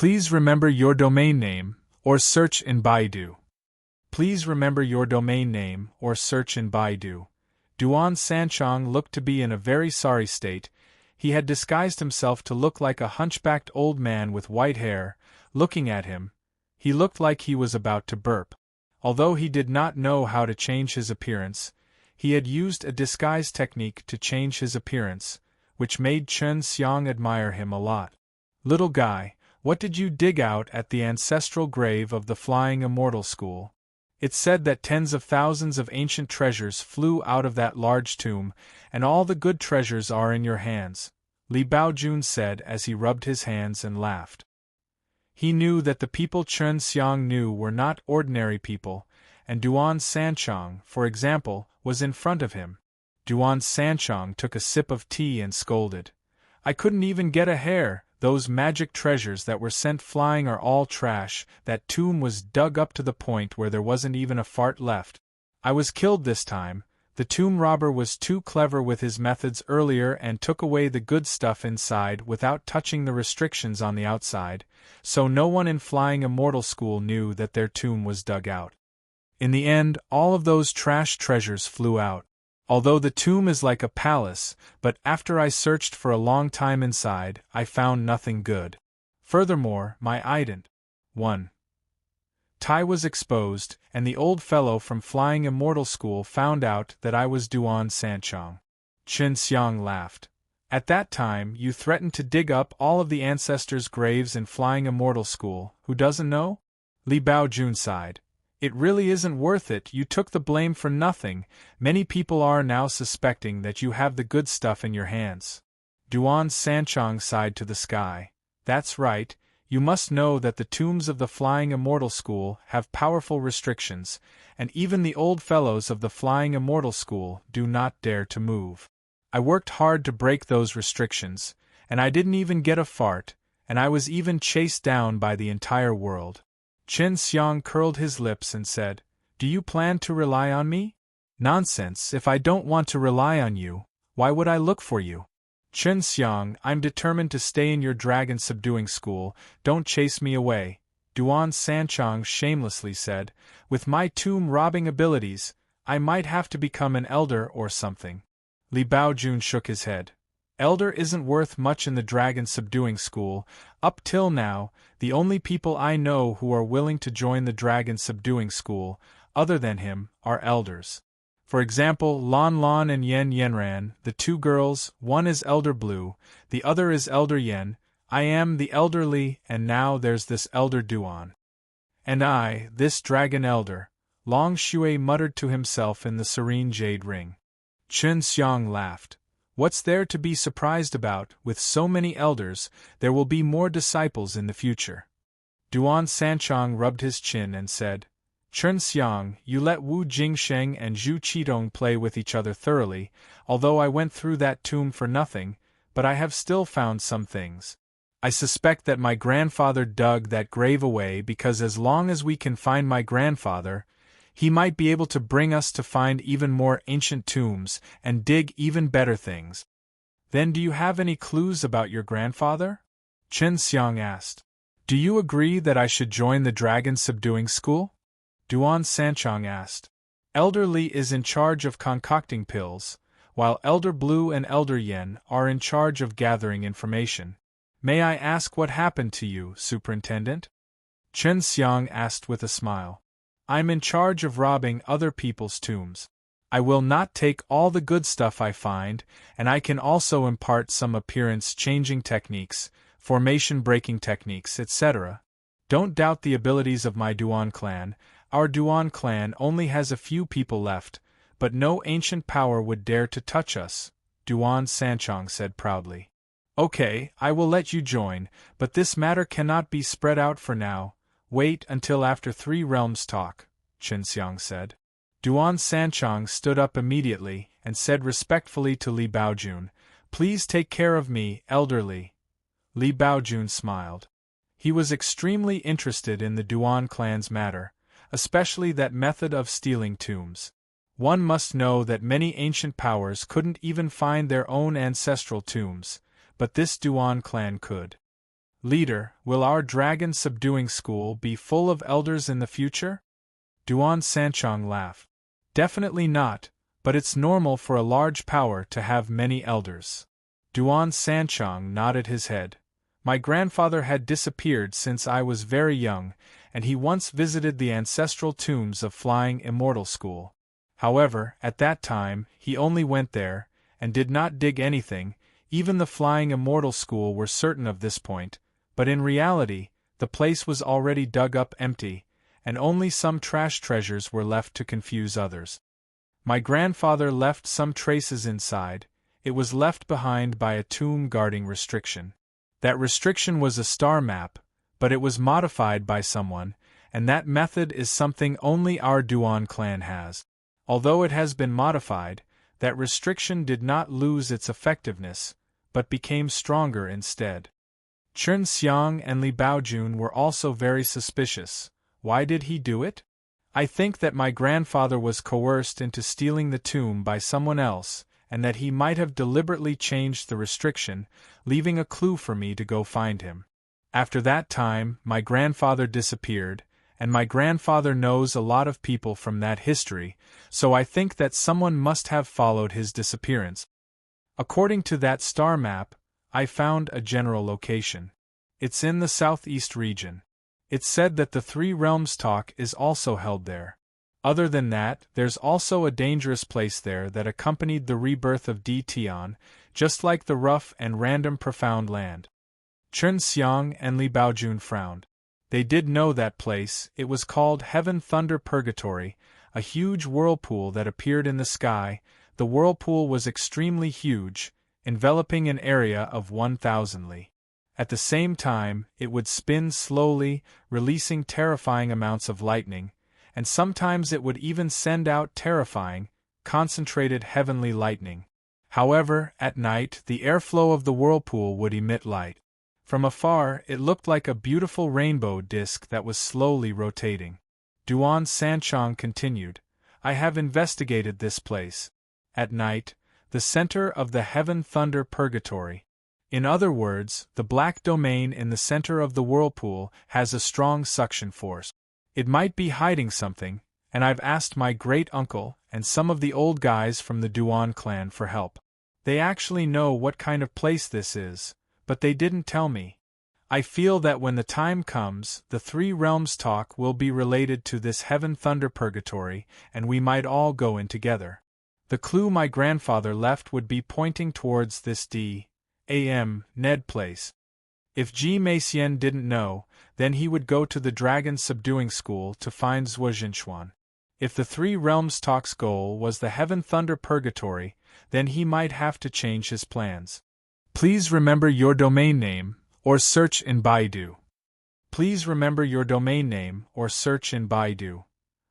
Please remember your domain name, or search in Baidu. Please remember your domain name, or search in Baidu. Duan Sanchong looked to be in a very sorry state. He had disguised himself to look like a hunchbacked old man with white hair. Looking at him, he looked like he was about to burp. Although he did not know how to change his appearance, he had used a disguise technique to change his appearance, which made Chen Xiang admire him a lot. Little guy, what did you dig out at the ancestral grave of the Flying Immortal School? It's said that tens of thousands of ancient treasures flew out of that large tomb, and all the good treasures are in your hands, Li Baojun said as he rubbed his hands and laughed. He knew that the people Chen Xiang knew were not ordinary people, and Duan Sanchong, for example, was in front of him. Duan Sanchong took a sip of tea and scolded. I couldn't even get a hair. Those magic treasures that were sent flying are all trash. That tomb was dug up to the point where there wasn't even a fart left. I was killed this time. The tomb robber was too clever with his methods earlier and took away the good stuff inside without touching the restrictions on the outside, so no one in Flying Immortal School knew that their tomb was dug out. In the end, all of those trash treasures flew out. Although the tomb is like a palace, but after I searched for a long time inside, I found nothing good. Furthermore, my ident. 1. tie was exposed, and the old fellow from Flying Immortal School found out that I was Duan Sanchong. Chen Xiang laughed. At that time, you threatened to dig up all of the ancestors' graves in Flying Immortal School. Who doesn't know? Li Baojun sighed. It really isn't worth it. You took the blame for nothing. Many people are now suspecting that you have the good stuff in your hands. Duan Sanchong sighed to the sky. That's right. You must know that the tombs of the Flying Immortal School have powerful restrictions, and even the old fellows of the Flying Immortal School do not dare to move. I worked hard to break those restrictions, and I didn't even get a fart, and I was even chased down by the entire world. Chen Xiang curled his lips and said, Do you plan to rely on me? Nonsense, if I don't want to rely on you, why would I look for you? Chen Xiang, I'm determined to stay in your dragon subduing school, don't chase me away, Duan Sanchong shamelessly said. With my tomb robbing abilities, I might have to become an elder or something. Li Baojun shook his head. Elder isn't worth much in the dragon subduing school. Up till now, the only people I know who are willing to join the dragon subduing school, other than him, are elders. For example, Lan Lan and Yen Yenran, the two girls, one is Elder Blue, the other is Elder Yen, I am the Elder Li, and now there's this Elder Duan. And I, this Dragon Elder, Long Shui muttered to himself in the serene jade ring. Chen Xiang laughed. What's there to be surprised about? With so many elders, there will be more disciples in the future. Duan Sanchong rubbed his chin and said, Chen Xiang, you let Wu Jingsheng and Zhu Qidong play with each other thoroughly, although I went through that tomb for nothing, but I have still found some things. I suspect that my grandfather dug that grave away because as long as we can find my grandfather, he might be able to bring us to find even more ancient tombs and dig even better things. Then do you have any clues about your grandfather? Chen Xiang asked. Do you agree that I should join the dragon subduing school? Duan Sanchong asked. Elder Li is in charge of concocting pills, while Elder Blue and Elder Yen are in charge of gathering information. May I ask what happened to you, Superintendent? Chen Xiang asked with a smile. I'm in charge of robbing other people's tombs. I will not take all the good stuff I find, and I can also impart some appearance-changing techniques, formation-breaking techniques, etc. Don't doubt the abilities of my Duan clan. Our Duan clan only has a few people left, but no ancient power would dare to touch us, Duan Sanchong said proudly. Okay, I will let you join, but this matter cannot be spread out for now. Wait until after 3 realms talk, Chen Xiang said. Duan Sanchong stood up immediately and said respectfully to Li Baojun, Please take care of me, Elder Li. Li Baojun smiled. He was extremely interested in the Duan clan's matter, especially that method of stealing tombs. One must know that many ancient powers couldn't even find their own ancestral tombs, but this Duan clan could. Leader, will our dragon subduing school be full of elders in the future? Duan Sanchong laughed. Definitely not, but it's normal for a large power to have many elders. Duan Sanchong nodded his head. My grandfather had disappeared since I was very young, and he once visited the ancestral tombs of Flying Immortal School. However, at that time, he only went there, and did not dig anything. Even the Flying Immortal School were certain of this point, but in reality, the place was already dug up empty, and only some trash treasures were left to confuse others. My grandfather left some traces inside. It was left behind by a tomb guarding restriction. That restriction was a star map, but it was modified by someone, and that method is something only our Duan clan has. Although it has been modified, that restriction did not lose its effectiveness, but became stronger instead. Chen Xiang and Li Baojun were also very suspicious. Why did he do it? I think that my grandfather was coerced into stealing the tomb by someone else, and that he might have deliberately changed the restriction, leaving a clue for me to go find him. After that time, my grandfather disappeared, and my grandfather knows a lot of people from that history, so I think that someone must have followed his disappearance. According to that star map, I found a general location. It's in the southeast region. It's said that the Three Realms talk is also held there. Other than that, there's also a dangerous place there that accompanied the rebirth of Di Tian, just like the rough and random profound land. Chen Xiang and Li Baojun frowned. They did know that place. It was called Heaven Thunder Purgatory, a huge whirlpool that appeared in the sky. The whirlpool was extremely huge, enveloping an area of 1,000 li. At the same time, it would spin slowly, releasing terrifying amounts of lightning, and sometimes it would even send out terrifying, concentrated heavenly lightning. However, at night, the airflow of the whirlpool would emit light. From afar, it looked like a beautiful rainbow disk that was slowly rotating. Duan Sanchong continued, I have investigated this place. At night, the center of the Heaven Thunder Purgatory. In other words, the black domain in the center of the whirlpool has a strong suction force. It might be hiding something, and I've asked my great-uncle and some of the old guys from the Duan clan for help. They actually know what kind of place this is, but they didn't tell me. I feel that when the time comes, the Three Realms talk will be related to this Heaven Thunder Purgatory, and we might all go in together. The clue my grandfather left would be pointing towards this D.A.M. Ned place. If Ji Meixian didn't know, then he would go to the Dragon Subduing School to find Zhuo Jinchuan. If the Three Realms talk's goal was the Heaven Thunder Purgatory, then he might have to change his plans. Please remember your domain name, or search in Baidu. Please remember your domain name, or search in Baidu.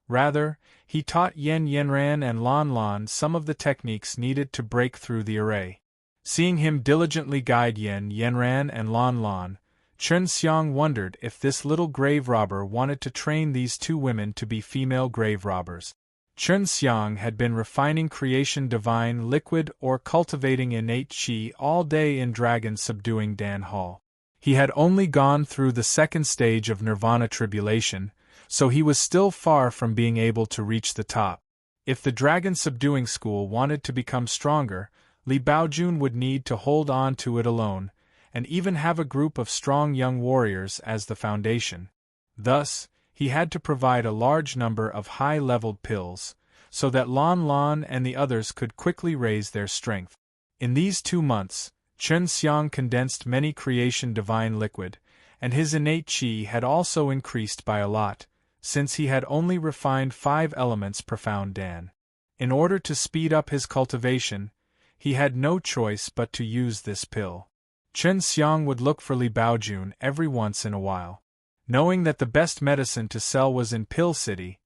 Rather, he taught Yen Yenran and Lan Lan some of the techniques needed to break through the array. Seeing him diligently guide Yen Yenran and Lan Lan, Chen Xiang wondered if this little grave robber wanted to train these two women to be female grave robbers. Chen Xiang had been refining creation divine liquid or cultivating innate qi all day in Dragon Subduing Dan Hall. He had only gone through the second stage of nirvana tribulation, so he was still far from being able to reach the top. If the Dragon Subduing School wanted to become stronger, Li Baojun would need to hold on to it alone, and even have a group of strong young warriors as the foundation. Thus, he had to provide a large number of high-leveled pills, so that Lan Lan and the others could quickly raise their strength. In these 2 months, Chen Xiang condensed many creation divine liquid, and his innate qi had also increased by a lot, since he had only refined 5 elements profound Dan. In order to speed up his cultivation, he had no choice but to use this pill. Chen Xiang would look for Li Baojun every once in a while. Knowing that the best medicine to sell was in Pill City,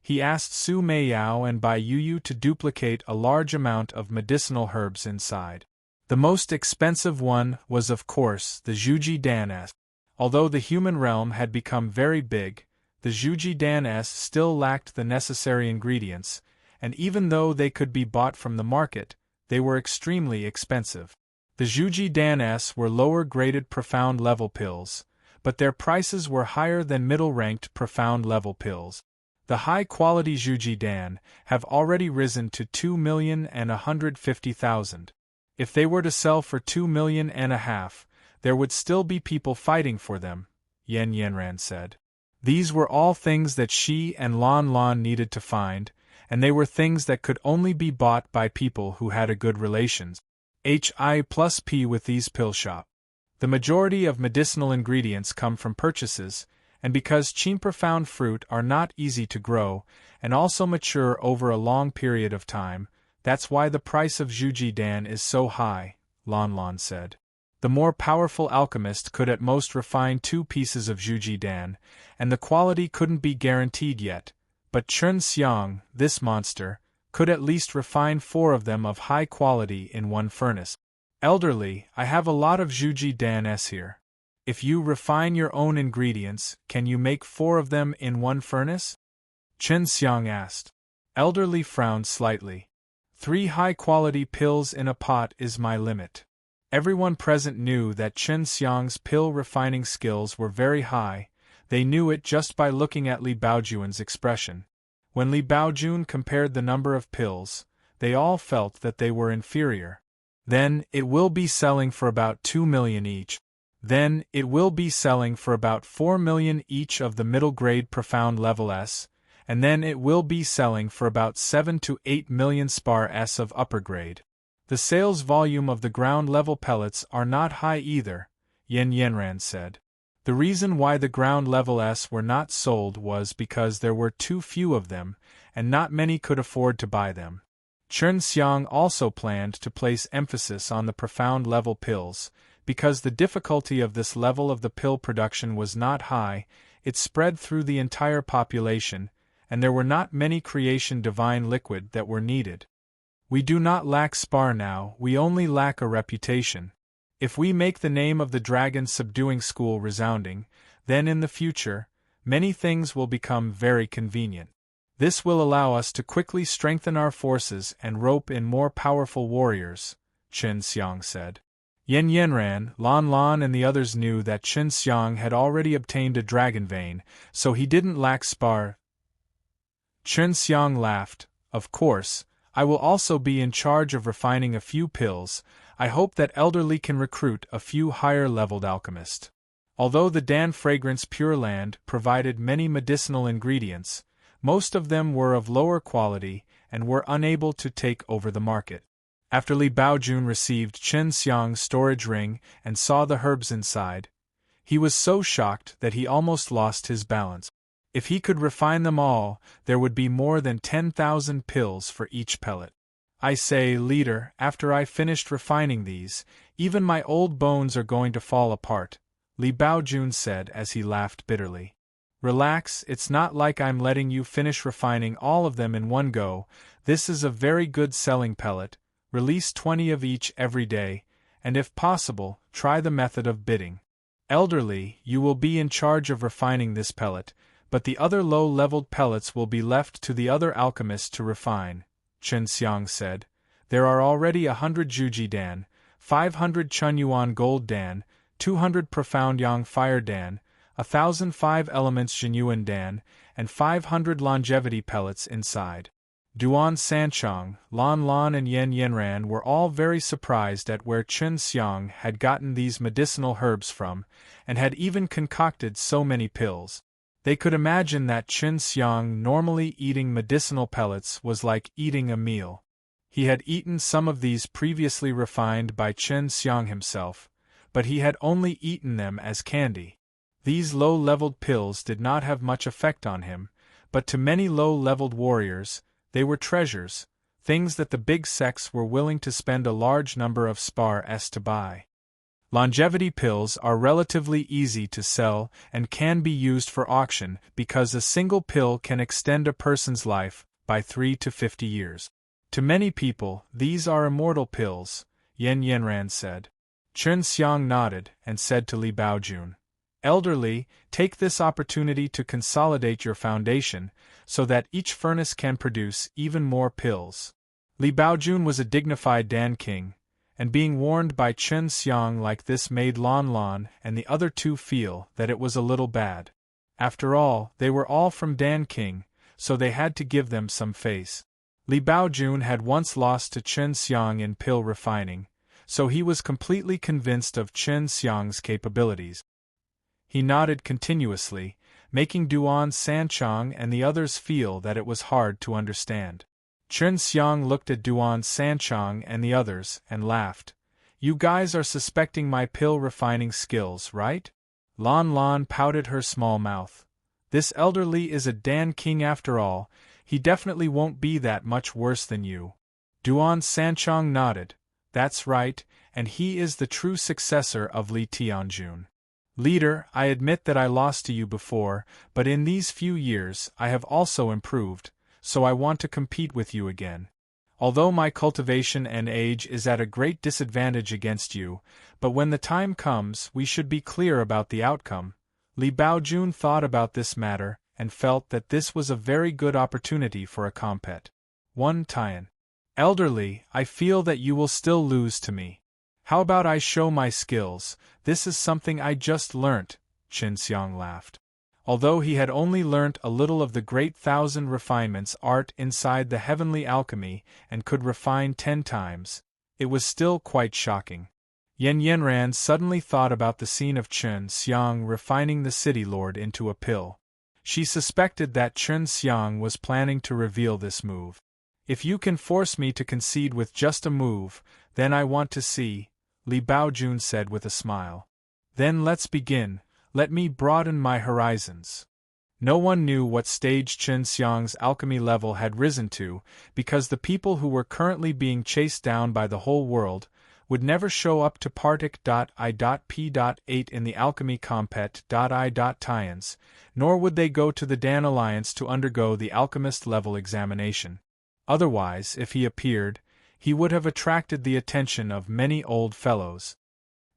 he asked Su Meiyao and Bai Yuyu to duplicate a large amount of medicinal herbs inside. The most expensive one was of course the Zhuji Dan S. Although the human realm had become very big, the Zhuji Dan S still lacked the necessary ingredients, and even though they could be bought from the market, they were extremely expensive. The Zhuji Dan S were lower-graded profound-level pills, but their prices were higher than middle-ranked profound-level pills. The high-quality Zhuji Dan have already risen to 2,150,000. If they were to sell for 2.5 million, there would still be people fighting for them, Yan Yanran said. These were all things that she and Lan Lan needed to find, and they were things that could only be bought by people who had a good relations. Hi+P with these pill shop. The majority of medicinal ingredients come from purchases, and because profound fruit are not easy to grow, and also mature over a long period of time, that's why the price of Zhuji Dan is so high, Lan Lan said. The more powerful alchemist could at most refine 2 pieces of Zhuji Dan, and the quality couldn't be guaranteed yet, but Chen Xiang, this monster, could at least refine 4 of them of high quality in one furnace. Elderly, I have a lot of Zhuji Dan S here. If you refine your own ingredients, can you make 4 of them in one furnace? Chen Xiang asked. Elderly frowned slightly. 3 high-quality pills in a pot is my limit. Everyone present knew that Chen Xiang's pill refining skills were very high. They knew it just by looking at Li Baojun's expression. When Li Baojun compared the number of pills, they all felt that they were inferior. Then, it will be selling for about 2 million each. Then, it will be selling for about 4 million each of the middle-grade profound level S, and then it will be selling for about 7 to 8 million spar S of upper grade. The sales volume of the ground-level pellets are not high either, Yan Yanran said. The reason why the ground-level S were not sold was because there were too few of them, and not many could afford to buy them. Chen Xiang also planned to place emphasis on the profound-level pills, because the difficulty of this level of the pill production was not high, it spread through the entire population, and there were not many creation divine liquid that were needed. We do not lack spar now, we only lack a reputation. If we make the name of the dragon subduing school resounding, then in the future, many things will become very convenient. This will allow us to quickly strengthen our forces and rope in more powerful warriors, Chen Xiang said. Yan Yanran, Lan Lan and the others knew that Chen Xiang had already obtained a dragon vein, so he didn't lack spar. Chen Xiang laughed. Of course, I will also be in charge of refining a few pills. I hope that Elderly can recruit a few higher-leveled alchemists. Although the Dan Fragrance Pure Land provided many medicinal ingredients, most of them were of lower quality and were unable to take over the market. After Li Baojun received Chen Xiang's storage ring and saw the herbs inside, he was so shocked that he almost lost his balance. If he could refine them all, there would be more than 10,000 pills for each pellet. I say, leader, after I finished refining these, even my old bones are going to fall apart, Li Baojun said as he laughed bitterly. Relax, it's not like I'm letting you finish refining all of them in one go. This is a very good selling pellet. Release 20 of each every day, and if possible, try the method of bidding. Elderly, you will be in charge of refining this pellet, but the other low-leveled pellets will be left to the other alchemists to refine, Chen Xiang said. There are already 100 Zhuji Dan, 500 Chunyuan Gold Dan, 200 Profound Yang Fire Dan, 1,005 Elements Genuine Dan, and 500 longevity pellets inside. Duan Sanchong, Lan Lan and Yan Yanran were all very surprised at where Chen Xiang had gotten these medicinal herbs from, and had even concocted so many pills. They could imagine that Chen Xiang normally eating medicinal pellets was like eating a meal. He had eaten some of these previously refined by Chen Xiang himself, but he had only eaten them as candy. These low-leveled pills did not have much effect on him, but to many low-leveled warriors, they were treasures, things that the big sects were willing to spend a large number of spar S to buy. Longevity pills are relatively easy to sell and can be used for auction because a single pill can extend a person's life by 3 to 50 years. To many people, these are immortal pills, Yan Yanran said. Chen Xiang nodded and said to Li Baojun, Elderly, take this opportunity to consolidate your foundation so that each furnace can produce even more pills. Li Baojun was a dignified Dan king, and being warned by Chen Xiang like this made Lan Lan and the other two feel that it was a little bad. After all, they were all from Dan King, so they had to give them some face. Li Baojun had once lost to Chen Xiang in pill refining, so he was completely convinced of Chen Xiang's capabilities. He nodded continuously, making Duan Sanchang and the others feel that it was hard to understand. Chen Xiang looked at Duan Sanchang and the others and laughed. "You guys are suspecting my pill refining skills, right?" Lan Lan pouted her small mouth. "This elderly is a Dan King after all, he definitely won't be that much worse than you." Duan Sanchang nodded. "That's right, and he is the true successor of Li Tianjun. Leader, I admit that I lost to you before, but in these few years I have also improved, so I want to compete with you again. Although my cultivation and age is at a great disadvantage against you, but when the time comes we should be clear about the outcome." Li Baojun thought about this matter and felt that this was a very good opportunity for a compet. 1 Tian. "Elderly, I feel that you will still lose to me. How about I show my skills? This is something I just learnt," Chen Xiang laughed. Although he had only learnt a little of the great thousand refinements art inside the heavenly alchemy and could refine 10 times, it was still quite shocking. Yen Yenran suddenly thought about the scene of Chen Xiang refining the city lord into a pill. She suspected that Chen Xiang was planning to reveal this move. "If you can force me to concede with just a move, then I want to see," Li Baojun said with a smile. "Then let's begin, let me broaden my horizons." No one knew what stage Chen Xiang's alchemy level had risen to, because the people who were currently being chased down by the whole world would never show up to Partic.I.P.8 in the alchemy compet.I.Tians, nor would they go to the Dan Alliance to undergo the alchemist level examination. Otherwise, if he appeared, he would have attracted the attention of many old fellows.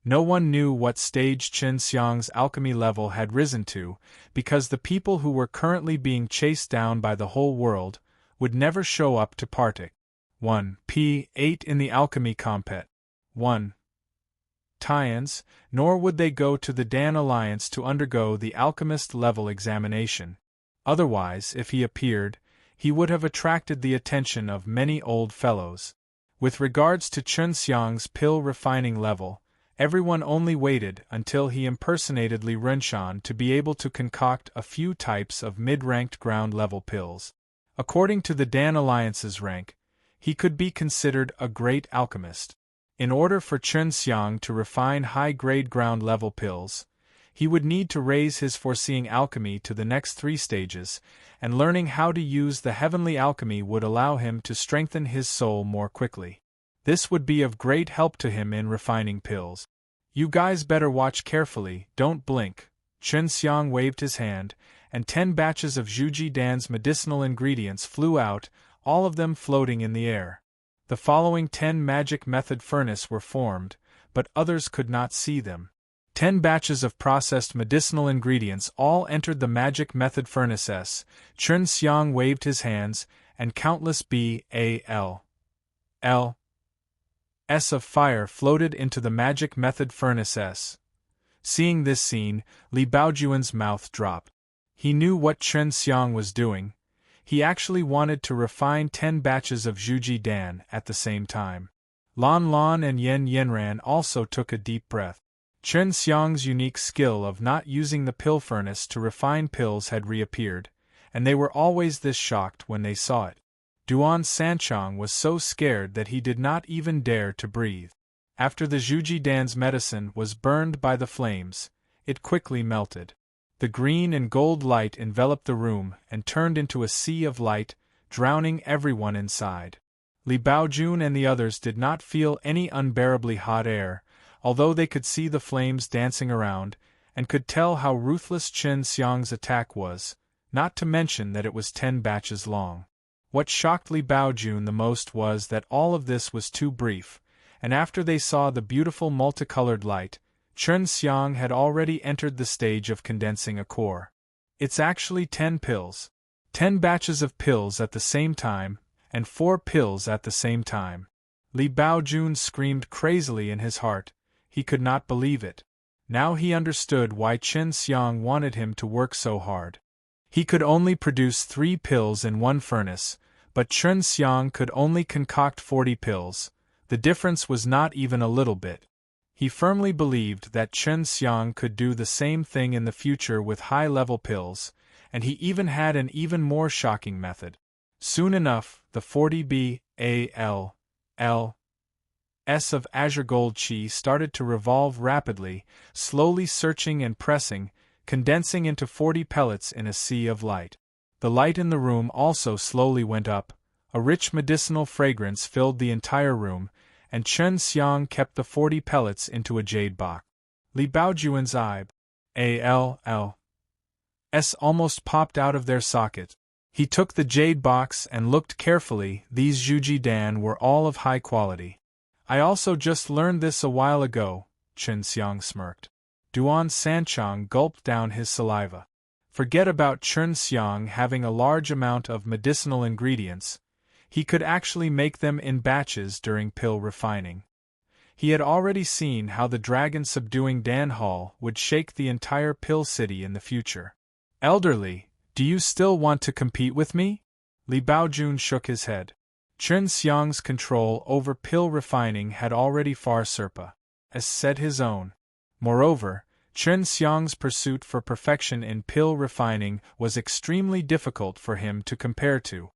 No one knew what stage Chen Xiang's alchemy level had risen to, because the people who were currently being chased down by the whole world would never show up to Partic.1P8 in the alchemy compet.1 Tians, nor would they go to the Dan Alliance to undergo the alchemist level examination. Otherwise, if he appeared, he would have attracted the attention of many old fellows. With regards to Chen Xiang's pill refining level, everyone only waited until he impersonated Li Renshan to be able to concoct a few types of mid-ranked ground-level pills. According to the Dan Alliance's rank, he could be considered a great alchemist. In order for Chen Xiang to refine high-grade ground-level pills, he would need to raise his foreseeing alchemy to the next 3 stages, and learning how to use the heavenly alchemy would allow him to strengthen his soul more quickly. This would be of great help to him in refining pills. "You guys better watch carefully, don't blink." Chen Xiang waved his hand, and 10 batches of Zhuji Dan's medicinal ingredients flew out, all of them floating in the air. The following 10 magic method furnace were formed, but others could not see them. 10 batches of processed medicinal ingredients all entered the magic method furnaces. Chen Xiang waved his hands, and countless BALLs of fire floated into the magic method furnaces. Seeing this scene, Li Baojun's mouth dropped. He knew what Chen Xiang was doing. He actually wanted to refine 10 batches of Zhuji Dan at the same time. Lan Lan and Yen Yenran also took a deep breath. Chen Xiang's unique skill of not using the pill furnace to refine pills had reappeared, and they were always this shocked when they saw it. Duan Sanchang was so scared that he did not even dare to breathe. After the Zhuji Dan's medicine was burned by the flames, it quickly melted. The green and gold light enveloped the room and turned into a sea of light, drowning everyone inside. Li Baojun and the others did not feel any unbearably hot air, although they could see the flames dancing around, and could tell how ruthless Chen Xiang's attack was, not to mention that it was 10 batches long. What shocked Li Baojun the most was that all of this was too brief, and after they saw the beautiful multicolored light, Chen Xiang had already entered the stage of condensing a core. It's actually 10 pills. 10 batches of pills at the same time, and 4 pills at the same time. Li Baojun screamed crazily in his heart. He could not believe it. Now he understood why Chen Xiang wanted him to work so hard. He could only produce 3 pills in one furnace, but Chen Xiang could only concoct 40 pills. The difference was not even a little bit. He firmly believed that Chen Xiang could do the same thing in the future with high-level pills, and he even had an even more shocking method. Soon enough, the 40 BAL of azure gold qi started to revolve rapidly, slowly searching and pressing, condensing into 40 pellets in a sea of light. The light in the room also slowly went up. A rich medicinal fragrance filled the entire room, and Chen Xiang kept the 40 pellets into a jade box. Li Baojuan's eyes almost popped out of their socket. He took the jade box and looked carefully. These Zhuji Dan were all of high quality. I also just learned this a while ago, Chen Xiang smirked. Duan Sanchang gulped down his saliva. Forget about Chen Xiang having a large amount of medicinal ingredients. He could actually make them in batches during pill refining. He had already seen how the dragon subduing Dan Hall would shake the entire pill city in the future. Elderly, do you still want to compete with me? Li Baojun shook his head. Chen Xiang's control over pill refining had already far surpassed his own. Moreover, Chen Xiang's pursuit for perfection in pill refining was extremely difficult for him to compare to.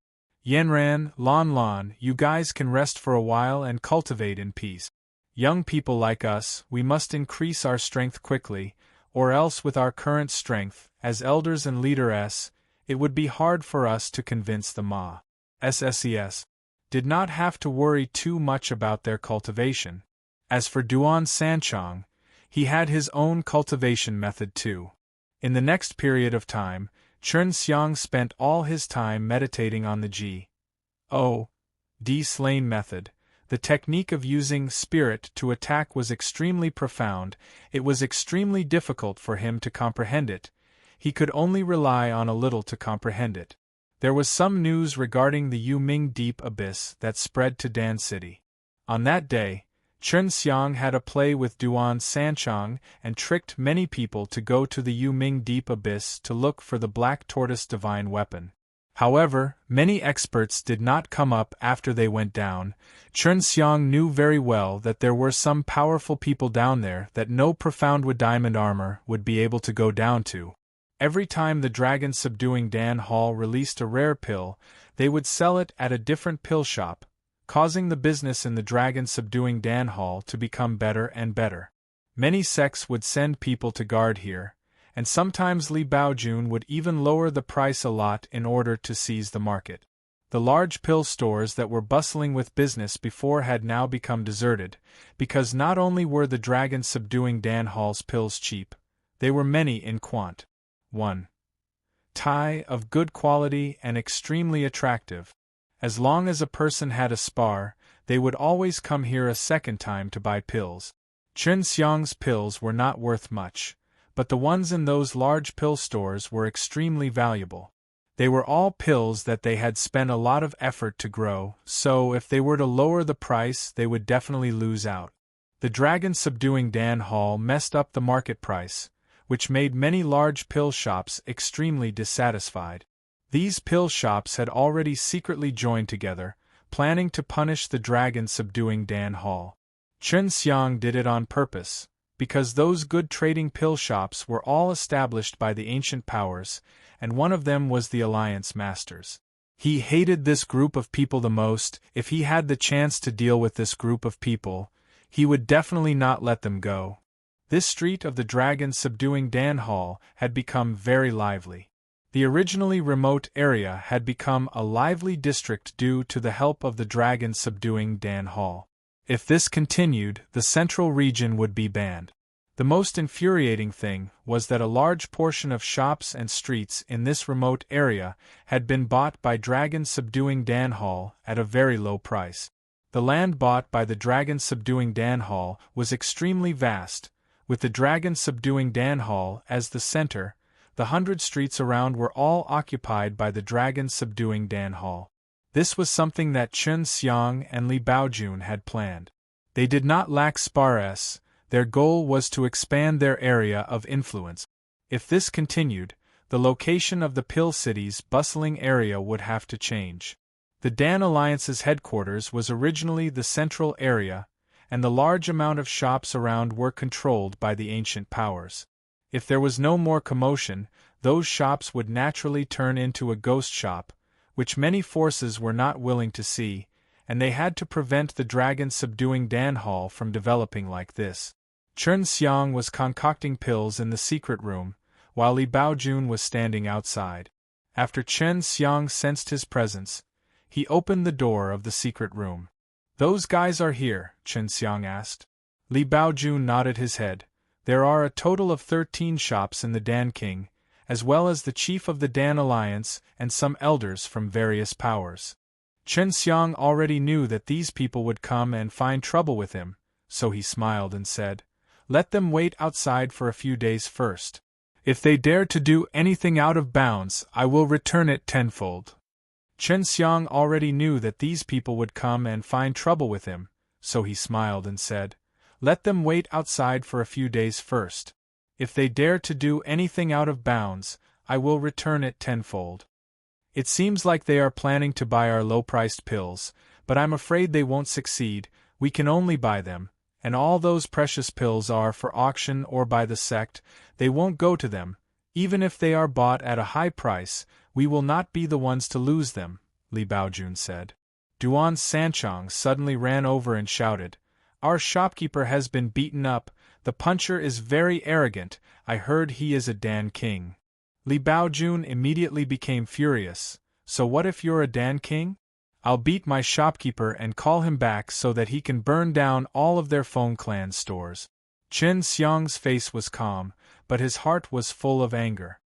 Yanran, Lan, you guys can rest for a while and cultivate in peace. Young people like us, we must increase our strength quickly, or else with our current strength, as elders and leaders, it would be hard for us to convince the Ma. SSES did not have to worry too much about their cultivation. As for Duan Sanchang, he had his own cultivation method too. In the next period of time, Chen Xiang spent all his time meditating on the G.O.D. slain method. The technique of using spirit to attack was extremely profound. It was extremely difficult for him to comprehend it. He could only rely on a little to comprehend it. There was some news regarding the Yuming Deep Abyss that spread to Dan City. On that day, Chen Xiang had a play with Duan Sanchang and tricked many people to go to the Yuming Deep Abyss to look for the Black Tortoise divine weapon. However, many experts did not come up after they went down. Chen Xiang knew very well that there were some powerful people down there that no profound with diamond armor would be able to go down to. Every time the dragon subduing Dan Hall released a rare pill, they would sell it at a different pill shop, causing the business in the dragon subduing Dan Hall to become better and better. Many sects would send people to guard here, and sometimes Li Baojun would even lower the price a lot in order to seize the market. The large pill stores that were bustling with business before had now become deserted, because not only were the dragon subduing Dan Hall's pills cheap, they were many in quant. 1. Thai of good quality and extremely attractive. As long as a person had a spar, they would always come here a second time to buy pills. Chen Xiang's pills were not worth much, but the ones in those large pill stores were extremely valuable. They were all pills that they had spent a lot of effort to grow, so if they were to lower the price they would definitely lose out. The dragon subduing Dan Hall messed up the market price, which made many large pill shops extremely dissatisfied. These pill shops had already secretly joined together, planning to punish the dragon subduing Dan Hall. Chen Xiang did it on purpose, because those good trading pill shops were all established by the ancient powers, and one of them was the Alliance Masters. He hated this group of people the most. If he had the chance to deal with this group of people, he would definitely not let them go. This street of the dragon subduing Dan Hall had become very lively. The originally remote area had become a lively district due to the help of the dragon subduing Dan Hall. If this continued, the central region would be banned. The most infuriating thing was that a large portion of shops and streets in this remote area had been bought by dragon subduing Dan Hall at a very low price. The land bought by the dragon subduing Dan Hall was extremely vast, with the dragon subduing Dan Hall as the center. The 100 streets around were all occupied by the dragon subduing Dan Hall. This was something that Chen Xiang and Li Baojun had planned. They did not lack spars, their goal was to expand their area of influence. If this continued, the location of the Pill City's bustling area would have to change. The Dan Alliance's headquarters was originally the central area, and the large amount of shops around were controlled by the ancient powers. If there was no more commotion, those shops would naturally turn into a ghost shop, which many forces were not willing to see, and they had to prevent the dragon subduing Dan Hall from developing like this. Chen Xiang was concocting pills in the secret room, while Li Baojun was standing outside. After Chen Xiang sensed his presence, he opened the door of the secret room. "Those guys are here?" Chen Xiang asked. Li Baojun nodded his head. "There are a total of 13 shops in the Dan King, as well as the chief of the Dan Alliance and some elders from various powers." Chen Xiang already knew that these people would come and find trouble with him, so he smiled and said, "Let them wait outside for a few days first. If they dare to do anything out of bounds, I will return it tenfold." Chen Xiang already knew that these people would come and find trouble with him, so he smiled and said, "Let them wait outside for a few days first. If they dare to do anything out of bounds, I will return it tenfold. It seems like they are planning to buy our low-priced pills, but I'm afraid they won't succeed. We can only buy them, and all those precious pills are for auction or by the sect. They won't go to them. Even if they are bought at a high price, we will not be the ones to lose them," Li Baojun said. Duan Sanchong suddenly ran over and shouted, "Our shopkeeper has been beaten up. The puncher is very arrogant. I heard he is a Dan King." Li Baojun immediately became furious. "So what if you're a Dan King? I'll beat my shopkeeper and call him back so that he can burn down all of their Feng clan stores." Chen Xiang's face was calm, but his heart was full of anger.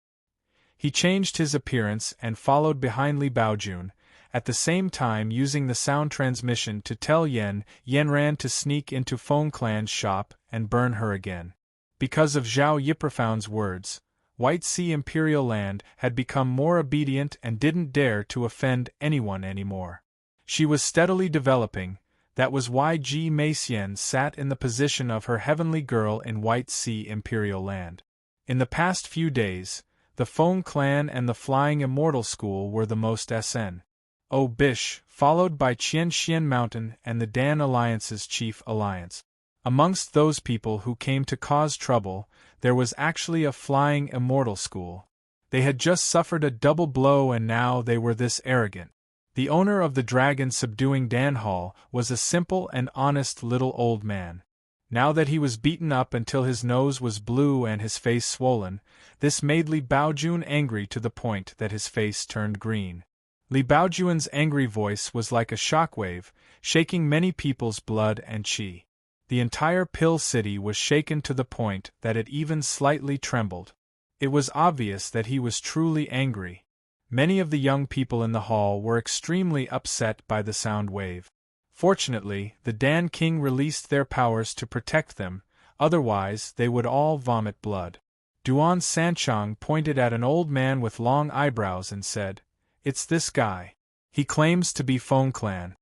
He changed his appearance and followed behind Li Baojun, at the same time using the sound transmission to tell Yen ran to sneak into Feng clan's shop and burn her again. Because of Zhao Yiprofound's words, White Sea Imperial Land had become more obedient and didn't dare to offend anyone anymore. She was steadily developing. That was why Ji Meixian sat in the position of her heavenly girl in White Sea Imperial Land. In the past few days, the Feng clan and the Flying Immortal School were the most SN. O Bish, followed by Qianxian Mountain and the Dan Alliance's chief alliance. Amongst those people who came to cause trouble, there was actually a Flying Immortal School. They had just suffered a double blow and now they were this arrogant. The owner of the dragon subduing Dan Hall was a simple and honest little old man. Now that he was beaten up until his nose was blue and his face swollen, this made Li Baojun angry to the point that his face turned green. Li Baojun's angry voice was like a shockwave, shaking many people's blood and qi. The entire Pill City was shaken to the point that it even slightly trembled. It was obvious that he was truly angry. Many of the young people in the hall were extremely upset by the sound wave. Fortunately, the Dan King released their powers to protect them, otherwise they would all vomit blood. Duan Sanchong pointed at an old man with long eyebrows and said, "It's this guy. He claims to be Feng clan."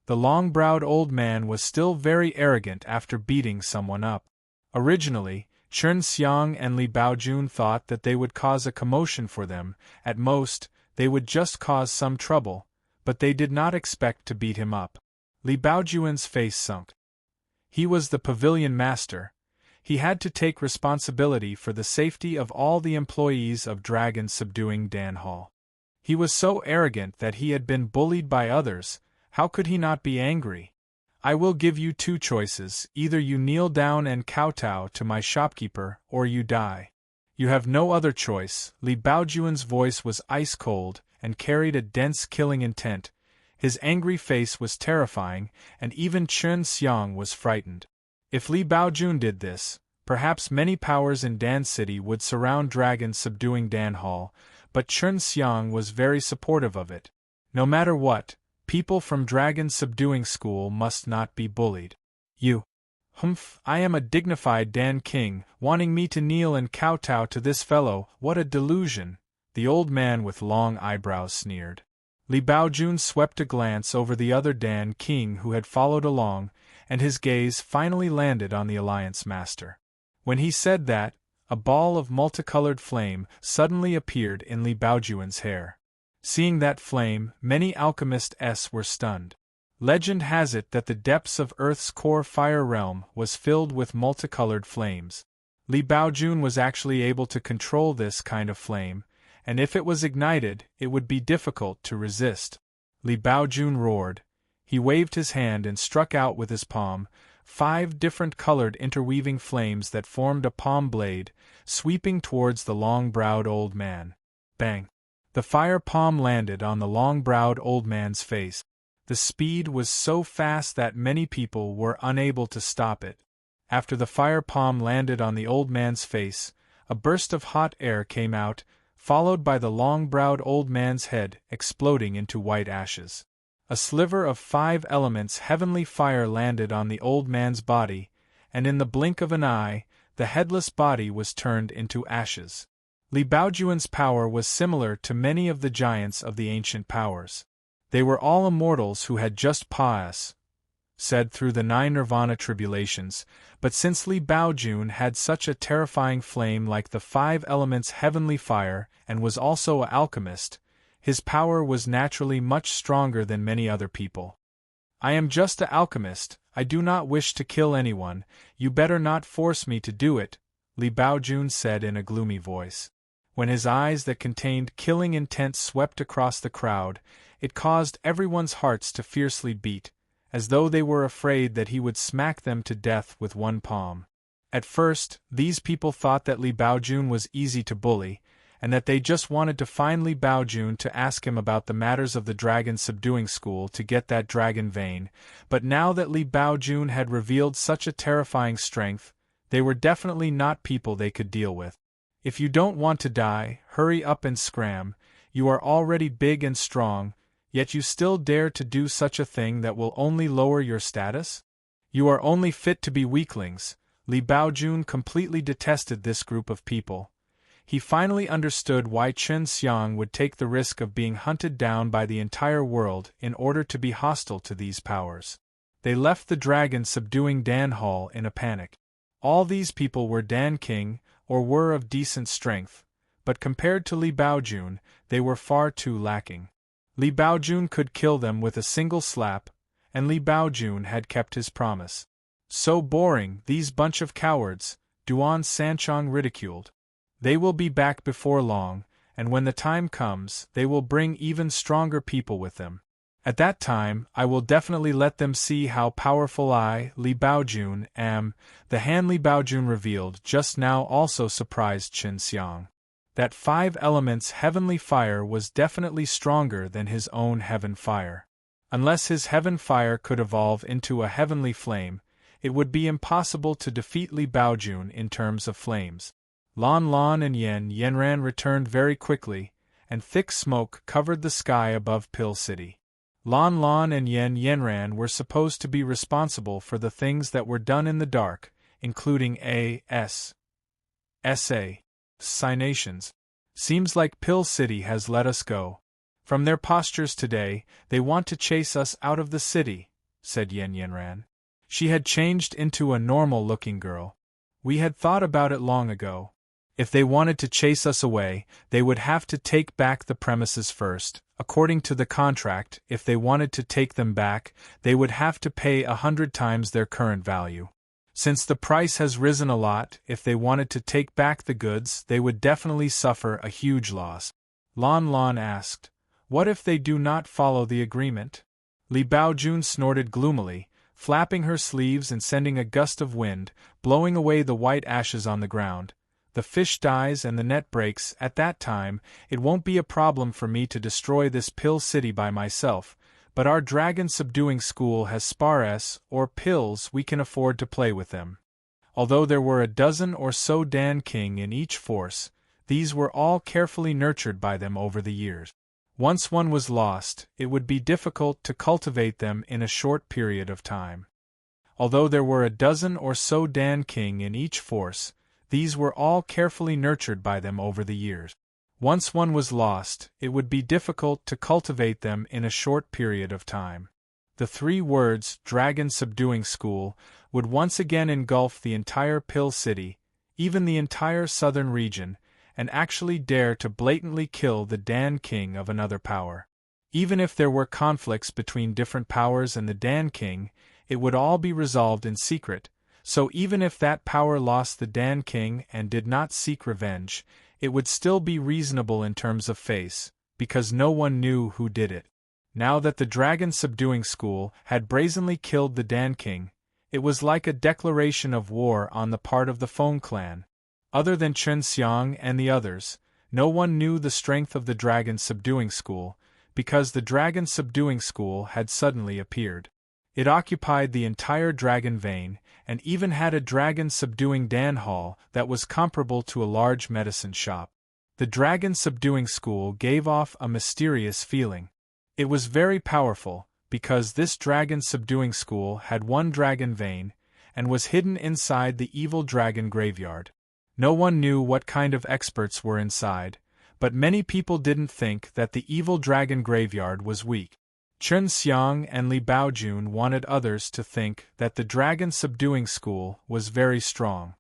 The long-browed old man was still very arrogant after beating someone up. Originally, Chen Xiang and Li Baojun thought that they would cause a commotion for them. At most, they would just cause some trouble, but they did not expect to beat him up. Li Baojun's face sunk. He was the pavilion master. He had to take responsibility for the safety of all the employees of Dragon Subduing Dan Hall. He was so arrogant that he had been bullied by others. How could he not be angry? "I will give you two choices, either you kneel down and kowtow to my shopkeeper, or you die. You have no other choice." Li Baojun's voice was ice-cold, and carried a dense killing intent. His angry face was terrifying, and even Chen Xiang was frightened. If Li Baojun did this, perhaps many powers in Dan City would surround Dragon Subduing Dan Hall, but Chen Xiang was very supportive of it. No matter what, people from Dragon Subduing School must not be bullied. "You. Humph, I am a dignified Dan King, wanting me to kneel and kowtow to this fellow, what a delusion," the old man with long eyebrows sneered. Li Baojun swept a glance over the other Dan King who had followed along, and his gaze finally landed on the Alliance Master. When he said that, a ball of multicolored flame suddenly appeared in Li Baojun's hair. Seeing that flame, many alchemists were stunned. Legend has it that the depths of Earth's core fire realm was filled with multicolored flames. Li Baojun was actually able to control this kind of flame, and if it was ignited, it would be difficult to resist. Li Baojun roared. He waved his hand and struck out with his palm, 5 different colored interweaving flames that formed a palm blade, sweeping towards the long-browed old man. Bang! The fire palm landed on the long-browed old man's face. The speed was so fast that many people were unable to stop it. After the fire palm landed on the old man's face, a burst of hot air came out, followed by the long-browed old man's head exploding into white ashes. A sliver of 5 elements heavenly fire landed on the old man's body, and in the blink of an eye, the headless body was turned into ashes. Li Baojun's power was similar to many of the giants of the ancient powers. They were all immortals who had just said through the 9 nirvana tribulations, but since Li Baojun had such a terrifying flame like the 5 elements heavenly fire and was also an alchemist, his power was naturally much stronger than many other people. I am just an alchemist, I do not wish to kill anyone, you better not force me to do it, Li Baojun said in a gloomy voice. When his eyes that contained killing intent swept across the crowd, it caused everyone's hearts to fiercely beat, as though they were afraid that he would smack them to death with one palm. At first, these people thought that Li Baojun was easy to bully, and that they just wanted to find Li Baojun to ask him about the matters of the dragon subduing school to get that dragon vein, but now that Li Baojun had revealed such a terrifying strength, they were definitely not people they could deal with. If you don't want to die, hurry up and scram, you are already big and strong, yet you still dare to do such a thing that will only lower your status? You are only fit to be weaklings. Li Baojun completely detested this group of people. He finally understood why Chen Xiang would take the risk of being hunted down by the entire world in order to be hostile to these powers. They left the dragon subduing Dan Hall in a panic. All these people were Dan King, or were of decent strength, but compared to Li Baojun, they were far too lacking. Li Baojun could kill them with a single slap, and Li Baojun had kept his promise. So boring, these bunch of cowards, Duan Sanchong ridiculed. They will be back before long, and when the time comes, they will bring even stronger people with them. At that time, I will definitely let them see how powerful I, Li Baojun, am. The hand Li Baojun revealed just now also surprised Chen Xiang. That 5 elements heavenly fire was definitely stronger than his own heaven fire. Unless his heaven fire could evolve into a heavenly flame, it would be impossible to defeat Li Baojun in terms of flames. Lan Lan and Yanran returned very quickly, and thick smoke covered the sky above Pill City. Lan Lan and Yanran were supposed to be responsible for the things that were done in the dark, including assassinations. Seems like Pill City has let us go. From their postures today, they want to chase us out of the city, said Yanran. She had changed into a normal-looking girl. We had thought about it long ago. If they wanted to chase us away, they would have to take back the premises first. According to the contract, if they wanted to take them back, they would have to pay 100 times their current value. Since the price has risen a lot, if they wanted to take back the goods, they would definitely suffer a huge loss. Lan Lan asked, "What if they do not follow the agreement?" Li Baojun snorted gloomily, flapping her sleeves and sending a gust of wind, blowing away the white ashes on the ground. The fish dies and the net breaks. At that time, it won't be a problem for me to destroy this Pill City by myself, but our dragon subduing school has spars or pills, we can afford to play with them. Although there were a dozen or so Dan King in each force, these were all carefully nurtured by them over the years. Once one was lost, it would be difficult to cultivate them in a short period of time. Although there were a dozen or so Dan King in each force, these were all carefully nurtured by them over the years. Once one was lost, it would be difficult to cultivate them in a short period of time. The 3 words, Dragon Subduing School, would once again engulf the entire Pill City, even the entire southern region, and actually dare to blatantly kill the Dan King of another power. Even if there were conflicts between different powers and the Dan King, it would all be resolved in secret, so even if that power lost the Dan King and did not seek revenge, it would still be reasonable in terms of face, because no one knew who did it. Now that the Dragon Subduing School had brazenly killed the Dan King, it was like a declaration of war on the part of the Feng clan. Other than Chen Xiang and the others, no one knew the strength of the Dragon Subduing School, because the Dragon Subduing School had suddenly appeared. It occupied the entire Dragon Vein, and even had a Dragon Subduing Dan Hall that was comparable to a large medicine shop. The Dragon Subduing School gave off a mysterious feeling. It was very powerful, because this Dragon Subduing School had 1 Dragon Vein, and was hidden inside the evil dragon graveyard. No one knew what kind of experts were inside, but many people didn't think that the evil dragon graveyard was weak. Chen Xiang and Li Baojun wanted others to think that the Dragon Subduing School was very strong.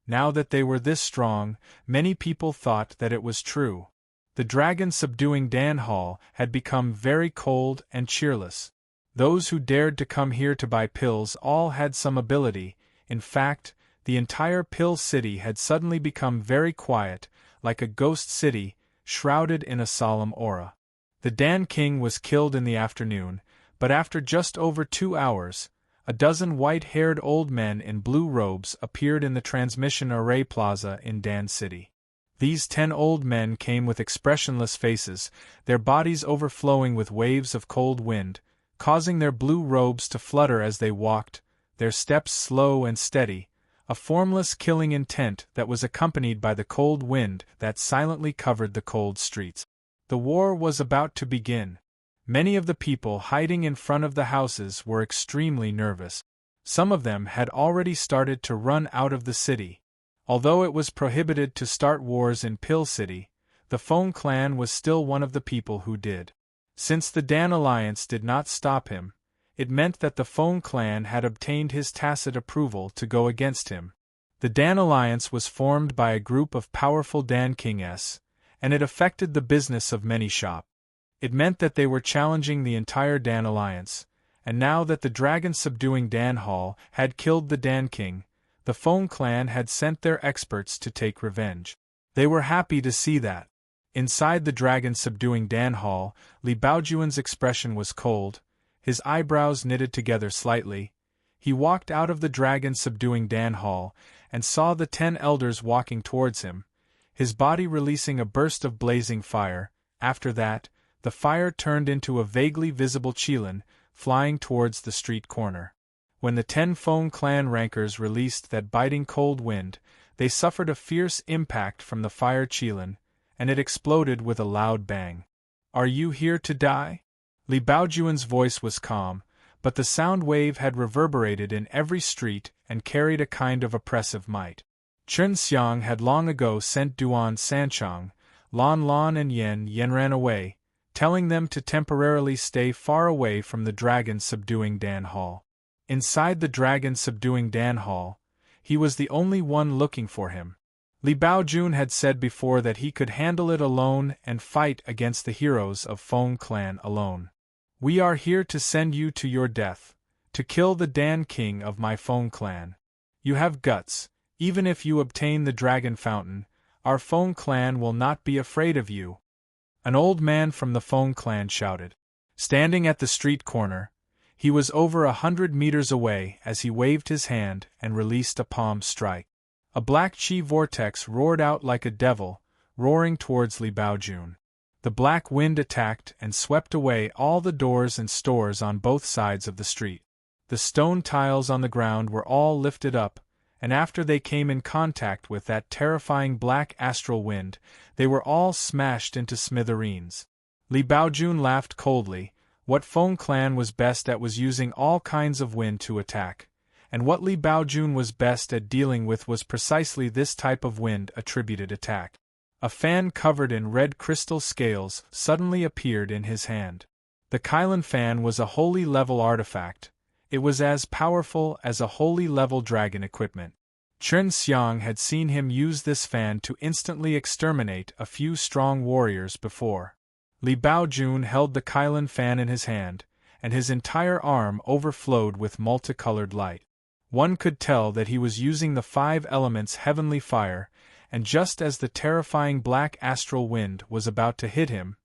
Now that they were this strong, many people thought that it was true. The Dragon Subduing Dan Hall had become very cold and cheerless. Those who dared to come here to buy pills all had some ability. In fact, the entire Pill City had suddenly become very quiet, like a ghost city, shrouded in a solemn aura. The Dan King was killed in the afternoon, but after just over 2 hours, a dozen white-haired old men in blue robes appeared in the transmission array plaza in Dan City. These 10 old men came with expressionless faces, their bodies overflowing with waves of cold wind, causing their blue robes to flutter as they walked, their steps slow and steady, a formless killing intent that was accompanied by the cold wind that silently covered the cold streets. The war was about to begin. Many of the people hiding in front of the houses were extremely nervous. Some of them had already started to run out of the city. Although it was prohibited to start wars in Pill City, the Feng clan was still one of the people who did. Since the Dan Alliance did not stop him, it meant that the Feng clan had obtained his tacit approval to go against him. The Dan Alliance was formed by a group of powerful Dan Kings, and it affected the business of many shops. It meant that they were challenging the entire Dan Alliance, and now that the Dragon Subduing Dan Hall had killed the Dan King, the Feng clan had sent their experts to take revenge. They were happy to see that. Inside the Dragon Subduing Dan Hall, Li Baojun's expression was cold, his eyebrows knitted together slightly. He walked out of the Dragon Subduing Dan Hall, and saw the 10 elders walking towards him, his body releasing a burst of blazing fire. After that, the fire turned into a vaguely visible Qilin, flying towards the street corner. When the 10 Feng clan rankers released that biting cold wind, they suffered a fierce impact from the fire Qilin, and it exploded with a loud bang. "Are you here to die?" Li Baojun's voice was calm, but the sound wave had reverberated in every street and carried a kind of oppressive might. Chen Xiang had long ago sent Duan Sanchang, Lan Lan and Yen ran away, telling them to temporarily stay far away from the Dragon Subduing Dan Hall. Inside the Dragon Subduing Dan Hall, he was the only one looking for him. Li Baojun had said before that he could handle it alone and fight against the heroes of Feng clan alone. "We are here to send you to your death, to kill the Dan King of my Feng clan. You have guts. Even if you obtain the Dragon Fountain, our Feng clan will not be afraid of you," an old man from the Feng clan shouted. Standing at the street corner, he was over 100 meters away as he waved his hand and released a palm strike. A black chi vortex roared out like a devil, roaring towards Li Baojun. The black wind attacked and swept away all the doors and stores on both sides of the street. The stone tiles on the ground were all lifted up, and after they came in contact with that terrifying black astral wind, they were all smashed into smithereens. Li Baojun laughed coldly. What Feng clan was best at was using all kinds of wind to attack, and what Li Baojun was best at dealing with was precisely this type of wind-attributed attack. A fan covered in red crystal scales suddenly appeared in his hand. The Kylan fan was a holy level artifact. It was as powerful as a holy level dragon equipment. Chen Xiang had seen him use this fan to instantly exterminate a few strong warriors before. Li Baojun held the Kylan fan in his hand, and his entire arm overflowed with multicolored light. One could tell that he was using the 5 elements heavenly fire, and just as the terrifying black astral wind was about to hit him,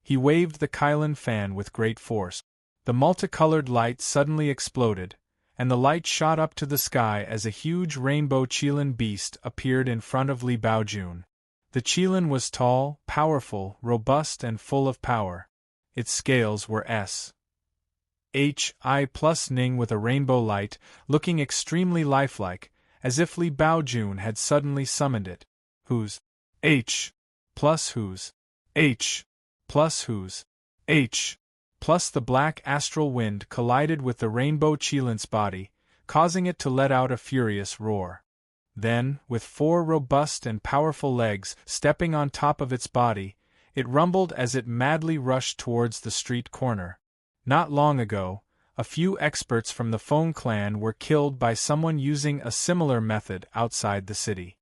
he waved the Kylan fan with great force. The multicolored light suddenly exploded, and the light shot up to the sky as a huge rainbow Qilin beast appeared in front of Li Baojun. The Qilin was tall, powerful, robust and full of power. Its scales were H.I. plus Ning with a rainbow light, looking extremely lifelike, as if Li Baojun had suddenly summoned it. Whose H plus whose H plus whose H plus the black astral wind collided with the rainbow Qilin's body, causing it to let out a furious roar. Then, with 4 robust and powerful legs stepping on top of its body, it rumbled as it madly rushed towards the street corner. Not long ago, a few experts from the Feng clan were killed by someone using a similar method outside the city.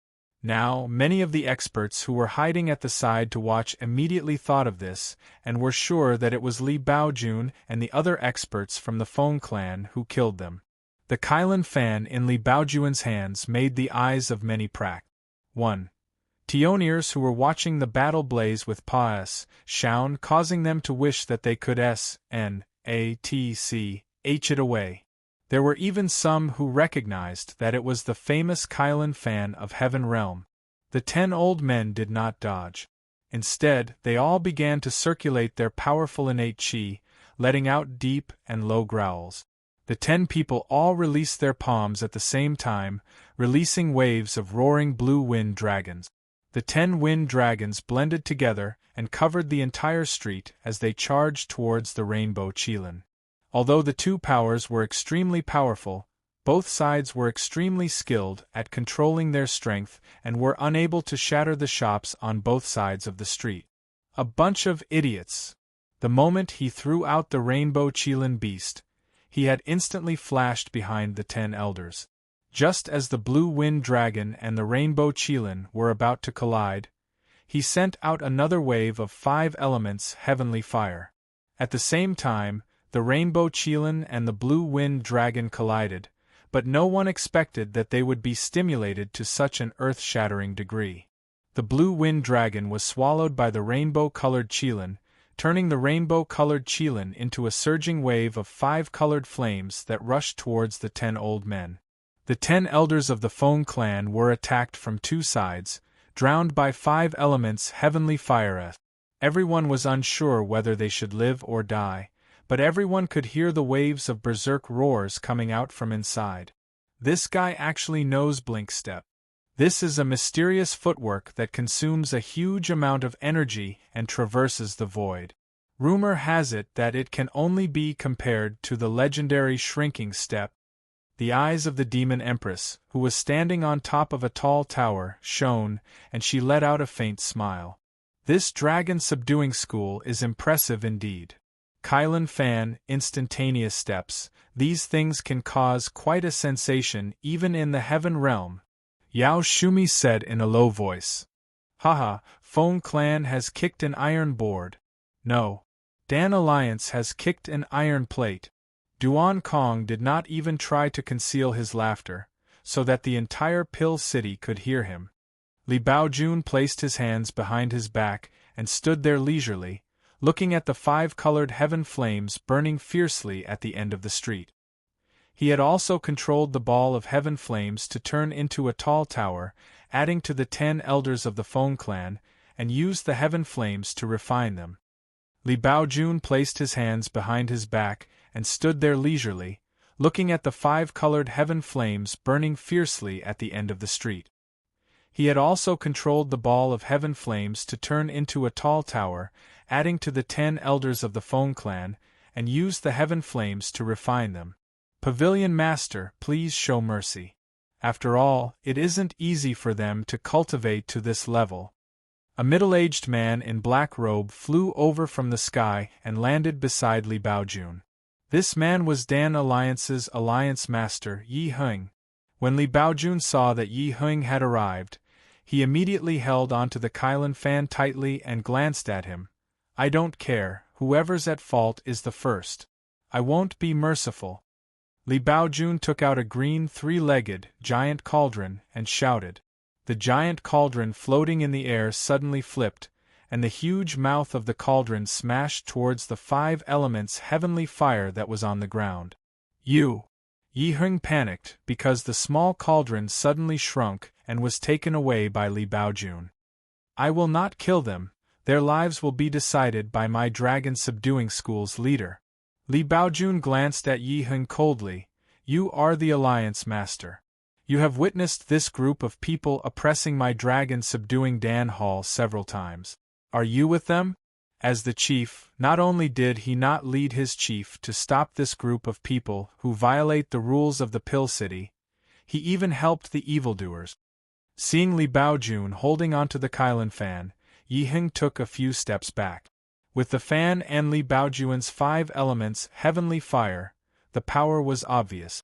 Now, many of the experts who were hiding at the side to watch immediately thought of this, and were sure that it was Li Baojun and the other experts from the Feng clan who killed them. The Kylan fan in Li Baojun's hands made the eyes of many prack. 1. Tioniers who were watching the battle blaze with Pa Shaun, causing them to wish that they could it away. There were even some who recognized that it was the famous Kylan fan of Heaven Realm. The 10 old men did not dodge. Instead, they all began to circulate their powerful innate qi, letting out deep and low growls. The 10 people all released their palms at the same time, releasing waves of roaring blue wind dragons. The 10 wind dragons blended together and covered the entire street as they charged towards the rainbow Qilin. Although the 2 powers were extremely powerful, both sides were extremely skilled at controlling their strength and were unable to shatter the shops on both sides of the street. A bunch of idiots! The moment he threw out the rainbow Qilin beast, he had instantly flashed behind the 10 elders. Just as the blue wind dragon and the rainbow Qilin were about to collide, he sent out another wave of 5 elements heavenly fire. At the same time, the rainbow Qilin and the blue wind dragon collided, but no one expected that they would be stimulated to such an earth-shattering degree. The blue wind dragon was swallowed by the rainbow-colored Qilin, turning the rainbow-colored Qilin into a surging wave of 5 colored flames that rushed towards the 10 old men. The 10 elders of the Feng clan were attacked from 2 sides, drowned by 5 elements heavenly fire. Everyone was unsure whether they should live or die, but everyone could hear the waves of berserk roars coming out from inside. This guy actually knows blink step. This is a mysterious footwork that consumes a huge amount of energy and traverses the void. Rumor has it that it can only be compared to the legendary shrinking step. The eyes of the demon empress, who was standing on top of a tall tower, shone, and she let out a faint smile. This dragon subduing school is impressive indeed. Kylan fan, instantaneous steps, these things can cause quite a sensation even in the heaven realm. Yao Shumi said in a low voice. Haha, Feng clan has kicked an iron board. No. Dan Alliance has kicked an iron plate. Duan Kong did not even try to conceal his laughter, so that the entire Pill City could hear him. Li Baojun placed his hands behind his back and stood there leisurely, looking at the 5 colored heaven flames burning fiercely at the end of the street. He had also controlled the ball of heaven flames to turn into a tall tower, adding to the 10 elders of the Feng clan, and used the heaven flames to refine them. Li Baojun placed his hands behind his back and stood there leisurely, looking at the 5 colored heaven flames burning fiercely at the end of the street. He had also controlled the ball of heaven flames to turn into a tall tower, adding to the 10 elders of the Feng clan, and used the heaven flames to refine them. Pavilion Master, please show mercy. After all, it isn't easy for them to cultivate to this level. A middle-aged man in black robe flew over from the sky and landed beside Li Baojun. This man was Dan Alliance's alliance master, Yi Heng. When Li Baojun saw that Yi Heng had arrived, he immediately held onto the Kylan fan tightly and glanced at him. I don't care, whoever's at fault is the first. I won't be merciful. Li Baojun took out a green three-legged, giant cauldron and shouted. The giant cauldron floating in the air suddenly flipped, and the huge mouth of the cauldron smashed towards the 5 elements heavenly fire that was on the ground. You! Yi Heng panicked because the small cauldron suddenly shrunk and was taken away by Li Baojun. I will not kill them, their lives will be decided by my dragon subduing school's leader. Li Baojun glanced at Yi Heng coldly. You are the alliance master. You have witnessed this group of people oppressing my dragon subduing Dan Hall several times. Are you with them? As the chief, not only did he not lead his chief to stop this group of people who violate the rules of the Pill City, he even helped the evildoers. Seeing Li Baojun holding onto the Kylan fan, Yi Heng took a few steps back. With the fan and Li Baojun's 5 elements heavenly fire, the power was obvious.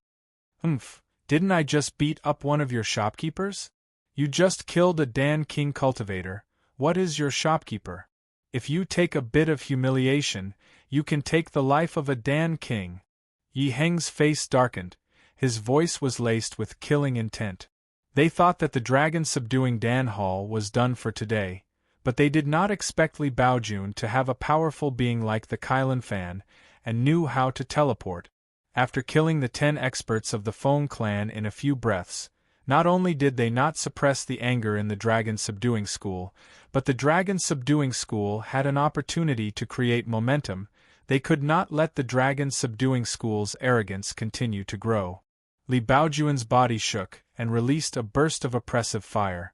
Didn't I just beat up one of your shopkeepers? You just killed a Dan King cultivator. What is your shopkeeper? If you take a bit of humiliation, you can take the life of a Dan King. Yi Heng's face darkened. His voice was laced with killing intent. They thought that the dragon subduing Dan Hall was done for today, but they did not expect Li Baojun to have a powerful being like the Kylan fan, and knew how to teleport. After killing the 10 experts of the Feng clan in a few breaths, not only did they not suppress the anger in the Dragon Subduing School, but the Dragon Subduing School had an opportunity to create momentum. They could not let the Dragon Subduing School's arrogance continue to grow. Li Baojun's body shook and released a burst of oppressive fire.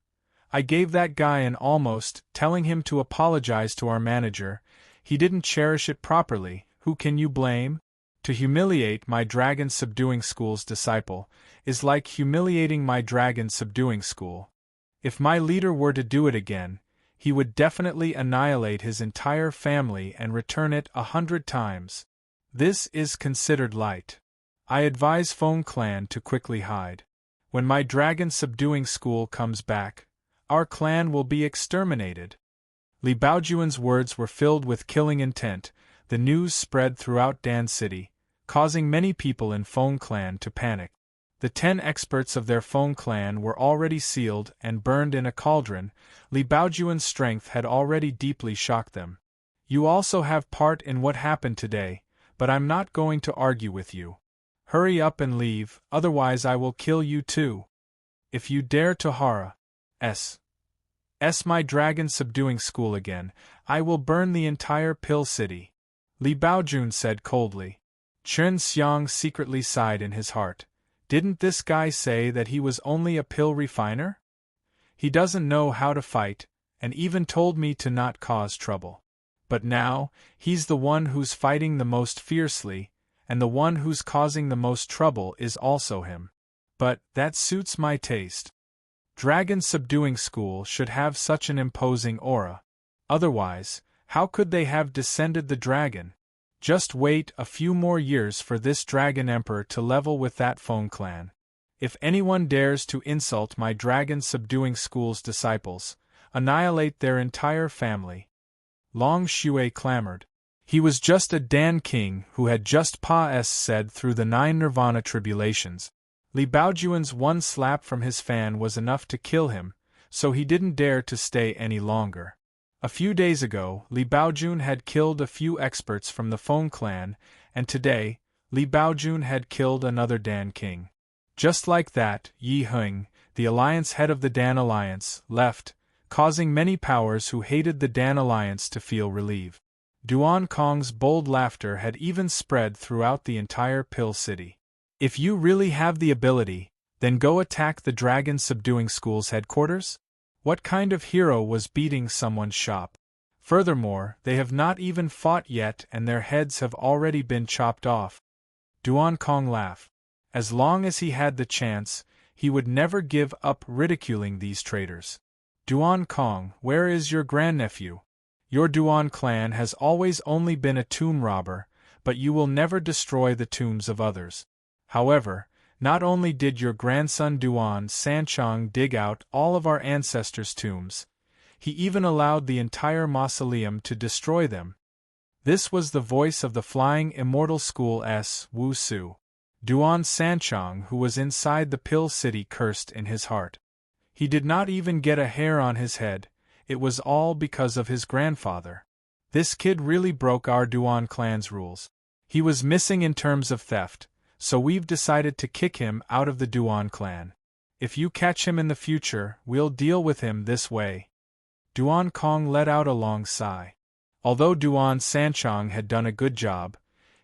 I gave that guy an almost, telling him to apologize to our manager. He didn't cherish it properly. Who can you blame? To humiliate my Dragon Subduing School's disciple is like humiliating my Dragon Subduing School. If my leader were to do it again, he would definitely annihilate his entire family and return it 100 times. This is considered light. I advise Feng clan to quickly hide. When my Dragon Subduing School comes back, our clan will be exterminated. Li Baojun's words were filled with killing intent. The news spread throughout Dan City, causing many people in Feng clan to panic. The 10 experts of their Feng clan were already sealed and burned in a cauldron. Li Baojun's strength had already deeply shocked them. You also have part in what happened today, but I'm not going to argue with you. Hurry up and leave, otherwise I will kill you too. If you dare to hara my Dragon Subduing School again, I will burn the entire Pill City. Li Baojun said coldly. Chen Xiang secretly sighed in his heart. Didn't this guy say that he was only a pill refiner? He doesn't know how to fight, and even told me to not cause trouble. But now, he's the one who's fighting the most fiercely, and the one who's causing the most trouble is also him. But that suits my taste. Dragon Subduing School should have such an imposing aura. Otherwise, how could they have descended the dragon? Just wait a few more years for this Dragon Emperor to level with that Feng clan. If anyone dares to insult my Dragon Subduing School's disciples, annihilate their entire family. Long Shui clamored. He was just a Dan King who had just said through the 9 Nirvana tribulations. Li Baojun's one slap from his fan was enough to kill him, so he didn't dare to stay any longer. A few days ago, Li Baojun had killed a few experts from the Feng clan, and today, Li Baojun had killed another Dan King. Just like that, Yi Heng, the alliance head of the Dan Alliance, left, causing many powers who hated the Dan Alliance to feel relief. Duan Kong's bold laughter had even spread throughout the entire Pill City. If you really have the ability, then go attack the Dragon Subduing School's headquarters? What kind of hero was beating someone's shop? Furthermore, they have not even fought yet and their heads have already been chopped off. Duan Kong laughed. As long as he had the chance, he would never give up ridiculing these traitors. Duan Kong, where is your grandnephew? Your Duan clan has always only been a tomb robber, but you will never destroy the tombs of others. However, not only did your grandson Duan Sanchong dig out all of our ancestors' tombs, he even allowed the entire mausoleum to destroy them. This was the voice of the Flying Immortal School S. Wu Su. Duan Sanchong, who was inside the Pill City, cursed in his heart. He did not even get a hair on his head. It was all because of his grandfather. This kid really broke our Duan clan's rules. He was missing in terms of theft, so we've decided to kick him out of the Duan clan. If you catch him in the future, we'll deal with him this way. Duan Kong let out a long sigh. Although Duan Sanchong had done a good job,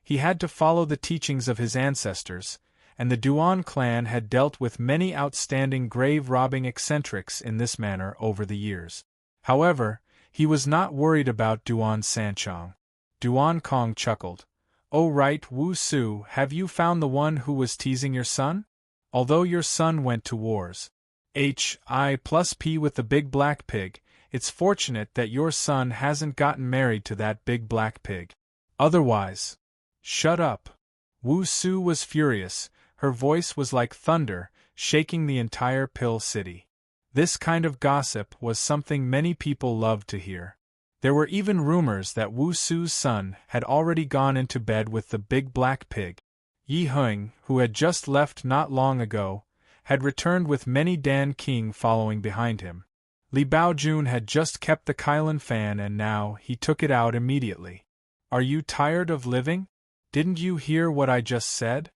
he had to follow the teachings of his ancestors, and the Duan clan had dealt with many outstanding grave-robbing eccentrics in this manner over the years. However, he was not worried about Duan Sanchong. Duan Kong chuckled. "Oh right, Wu Su, have you found the one who was teasing your son? Although your son went to wars. H.I+P with the big black pig, it's fortunate that your son hasn't gotten married to that big black pig. Otherwise—" "Shut up!" Wu Su was furious. Her voice was like thunder, shaking the entire Pill City. This kind of gossip was something many people loved to hear. There were even rumors that Wu Su's son had already gone into bed with the big black pig. Yi Heng, who had just left not long ago, had returned with many Dan King following behind him. Li Baojun had just kept the Kylan fan and now he took it out immediately. "Are you tired of living? Didn't you hear what I just said?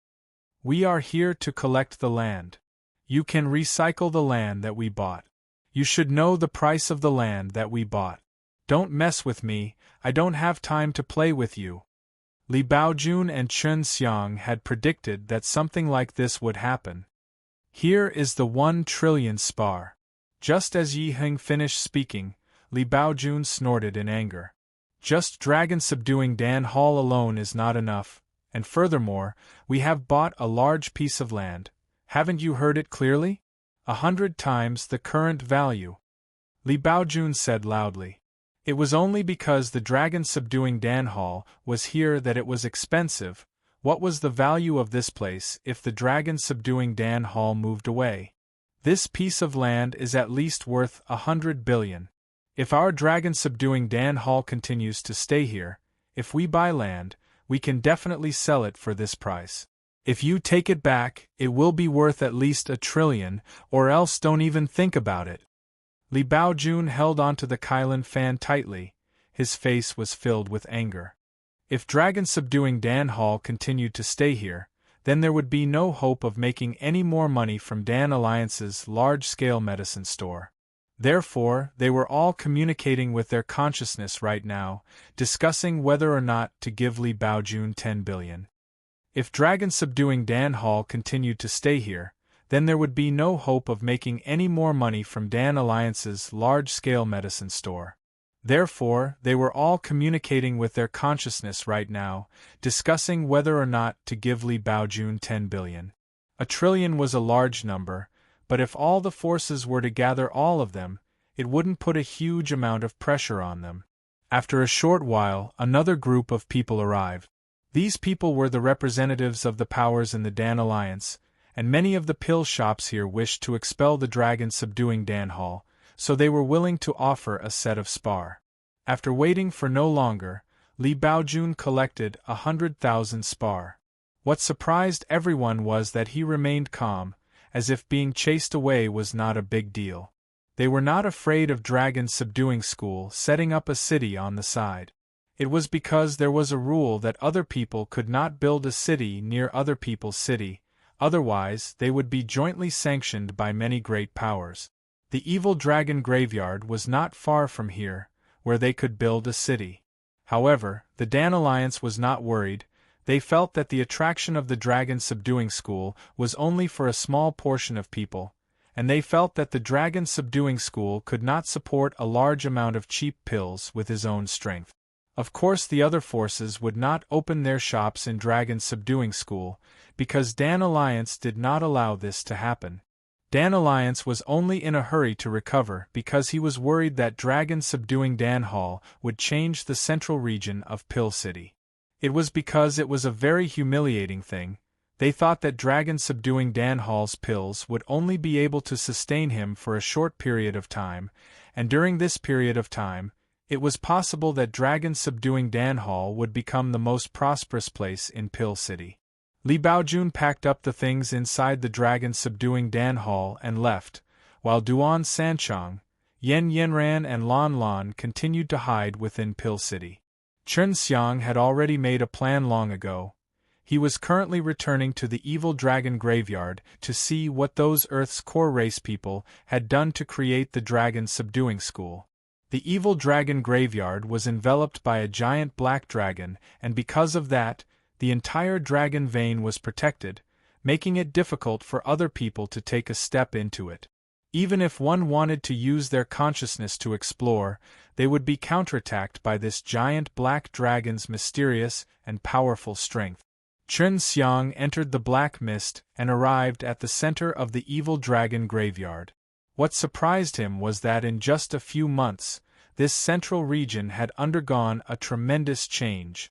We are here to collect the land. You can recycle the land that we bought. You should know the price of the land that we bought. Don't mess with me, I don't have time to play with you." Li Baojun and Chen Xiang had predicted that something like this would happen. "Here is the 1 trillion spar." Just as Yi Heng finished speaking, Li Baojun snorted in anger. "Just dragon-subduing Dan Hall alone is not enough, and furthermore, we have bought a large piece of land. Haven't you heard it clearly? 100 times the current value." Li Baojun said loudly. It was only because the dragon-subduing Dan Hall was here that it was expensive. What was the value of this place if the dragon-subduing Dan Hall moved away? This piece of land is at least worth 100 billion. If our dragon-subduing Dan Hall continues to stay here, if we buy land, we can definitely sell it for this price. If you take it back, it will be worth at least 1 trillion, or else don't even think about it. Li Baojun held onto the Kylan fan tightly. His face was filled with anger. If dragon-subduing Dan Hall continued to stay here, then there would be no hope of making any more money from Dan Alliance's large-scale medicine store. Therefore, they were all communicating with their consciousness right now, discussing whether or not to give Li Baojun 10 billion. If dragon-subduing Dan Hall continued to stay here, then there would be no hope of making any more money from Dan Alliance's large-scale medicine store. Therefore, they were all communicating with their consciousness right now, discussing whether or not to give Li Baojun 10 billion. 1 trillion was a large number, but if all the forces were to gather all of them, it wouldn't put a huge amount of pressure on them. After a short while, another group of people arrived. These people were the representatives of the powers in the Dan Alliance, and many of the pill shops here wished to expel the dragon-subduing Dan Hall, so they were willing to offer a set of spar. After waiting for no longer, Li Baojun collected 100,000 spar. What surprised everyone was that he remained calm, as if being chased away was not a big deal. They were not afraid of dragon-subduing school setting up a city on the side. It was because there was a rule that other people could not build a city near other people's city, otherwise they would be jointly sanctioned by many great powers. The evil dragon graveyard was not far from here, where they could build a city. However, the Dan Alliance was not worried. They felt that the attraction of the dragon-subduing school was only for a small portion of people, and they felt that the dragon-subduing school could not support a large amount of cheap pills with his own strength. Of course the other forces would not open their shops in dragon-subduing school, because Dan Alliance did not allow this to happen. Dan Alliance was only in a hurry to recover because he was worried that dragon subduing Dan Hall would change the central region of Pill City. It was because it was a very humiliating thing. They thought that dragon subduing Dan Hall's pills would only be able to sustain him for a short period of time, and during this period of time, it was possible that dragon subduing Dan Hall would become the most prosperous place in Pill City. Li Baojun packed up the things inside the dragon subduing Dan Hall and left, while Duan Sanchong, Yen Yenran and Lan Lan continued to hide within Pill City. Chen Xiang had already made a plan long ago. He was currently returning to the evil dragon graveyard to see what those Earth's core race people had done to create the dragon subduing school. The evil dragon graveyard was enveloped by a giant black dragon, and because of that, the entire dragon vein was protected, making it difficult for other people to take a step into it. Even if one wanted to use their consciousness to explore, they would be counterattacked by this giant black dragon's mysterious and powerful strength. Chen Xiang entered the black mist and arrived at the center of the evil dragon graveyard. What surprised him was that in just a few months, this central region had undergone a tremendous change.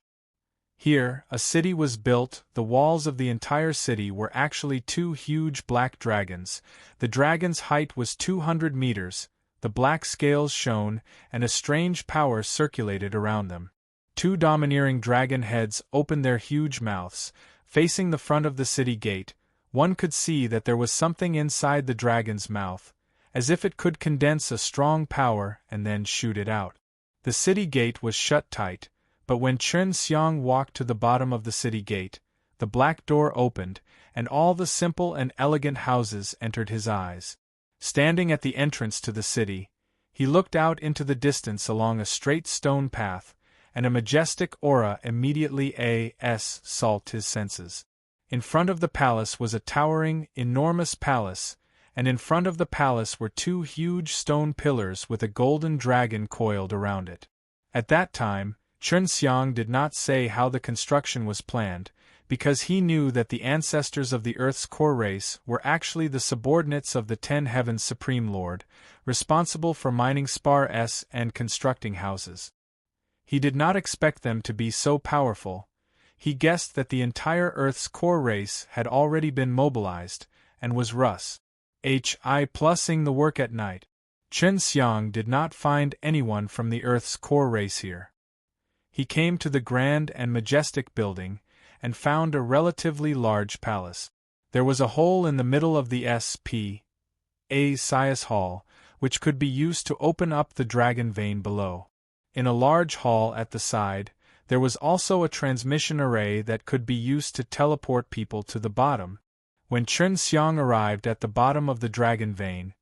Here, a city was built. The walls of the entire city were actually two huge black dragons. The dragon's height was 200 meters, the black scales shone, and a strange power circulated around them. Two domineering dragon heads opened their huge mouths, facing the front of the city gate. One could see that there was something inside the dragon's mouth, as if it could condense a strong power and then shoot it out. The city gate was shut tight, but when Chen Xiang walked to the bottom of the city gate, the black door opened, and all the simple and elegant houses entered his eyes. Standing at the entrance to the city, he looked out into the distance along a straight stone path, and a majestic aura immediately assaulted his senses. In front of the palace was a towering, enormous palace, and in front of the palace were two huge stone pillars with a golden dragon coiled around it. At that time, Chen Xiang did not say how the construction was planned, because he knew that the ancestors of the Earth's core race were actually the subordinates of the Ten Heavens Supreme Lord, responsible for mining spars and constructing houses. He did not expect them to be so powerful. He guessed that the entire Earth's core race had already been mobilized, and was plusing the work at night. Chen Xiang did not find anyone from the Earth's core race here. He came to the grand and majestic building, and found a relatively large palace. There was a hole in the middle of the Sias Hall, which could be used to open up the dragon vein below. In a large hall at the side, there was also a transmission array that could be used to teleport people to the bottom. When Chen Xiang arrived at the bottom of the dragon vein,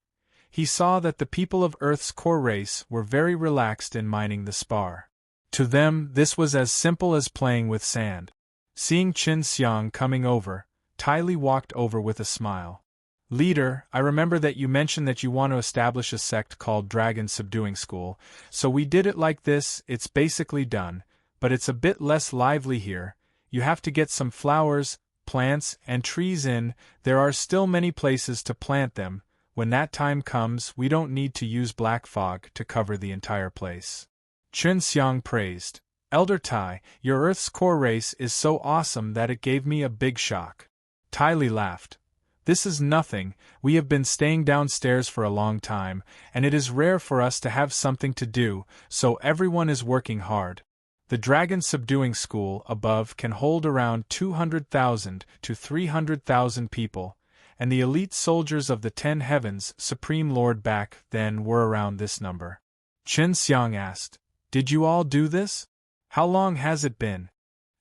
he saw that the people of Earth's core race were very relaxed in mining the spar. To them, this was as simple as playing with sand. Seeing Chen Xiang coming over, Tai Li walked over with a smile. "Leader, I remember that you mentioned that you want to establish a sect called Dragon Subduing School, so we did it like this. It's basically done, but it's a bit less lively here. You have to get some flowers, plants, and trees in. There are still many places to plant them. When that time comes, we don't need to use black fog to cover the entire place." Chen Xiang praised. "Elder Tai, your Earth's core race is so awesome that it gave me a big shock." Tai Li laughed. "This is nothing. We have been staying downstairs for a long time, and it is rare for us to have something to do, so everyone is working hard. The Dragon Subduing School above can hold around 200,000 to 300,000 people, and the elite soldiers of the Ten Heavens Supreme Lord back then were around this number." Chen Xiang asked, "Did you all do this? How long has it been?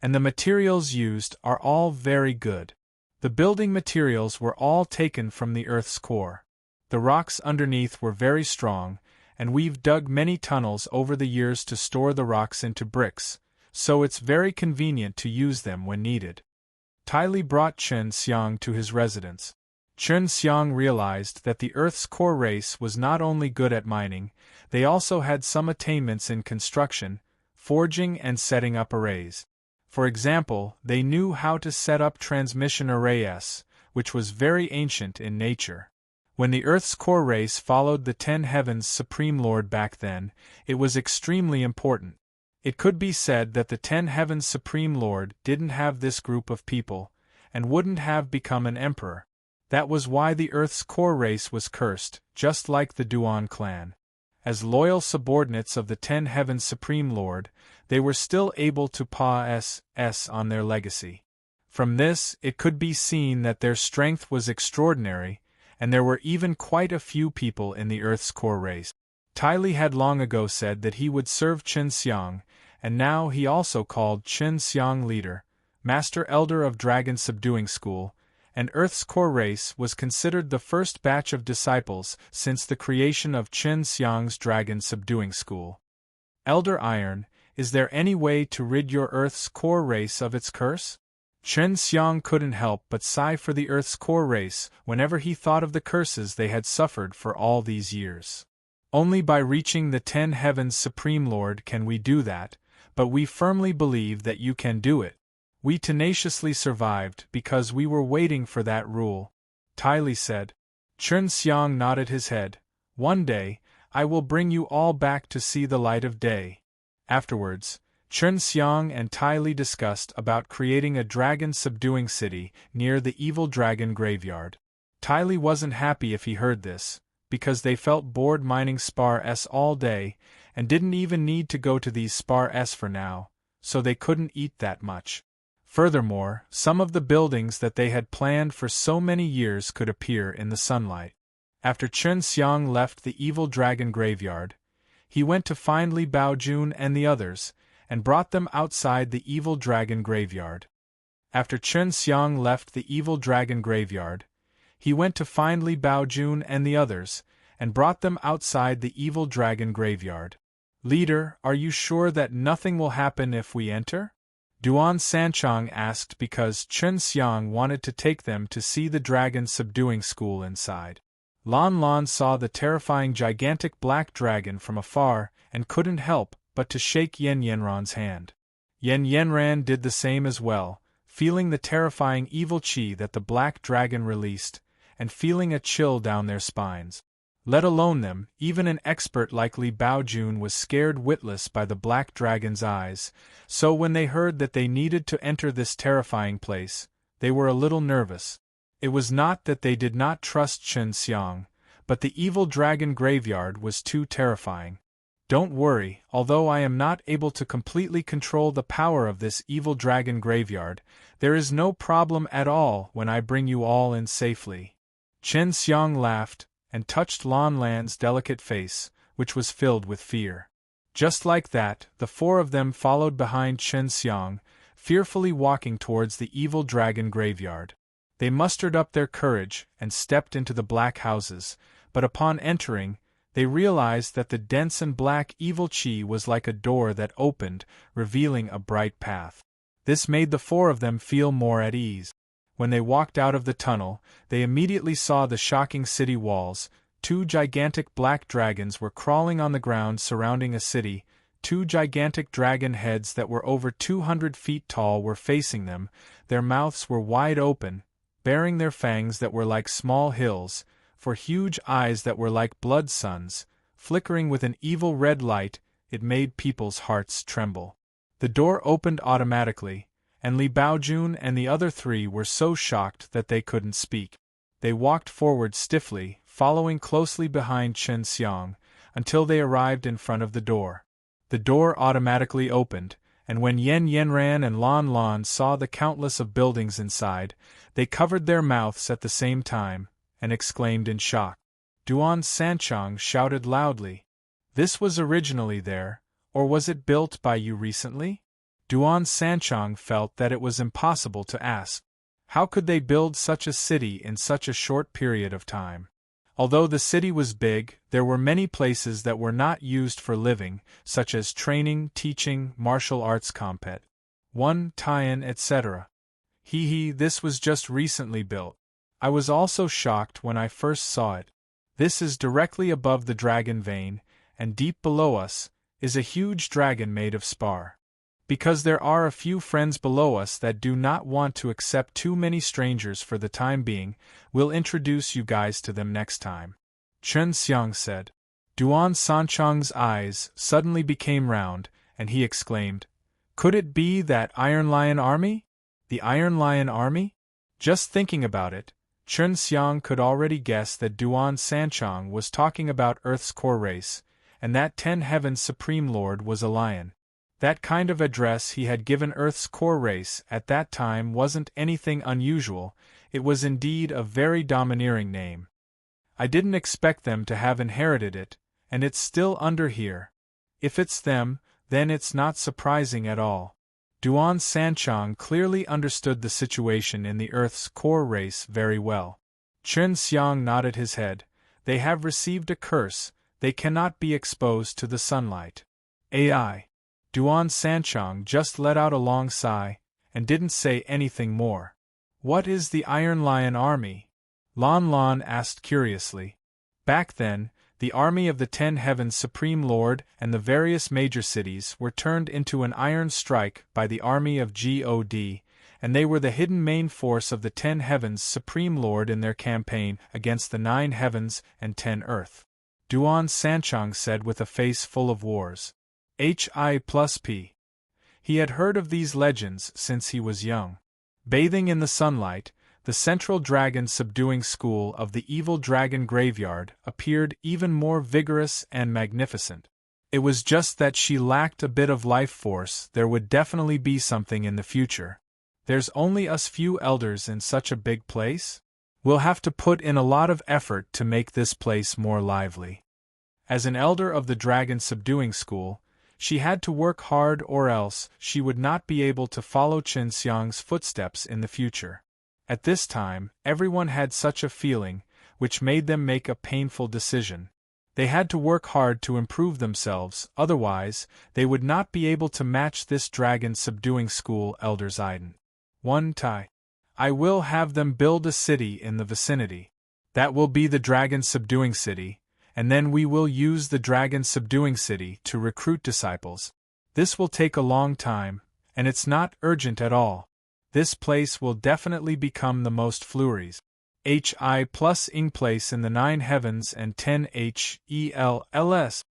And the materials used are all very good." The building materials were all taken from the Earth's core. The rocks underneath were very strong, and we've dug many tunnels over the years to store the rocks into bricks, so it's very convenient to use them when needed. Tai Li brought Chen Xiang to his residence. Chen Xiang realized that the Earth's core race was not only good at mining, they also had some attainments in construction, forging and setting up arrays. For example, they knew how to set up transmission arrays, which was very ancient in nature. When the Earth's core race followed the 10 Heavens' Supreme Lord back then, it was extremely important. It could be said that the 10 Heavens' Supreme Lord didn't have this group of people, and wouldn't have become an emperor. That was why the Earth's core race was cursed, just like the Duan clan. As loyal subordinates of the 10 Heavens' Supreme Lord, they were still able to pass on their legacy. From this, it could be seen that their strength was extraordinary, and there were even quite a few people in the Earth's core race. Tai Li had long ago said that he would serve Chen Xiang, and now he also called Chen Xiang leader, Master Elder of Dragon Subduing School, and Earth's core race was considered the first batch of disciples since the creation of Chen Xiang's Dragon Subduing School. Elder Iron, is there any way to rid your Earth's core race of its curse? Chen Xiang couldn't help but sigh for the Earth's core race whenever he thought of the curses they had suffered for all these years. Only by reaching the 10 Heavens' Supreme Lord can we do that, but we firmly believe that you can do it. We tenaciously survived because we were waiting for that rule, Tai Li said. Chen Xiang nodded his head. One day, I will bring you all back to see the light of day. Afterwards, Chen Xiang and Tai Li discussed about creating a dragon-subduing city near the evil dragon graveyard. Tai Li wasn't happy if he heard this, because they felt bored mining spar-s all day, and didn't even need to go to these spar-s for now, so they couldn't eat that much. Furthermore, some of the buildings that they had planned for so many years could appear in the sunlight. After Chen Xiang left the evil dragon graveyard, he went to find Li Baojun and the others, and brought them outside the evil dragon graveyard. After Chen Xiang left the evil dragon graveyard, he went to find Li Baojun and the others, and brought them outside the evil dragon graveyard. Leader, are you sure that nothing will happen if we enter? Duan Sanchong asked because Chen Xiang wanted to take them to see the dragon subduing school inside. Lan Lan saw the terrifying gigantic black dragon from afar and couldn't help but to shake Yen Yenran's hand. Yen Yenran did the same as well, feeling the terrifying evil qi that the black dragon released, and feeling a chill down their spines. Let alone them, even an expert like Li Baojun was scared witless by the black dragon's eyes, so when they heard that they needed to enter this terrifying place, they were a little nervous. It was not that they did not trust Chen Xiang, but the evil dragon graveyard was too terrifying. Don't worry, although I am not able to completely control the power of this evil dragon graveyard, there is no problem at all when I bring you all in safely. Chen Xiang laughed, and touched Lan Lan's delicate face, which was filled with fear. Just like that, the four of them followed behind Chen Xiang, fearfully walking towards the evil dragon graveyard. They mustered up their courage and stepped into the black houses, but upon entering, they realized that the dense and black evil qi was like a door that opened, revealing a bright path. This made the four of them feel more at ease. When they walked out of the tunnel, they immediately saw the shocking city walls. 2 gigantic black dragons were crawling on the ground surrounding a city. 2 gigantic dragon heads that were over 200 feet tall were facing them. Their mouths were wide open, bearing their fangs that were like small hills, for huge eyes that were like blood suns, flickering with an evil red light. It made people's hearts tremble. The door opened automatically, and Li Baojun and the other 3 were so shocked that they couldn't speak. They walked forward stiffly, following closely behind Chen Xiang, until they arrived in front of the door. The door automatically opened, and when Yen Yenran and Lan Lan saw the countless of buildings inside, they covered their mouths at the same time, and exclaimed in shock. Duan Sanchong shouted loudly. This was originally there, or was it built by you recently? Duan Sanchong felt that it was impossible to ask. How could they build such a city in such a short period of time? Although the city was big, there were many places that were not used for living, such as training, teaching, martial arts compet, tie-in, etc. This was just recently built. I was also shocked when I first saw it. This is directly above the dragon vein, and deep below us is a huge dragon made of spar. Because there are a few friends below us that do not want to accept too many strangers for the time being, we'll introduce you guys to them next time. Chen Xiang said. Duan Sanchang's eyes suddenly became round, and he exclaimed, "Could it be that Iron Lion Army? The Iron Lion Army?" Just thinking about it, Chen Xiang could already guess that Duan Sanchang was talking about Earth's core race, and that Ten Heaven's Supreme Lord was a lion. That kind of address he had given Earth's core race at that time wasn't anything unusual, it was indeed a very domineering name. I didn't expect them to have inherited it, and it's still under here. If it's them, then it's not surprising at all. Duan Sanchang clearly understood the situation in the Earth's core race very well. Chen Xiang nodded his head. They have received a curse, they cannot be exposed to the sunlight. AI. Duan Sanchang just let out a long sigh, and didn't say anything more. What is the Iron Lion Army? Lon Lon asked curiously. Back then, the army of the Ten Heavens Supreme Lord and the various major cities were turned into an iron strike by the army of God, and they were the hidden main force of the Ten Heavens Supreme Lord in their campaign against the 9 heavens and 10 earth. Duan Sanchang said with a face full of wars. Hi+P. He had heard of these legends since he was young. Bathing in the sunlight, the central dragon subduing school of the evil dragon graveyard appeared even more vigorous and magnificent. It was just that she lacked a bit of life force. There would definitely be something in the future. There's only us few elders in such a big place? We'll have to put in a lot of effort to make this place more lively. As an elder of the dragon subduing school, she had to work hard or else she would not be able to follow Chen Xiang's footsteps in the future. At this time, everyone had such a feeling, which made them make a painful decision. They had to work hard to improve themselves, otherwise, they would not be able to match this dragon subduing school elder's Aiden. One Tai. I will have them build a city in the vicinity. That will be the dragon subduing city, and then we will use the dragon subduing city to recruit disciples. This will take a long time, and it's not urgent at all. This place will definitely become the most flurries. Hi+ing place in the 9 heavens and 10 HELLS.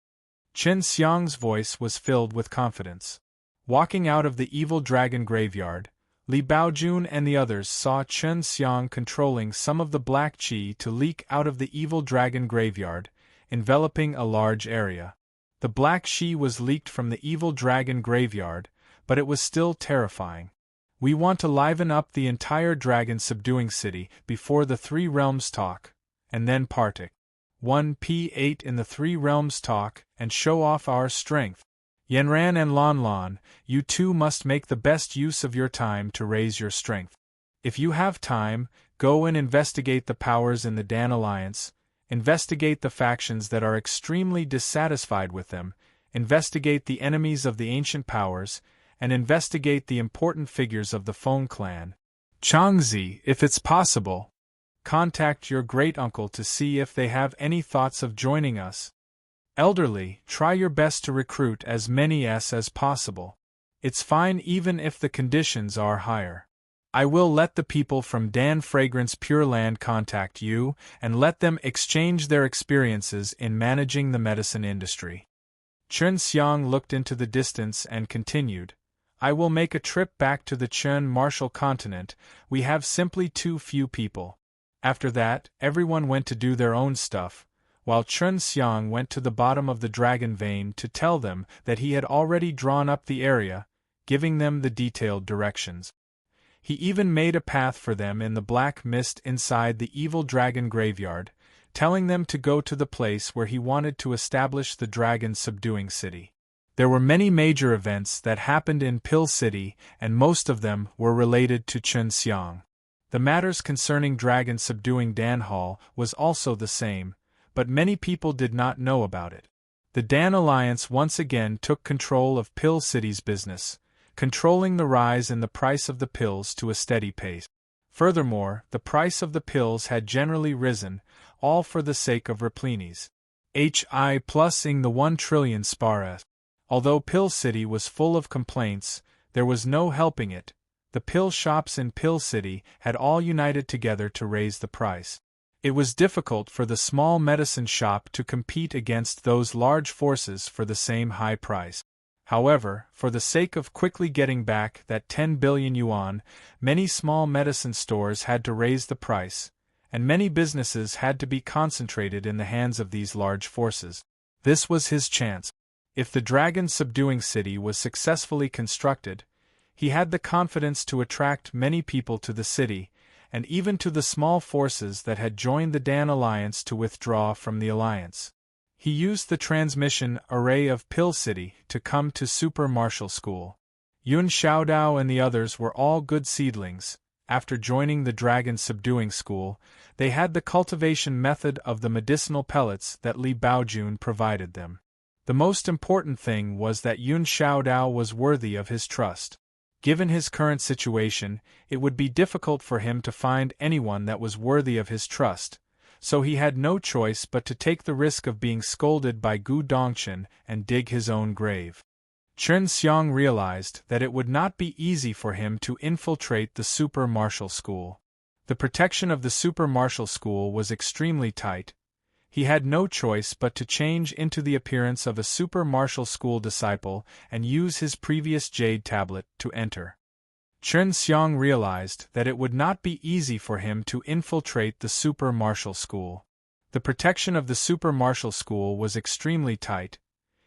Chen Xiang's voice was filled with confidence. Walking out of the evil dragon graveyard, Li Baojun and the others saw Chen Xiang controlling some of the black qi to leak out of the evil dragon graveyard, enveloping a large area. The black qi was leaked from the evil dragon graveyard, but it was still terrifying. We want to liven up the entire dragon subduing city before the 3 realms talk, and then partic. 1P8 in the 3 realms talk and show off our strength. Yanran and Lon Lon, you two must make the best use of your time to raise your strength. If you have time, go and investigate the powers in the Dan Alliance, investigate the factions that are extremely dissatisfied with them, investigate the enemies of the ancient powers, and investigate the important figures of the Feng clan. Changzi, if it's possible, contact your great-uncle to see if they have any thoughts of joining us. Elderly, try your best to recruit as many as possible. It's fine even if the conditions are higher. I will let the people from Dan Fragrance Pure Land contact you and let them exchange their experiences in managing the medicine industry. Chen Xiang looked into the distance and continued, I will make a trip back to the Chen Martial Continent. We have simply too few people. After that, everyone went to do their own stuff, while Chen Xiang went to the bottom of the dragon vein to tell them that he had already drawn up the area, giving them the detailed directions. He even made a path for them in the black mist inside the evil dragon graveyard, telling them to go to the place where he wanted to establish the dragon subduing city. There were many major events that happened in Pill City, and most of them were related to Chen Xiang. The matters concerning dragon subduing Dan Hall was also the same, but many people did not know about it. The Dan Alliance once again took control of Pill City's business, controlling the rise in the price of the pills to a steady pace. Furthermore, the price of the pills had generally risen, all for the sake of Replenies. Hi+ing the 1 trillion spars. Although Pill City was full of complaints, there was no helping it. The pill shops in Pill City had all united together to raise the price. It was difficult for the small medicine shop to compete against those large forces for the same high price. However, for the sake of quickly getting back that 10 billion yuan, many small medicine stores had to raise the price, and many businesses had to be concentrated in the hands of these large forces. This was his chance. If the dragon subduing city was successfully constructed, he had the confidence to attract many people to the city, and even to the small forces that had joined the Dan Alliance to withdraw from the alliance. He used the transmission array of Pill City to come to Super Martial School. Yun Xiaodao and the others were all good seedlings. After joining the dragon subduing school, they had the cultivation method of the medicinal pellets that Li Baojun provided them. The most important thing was that Yun Xiaodao was worthy of his trust. Given his current situation, it would be difficult for him to find anyone that was worthy of his trust, so he had no choice but to take the risk of being scolded by Gu Dongchen and dig his own grave. Chen Xiang realized that it would not be easy for him to infiltrate the Super Martial School. The protection of the Super Martial School was extremely tight. He had no choice but to change into the appearance of a Super Martial School disciple and use his previous jade tablet to enter. Chen Xiang realized that it would not be easy for him to infiltrate the Super Martial School. The protection of the Super Martial School was extremely tight.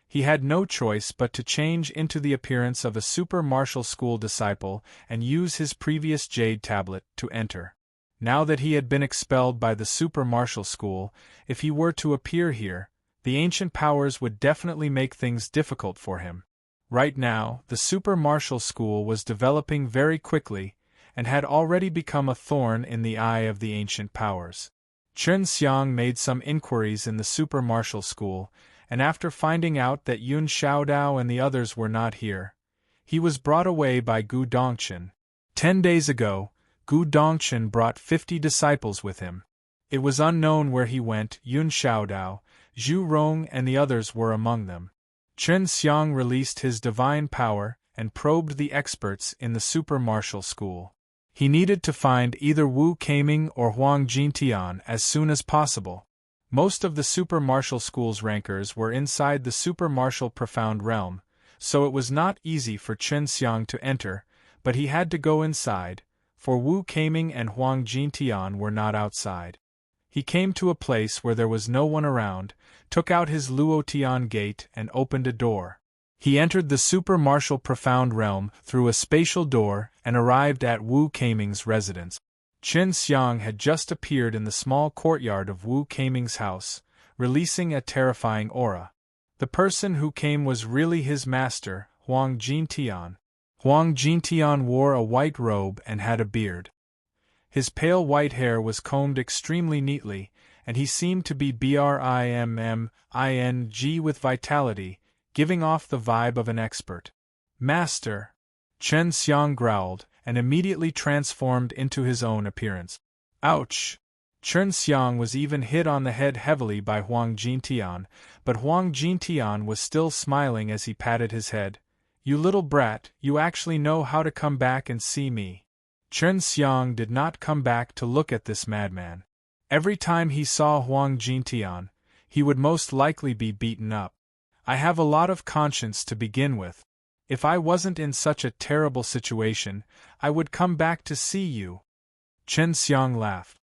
He had no choice but to change into the appearance of a Super Martial School disciple and use his previous jade tablet to enter. Now that he had been expelled by the Super Martial School, if he were to appear here, the ancient powers would definitely make things difficult for him. Right now, the Super Martial School was developing very quickly, and had already become a thorn in the eye of the ancient powers. Chen Xiang made some inquiries in the Super Martial School, and after finding out that Yun Xiaodao and the others were not here, he was brought away by Gu Dongchen. 10 days ago, Gu Dongchen brought 50 disciples with him. It was unknown where he went. Yun Xiaodao, Zhu Rong and the others were among them. Chen Xiang released his divine power and probed the experts in the Super Martial School. He needed to find either Wu Keiming or Huang Jintian as soon as possible. Most of the Super Martial School's rankers were inside the Super Martial Profound Realm, so it was not easy for Chen Xiang to enter, but he had to go inside, for Wu Keiming and Huang Jintian were not outside. He came to a place where there was no one around, took out his Luotian gate and opened a door. He entered the Super Martial Profound Realm through a spatial door and arrived at Wu Keiming's residence. Chen Xiang had just appeared in the small courtyard of Wu Keiming's house, releasing a terrifying aura. The person who came was really his master, Huang Jintian. Huang Jintian wore a white robe and had a beard. His pale white hair was combed extremely neatly, and he seemed to be brimming with vitality, giving off the vibe of an expert. "Master!" Chen Xiang growled, and immediately transformed into his own appearance. Ouch! Chen Xiang was even hit on the head heavily by Huang Jintian, but Huang Jintian was still smiling as he patted his head. "You little brat, you actually know how to come back and see me." Chen Xiang did not come back to look at this madman. Every time he saw Huang Jintian, he would most likely be beaten up. "I have a lot of conscience to begin with. If I wasn't in such a terrible situation, I would come back to see you." Chen Xiang laughed.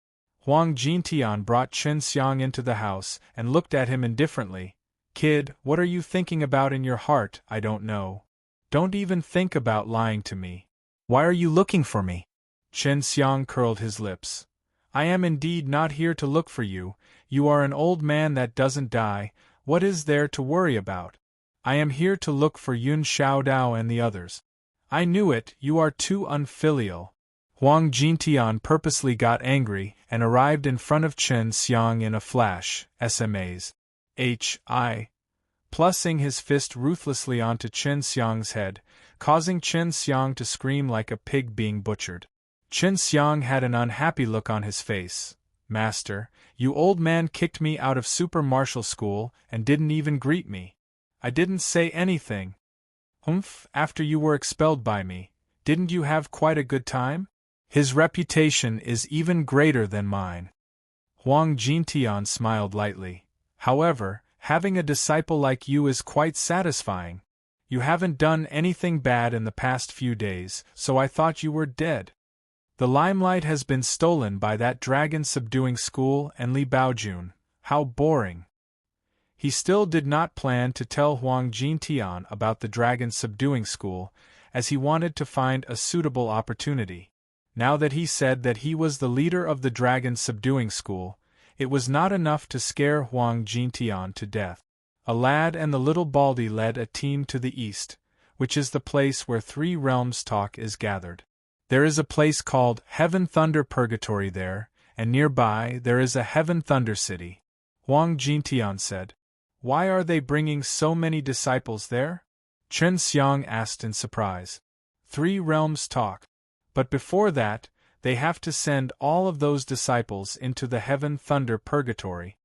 Huang Jintian brought Chen Xiang into the house and looked at him indifferently. "Kid, what are you thinking about in your heart? I don't know. Don't even think about lying to me. Why are you looking for me?" Chen Xiang curled his lips. "I am indeed not here to look for you. You are an old man that doesn't die. What is there to worry about? I am here to look for Yun Xiaodao and the others." "I knew it, you are too unfilial." Huang Jintian purposely got angry and arrived in front of Chen Xiang in a flash. SMAs. Plussing his fist ruthlessly onto Chen Xiang's head, causing Chen Xiang to scream like a pig being butchered. Chen Xiang had an unhappy look on his face. "Master, you old man kicked me out of Super Martial School and didn't even greet me. I didn't say anything. Humph, after you were expelled by me, didn't you have quite a good time? His reputation is even greater than mine. Huang Jintian smiled lightly. However, having a disciple like you is quite satisfying. You haven't done anything bad in the past few days, so I thought you were dead. The limelight has been stolen by that dragon-subduing school and Li Baojun. How boring. He still did not plan to tell Huang Jintian about the dragon-subduing school, as he wanted to find a suitable opportunity. Now that he said that he was the leader of the dragon-subduing school, it was not enough to scare Huang Jintian to death. A lad and the little Baldy led a team to the east, which is the place where Three Realms talk is gathered. There is a place called Heaven Thunder Purgatory there, and nearby there is a Heaven Thunder City. Huang Jintian said. Why are they bringing so many disciples there? Chen Xiang asked in surprise. Three Realms talk. But before that, they have to send all of those disciples into the Heaven Thunder Purgatory.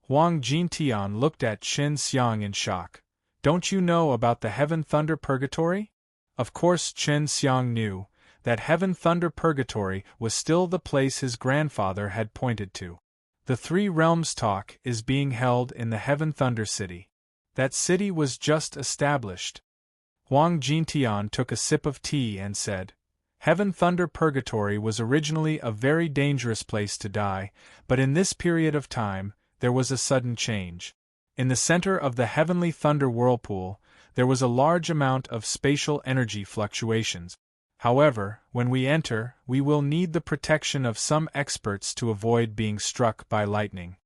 Huang Jintian looked at Chen Xiang in shock. Don't you know about the Heaven Thunder Purgatory? Of course Chen Xiang knew that Heaven Thunder Purgatory was still the place his grandfather had pointed to. The Three Realms talk is being held in the Heaven Thunder City. That city was just established. Huang Jintian took a sip of tea and said, Heaven Thunder Purgatory was originally a very dangerous place to die, but in this period of time, there was a sudden change. In the center of the Heavenly Thunder Whirlpool, there was a large amount of spatial energy fluctuations. However, when we enter, we will need the protection of some experts to avoid being struck by lightning.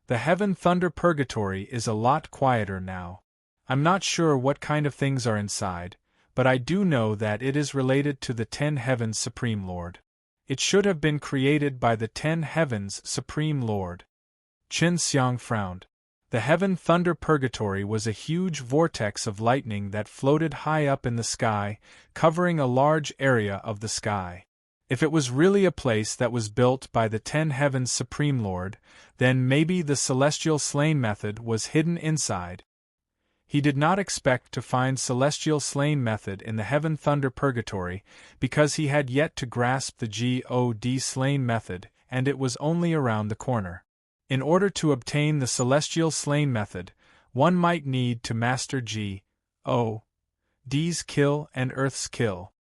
The Heaven Thunder Purgatory is a lot quieter now. I'm not sure what kind of things are inside, but I do know that it is related to the 10 Heavens Supreme Lord. It should have been created by the 10 Heavens Supreme Lord. Chen Xiang frowned. The Heaven Thunder Purgatory was a huge vortex of lightning that floated high up in the sky, covering a large area of the sky. If it was really a place that was built by the 10 Heavens Supreme Lord, then maybe the Celestial Slain method was hidden inside. He did not expect to find Celestial Slain method in the Heaven Thunder Purgatory, because he had yet to grasp the God Slain method, and it was only around the corner. In order to obtain the Celestial Slain method, one might need to master God's kill and Earth's kill.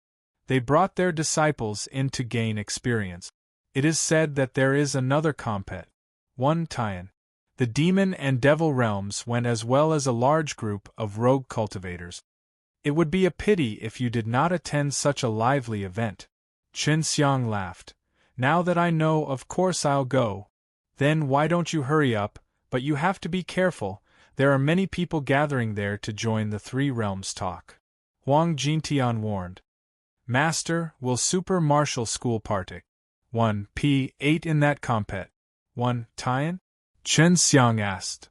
They brought their disciples in to gain experience. It is said that there is another compet. One Tian. The demon and devil realms went as well as a large group of rogue cultivators. It would be a pity if you did not attend such a lively event. Chen Xiang laughed. Now that I know, of course I'll go. Then why don't you hurry up, but you have to be careful, there are many people gathering there to join the Three Realms talk. Huang Jintian warned. Master, will Super Martial School partic 1 P8 in that compet? 1 Tian? Chen Xiang asked.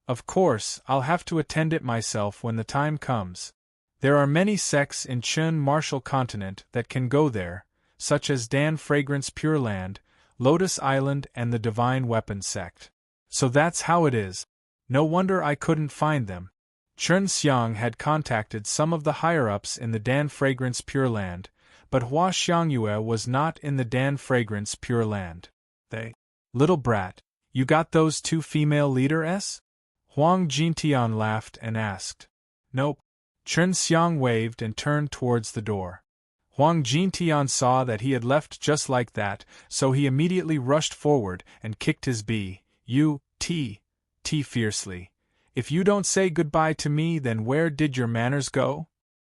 Of course, I'll have to attend it myself when the time comes. There are many sects in Chen Martial Continent that can go there, such as Dan Fragrance Pure Land, Lotus Island and the Divine Weapon sect. So that's how it is. No wonder I couldn't find them. Chen Xiang had contacted some of the higher-ups in the Dan Fragrance Pure Land, but Hua Xiangyue was not in the Dan Fragrance Pure Land. They. Little brat, you got those 2 female leaders? Huang Jintian laughed and asked. Nope. Chen Xiang waved and turned towards the door. Huang Jintian saw that he had left just like that, so he immediately rushed forward and kicked his butt fiercely. If you don't say goodbye to me, then where did your manners go?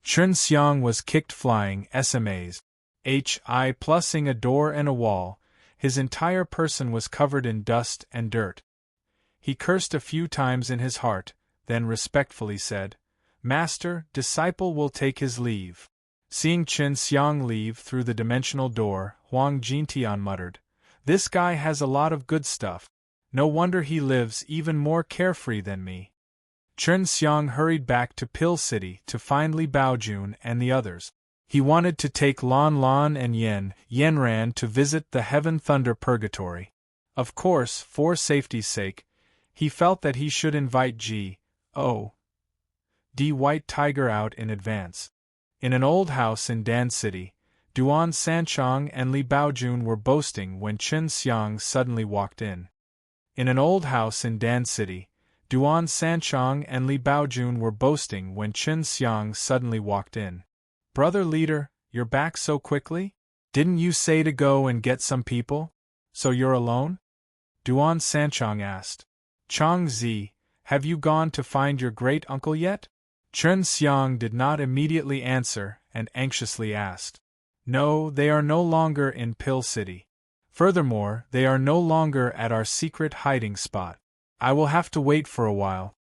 Chen Xiang was kicked flying, SMAs. Plussing a door and a wall, his entire person was covered in dust and dirt. He cursed a few times in his heart, then respectfully said, Master, disciple will take his leave. Seeing Chen Xiang leave through the dimensional door, Huang Jintian muttered, This guy has a lot of good stuff. No wonder he lives even more carefree than me. Chen Xiang hurried back to Pill City to find Li Baojun and the others. He wanted to take Lan Lan and Yenran to visit the Heaven Thunder Purgatory. Of course, for safety's sake, he felt that he should invite the white tiger out in advance. In an old house in Dan City, Duan Sanchong and Li Baojun were boasting when Chen Xiang suddenly walked in. In an old house in Dan City, Duan Sanchong and Li Baojun were boasting when Chen Xiang suddenly walked in. Brother leader, you're back so quickly? Didn't you say to go and get some people? So you're alone? Duan Sanchong asked. Chong Zi, have you gone to find your great-uncle yet? Chen Xiang did not immediately answer and anxiously asked. No, they are no longer in Pill City. Furthermore, they are no longer at our secret hiding spot. I will have to wait for a while.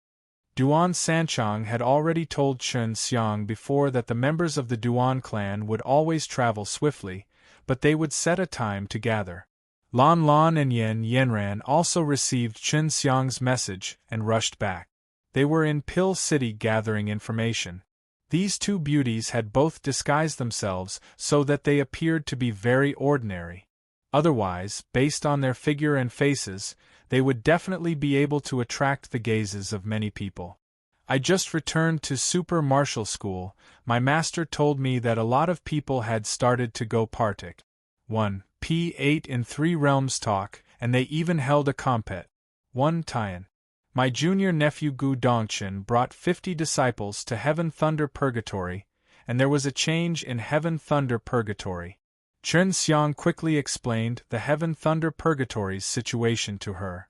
Duan Sanchong had already told Chen Xiang before that the members of the Duan clan would always travel swiftly, but they would set a time to gather. Lan Lan and Yen Yenran also received Chen Xiang's message and rushed back. They were in Pill City gathering information. These two beauties had both disguised themselves so that they appeared to be very ordinary. Otherwise, based on their figure and faces, they would definitely be able to attract the gazes of many people. I just returned to Super Martial School. My master told me that a lot of people had started to go partic. 1. P8 in 3 realms talk, and they even held a compet. 1. Tian. My junior nephew Gu Dongchen brought 50 disciples to Heaven Thunder Purgatory, and there was a change in Heaven Thunder Purgatory. Chen Xiang quickly explained the Heaven Thunder Purgatory's situation to her.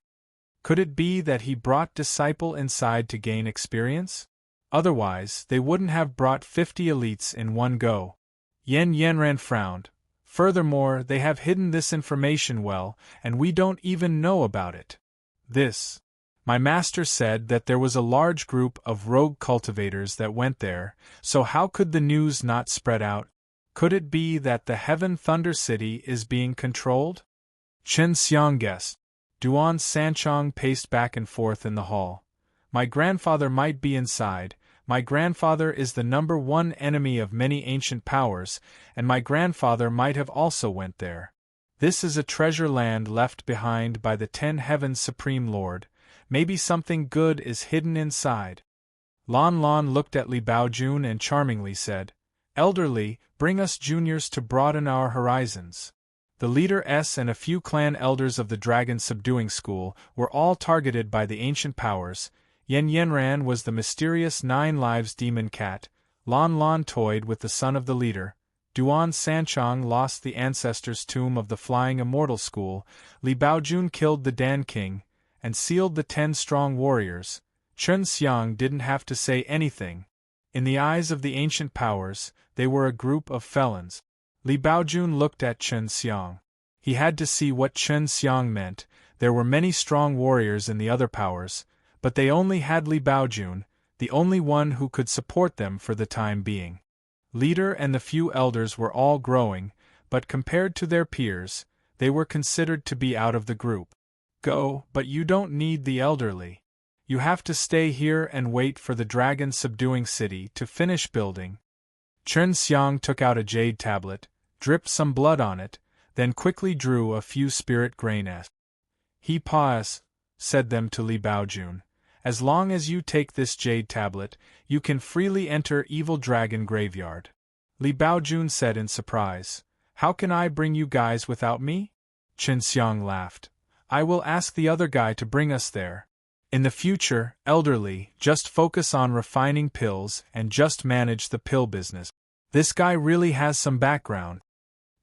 Could it be that he brought disciple inside to gain experience? Otherwise, they wouldn't have brought 50 elites in one go. Yen Yenran frowned. Furthermore, they have hidden this information well, and we don't even know about it. My master said that there was a large group of rogue cultivators that went there, so how could the news not spread out? Could it be that the Heaven Thunder City is being controlled? Chen Xiang guessed. Duan Sanchong paced back and forth in the hall. My grandfather might be inside. My grandfather is the #1 enemy of many ancient powers, and my grandfather might have also went there. This is a treasure land left behind by the 10 Heavens Supreme Lord. Maybe something good is hidden inside. Lan Lan looked at Li Baojun and charmingly said, Elderly, bring us juniors to broaden our horizons. The leader S and a few clan elders of the Dragon Subduing School were all targeted by the ancient powers. Yen Yenran was the mysterious 9 lives demon cat. Lan Lan toyed with the son of the leader. Duan Sanchong lost the ancestor's tomb of the Flying Immortal School. Li Baojun killed the Dan King and sealed the 10 strong warriors. Chen Xiang didn't have to say anything. In the eyes of the ancient powers, they were a group of felons. Li Baojun looked at Chen Xiang. He had to see what Chen Xiang meant. There were many strong warriors in the other powers, but they only had Li Baojun, the only one who could support them for the time being. Leader and the few elders were all growing, but compared to their peers, they were considered to be out of the group. Go, but you don't need the elderly. You have to stay here and wait for the Dragon Subduing City to finish building. Chen Xiang took out a jade tablet, dripped some blood on it, then quickly drew a few spirit grains. He said them to Li Baojun. As long as you take this jade tablet, you can freely enter Evil Dragon Graveyard. Li Baojun said in surprise. How can I bring you guys without me? Chen Xiang laughed. I will ask the other guy to bring us there. In the future, elderly, just focus on refining pills and just manage the pill business. This guy really has some background.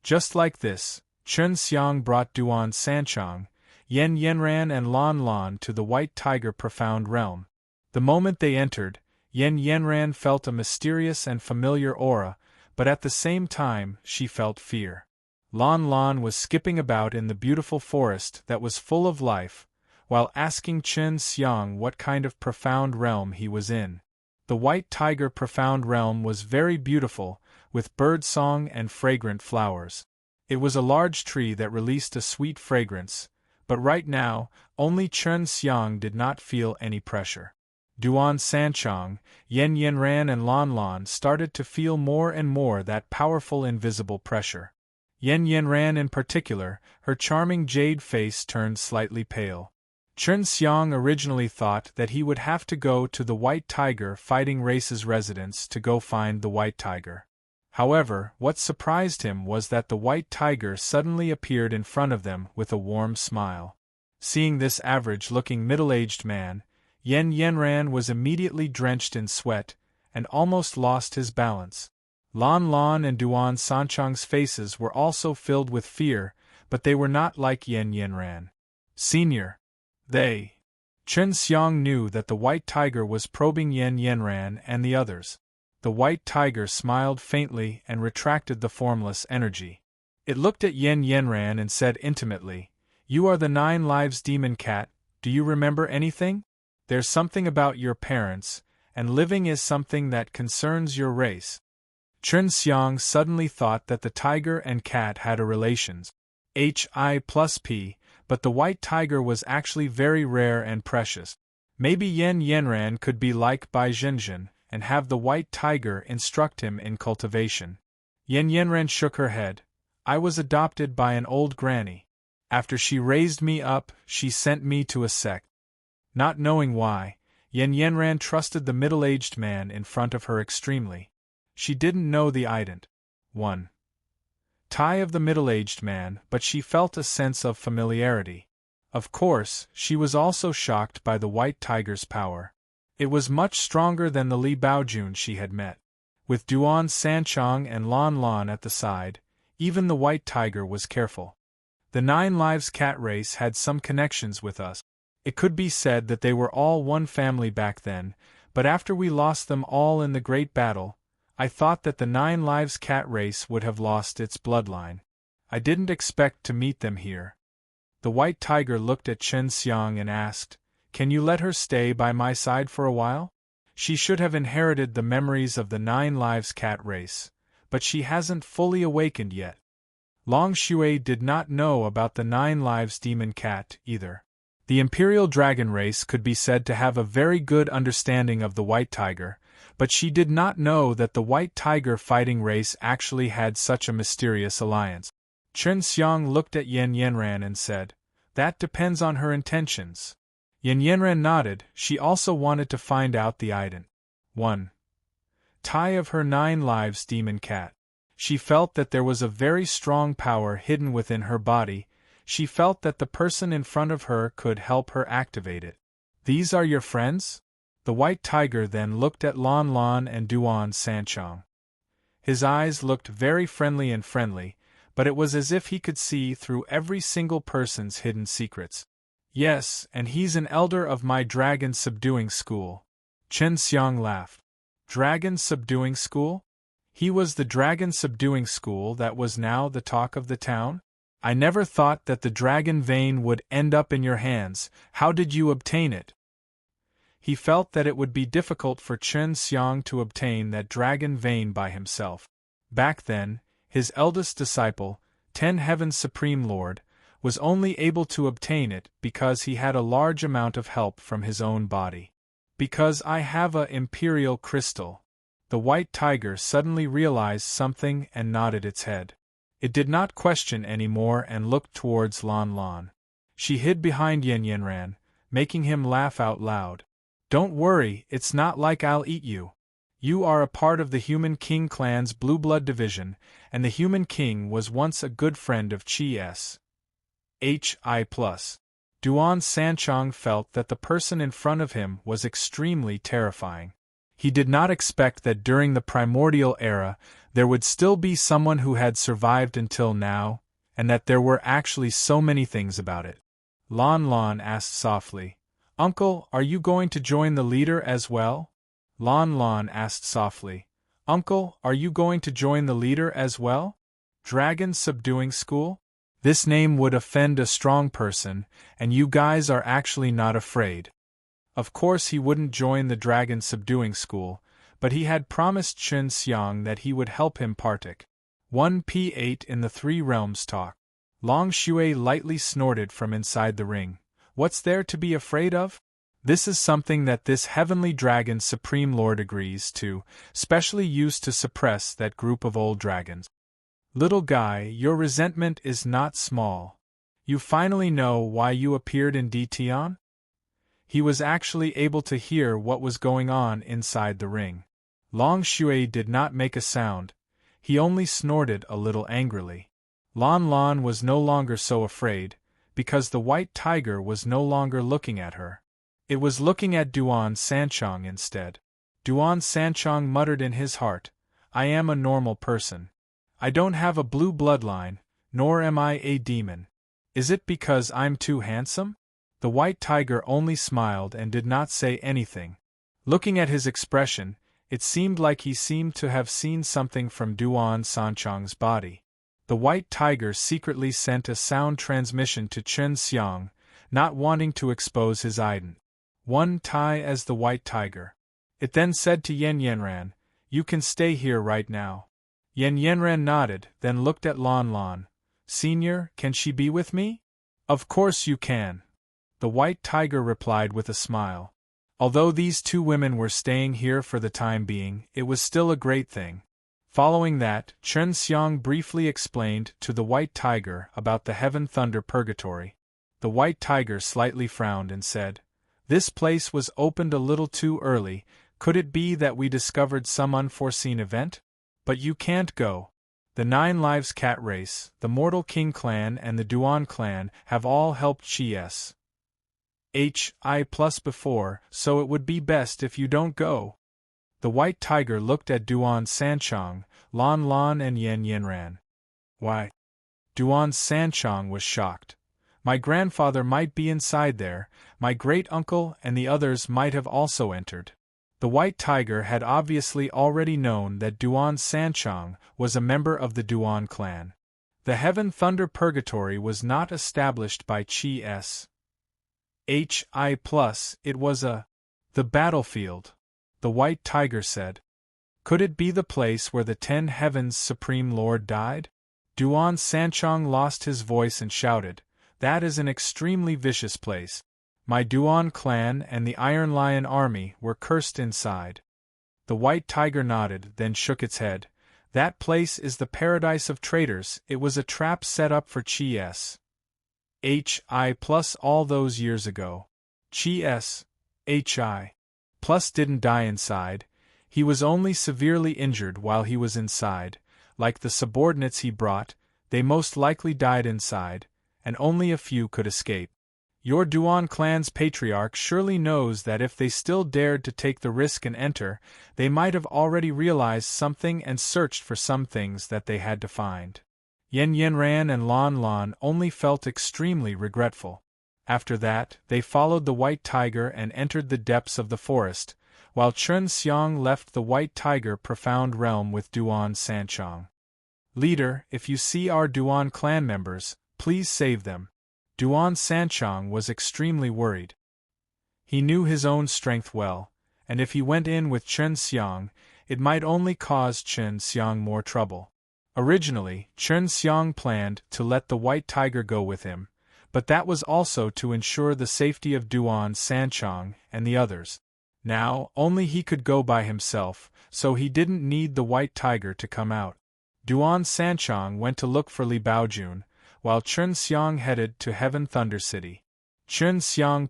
Just like this, Chen Xiang brought Duan Sanchong, Yen Yenran and Lan Lan to the White Tiger Profound Realm. The moment they entered, Yen Yenran felt a mysterious and familiar aura, but at the same time she felt fear. Lan Lan was skipping about in the beautiful forest that was full of life, while asking Chen Xiang what kind of profound realm he was in. The White Tiger Profound Realm was very beautiful, with bird song and fragrant flowers. It was a large tree that released a sweet fragrance, but right now, only Chen Xiang did not feel any pressure. Duan Sanchong, Yen Yenran and Lan Lan started to feel more and more that powerful invisible pressure. Yen Yenran in particular, her charming jade face turned slightly pale. Chen Xiang originally thought that he would have to go to the White Tiger Fighting Race's residence to go find the White Tiger. However, what surprised him was that the White Tiger suddenly appeared in front of them with a warm smile. Seeing this average-looking middle-aged man, Yan Yanran was immediately drenched in sweat and almost lost his balance. Lan Lan and Duan Sanchang's faces were also filled with fear, but they were not like Yan Yanran. Senior. Chen Xiang knew that the White Tiger was probing Yan Yanran and the others. The White Tiger smiled faintly and retracted the formless energy. It looked at Yan Yanran and said intimately, "You are the 9 Lives Demon Cat, do you remember anything? There's something about your parents, and living is something that concerns your race." Chen Xiang suddenly thought that the tiger and cat had a relations. Hi+P, but the White Tiger was actually very rare and precious. Maybe Yan Yanran could be like Bai Zhenzhen and have the White Tiger instruct him in cultivation. Yan Yanran shook her head. "I was adopted by an old granny. After she raised me up, she sent me to a sect." Not knowing why, Yan Yanran trusted the middle-aged man in front of her extremely. She didn't know the ident. 1. Tie of the middle-aged man, but she felt a sense of familiarity. Of course, she was also shocked by the White Tiger's power. It was much stronger than the Li Baojun she had met. With Duan Sanchang and Lan Lan at the side, even the White Tiger was careful. The 9 Lives Cat race had some connections with us. It could be said that they were all one family back then, but after we lost them all in the Great Battle, I thought that the 9 Lives Cat race would have lost its bloodline. I didn't expect to meet them here. The White Tiger looked at Chen Xiang and asked, "Can you let her stay by my side for a while? She should have inherited the memories of the 9 Lives Cat race, but she hasn't fully awakened yet." Long Shui did not know about the 9 Lives Demon Cat either. The Imperial Dragon race could be said to have a very good understanding of the White Tiger, but she did not know that the White Tiger Fighting race actually had such a mysterious alliance. Chen Xiang looked at Yan Yanran and said, "That depends on her intentions." Yan Yanran nodded. She also wanted to find out the ident. 1. Tie of her 9 Lives Demon Cat. She felt that there was a very strong power hidden within her body. She felt that the person in front of her could help her activate it. "These are your friends?" The White Tiger then looked at Lan Lan and Duan Sanchang. His eyes looked very friendly, but it was as if he could see through every single person's hidden secrets. "Yes, and he's an elder of my dragon subduing school." Chen Xiang laughed. Dragon subduing school? He was the dragon subduing school that was now the talk of the town? "I never thought that the dragon vein would end up in your hands. How did you obtain it?" He felt that it would be difficult for Chen Xiang to obtain that dragon vein by himself. Back then, his eldest disciple, 10 Heaven's Supreme Lord, was only able to obtain it because he had a large amount of help from his own body. "Because I have a imperial crystal." The White Tiger suddenly realized something and nodded its head. It did not question any more and looked towards Lan Lan. She hid behind Yan Yanran, making him laugh out loud. "Don't worry, it's not like I'll eat you. You are a part of the Human King clan's Blue Blood division, and the Human King was once a good friend of Chi-S. Hi+. Duan Sanchang felt that the person in front of him was extremely terrifying. He did not expect that during the primordial era there would still be someone who had survived until now, and that there were actually so many things about it. Lan Lan asked softly, "Uncle, are you going to join the leader as well?" Lan Lan asked softly, "Uncle, are you going to join the leader as well? Dragon subduing school? This name would offend a strong person, and you guys are actually not afraid." Of course he wouldn't join the dragon subduing school, but he had promised Chen Xiang that he would help him partake. 1p8 in the Three Realms talk. Long Shui lightly snorted from inside the ring. "What's there to be afraid of? This is something that this heavenly dragon Supreme Lord agrees to, specially used to suppress that group of old dragons." "Little guy, your resentment is not small. You finally know why you appeared in Dtion? he was actually able to hear what was going on inside the ring. Long Shui did not make a sound, he only snorted a little angrily. Lon Lon was no longer so afraid, because the white tiger was no longer looking at her. It was looking at Duan Sanchong instead. Duan Sanchong muttered in his heart, "I am a normal person. I don't have a blue bloodline, nor am I a demon. Is it because I'm too handsome?" The white tiger only smiled and did not say anything. Looking at his expression, it seemed like he seemed to have seen something from Duan Sanchong's body. The white tiger secretly sent a sound transmission to Chen Xiang, not wanting to expose his ident. One Tai as the white tiger. It then said to Yen Yenran, "You can stay here right now." Yen Yenran nodded, then looked at Lon Lon. "Senior, can she be with me?" "Of course you can," the white tiger replied with a smile. Although these two women were staying here for the time being, it was still a great thing. Following that, Chen Xiang briefly explained to the white tiger about the Heaven Thunder Purgatory. The white tiger slightly frowned and said, "This place was opened a little too early. Could it be that we discovered some unforeseen event? But you can't go. The 9 Lives Cat Race, the Mortal King clan and the Duan clan have all helped Chi-S. H.I. plus before, so it would be best if you don't go." The white tiger looked at Duan Sanchong, Lon Lon and Yen Yenran. "Why?" Duan Sanchong was shocked. "My grandfather might be inside there, my great-uncle and the others might have also entered." The white tiger had obviously already known that Duan Sanchong was a member of the Duan clan. The Heaven Thunder Purgatory was not established by Chi-S. H.I. It was the battlefield, the white tiger said. Could it be the place where the 10 Heavens Supreme Lord died? Duan Sanchong lost his voice and shouted, "That is an extremely vicious place. My Duan clan and the Iron Lion army were cursed inside." The white tiger nodded, then shook its head. "That place is the paradise of traitors. It was a trap set up for Chi-S. H.I. all those years ago. Chi-S. H.I. didn't die inside. He was only severely injured while he was inside. Like the subordinates he brought, they most likely died inside, and only a few could escape. Your Duan clan's patriarch surely knows that if they still dared to take the risk and enter, they might have already realized something and searched for some things that they had to find. Yen Yenran and Lon Lon only felt extremely regretful. After that, they followed the white tiger and entered the depths of the forest, while Chen Xiang left the white tiger profound realm with Duan Sanchong. "Leader, if you see our Duan clan members, please save them." Duan Sanchong was extremely worried. He knew his own strength well, and if he went in with Chen Xiang, it might only cause Chen Xiang more trouble. Originally, Chen Xiang planned to let the white tiger go with him, but that was also to ensure the safety of Duan Sanchong and the others. Now, only he could go by himself, so he didn't need the white tiger to come out. Duan Sanchong went to look for Li Baojun, while Chen Xiang headed to Heaven Thunder City. Chen Xiang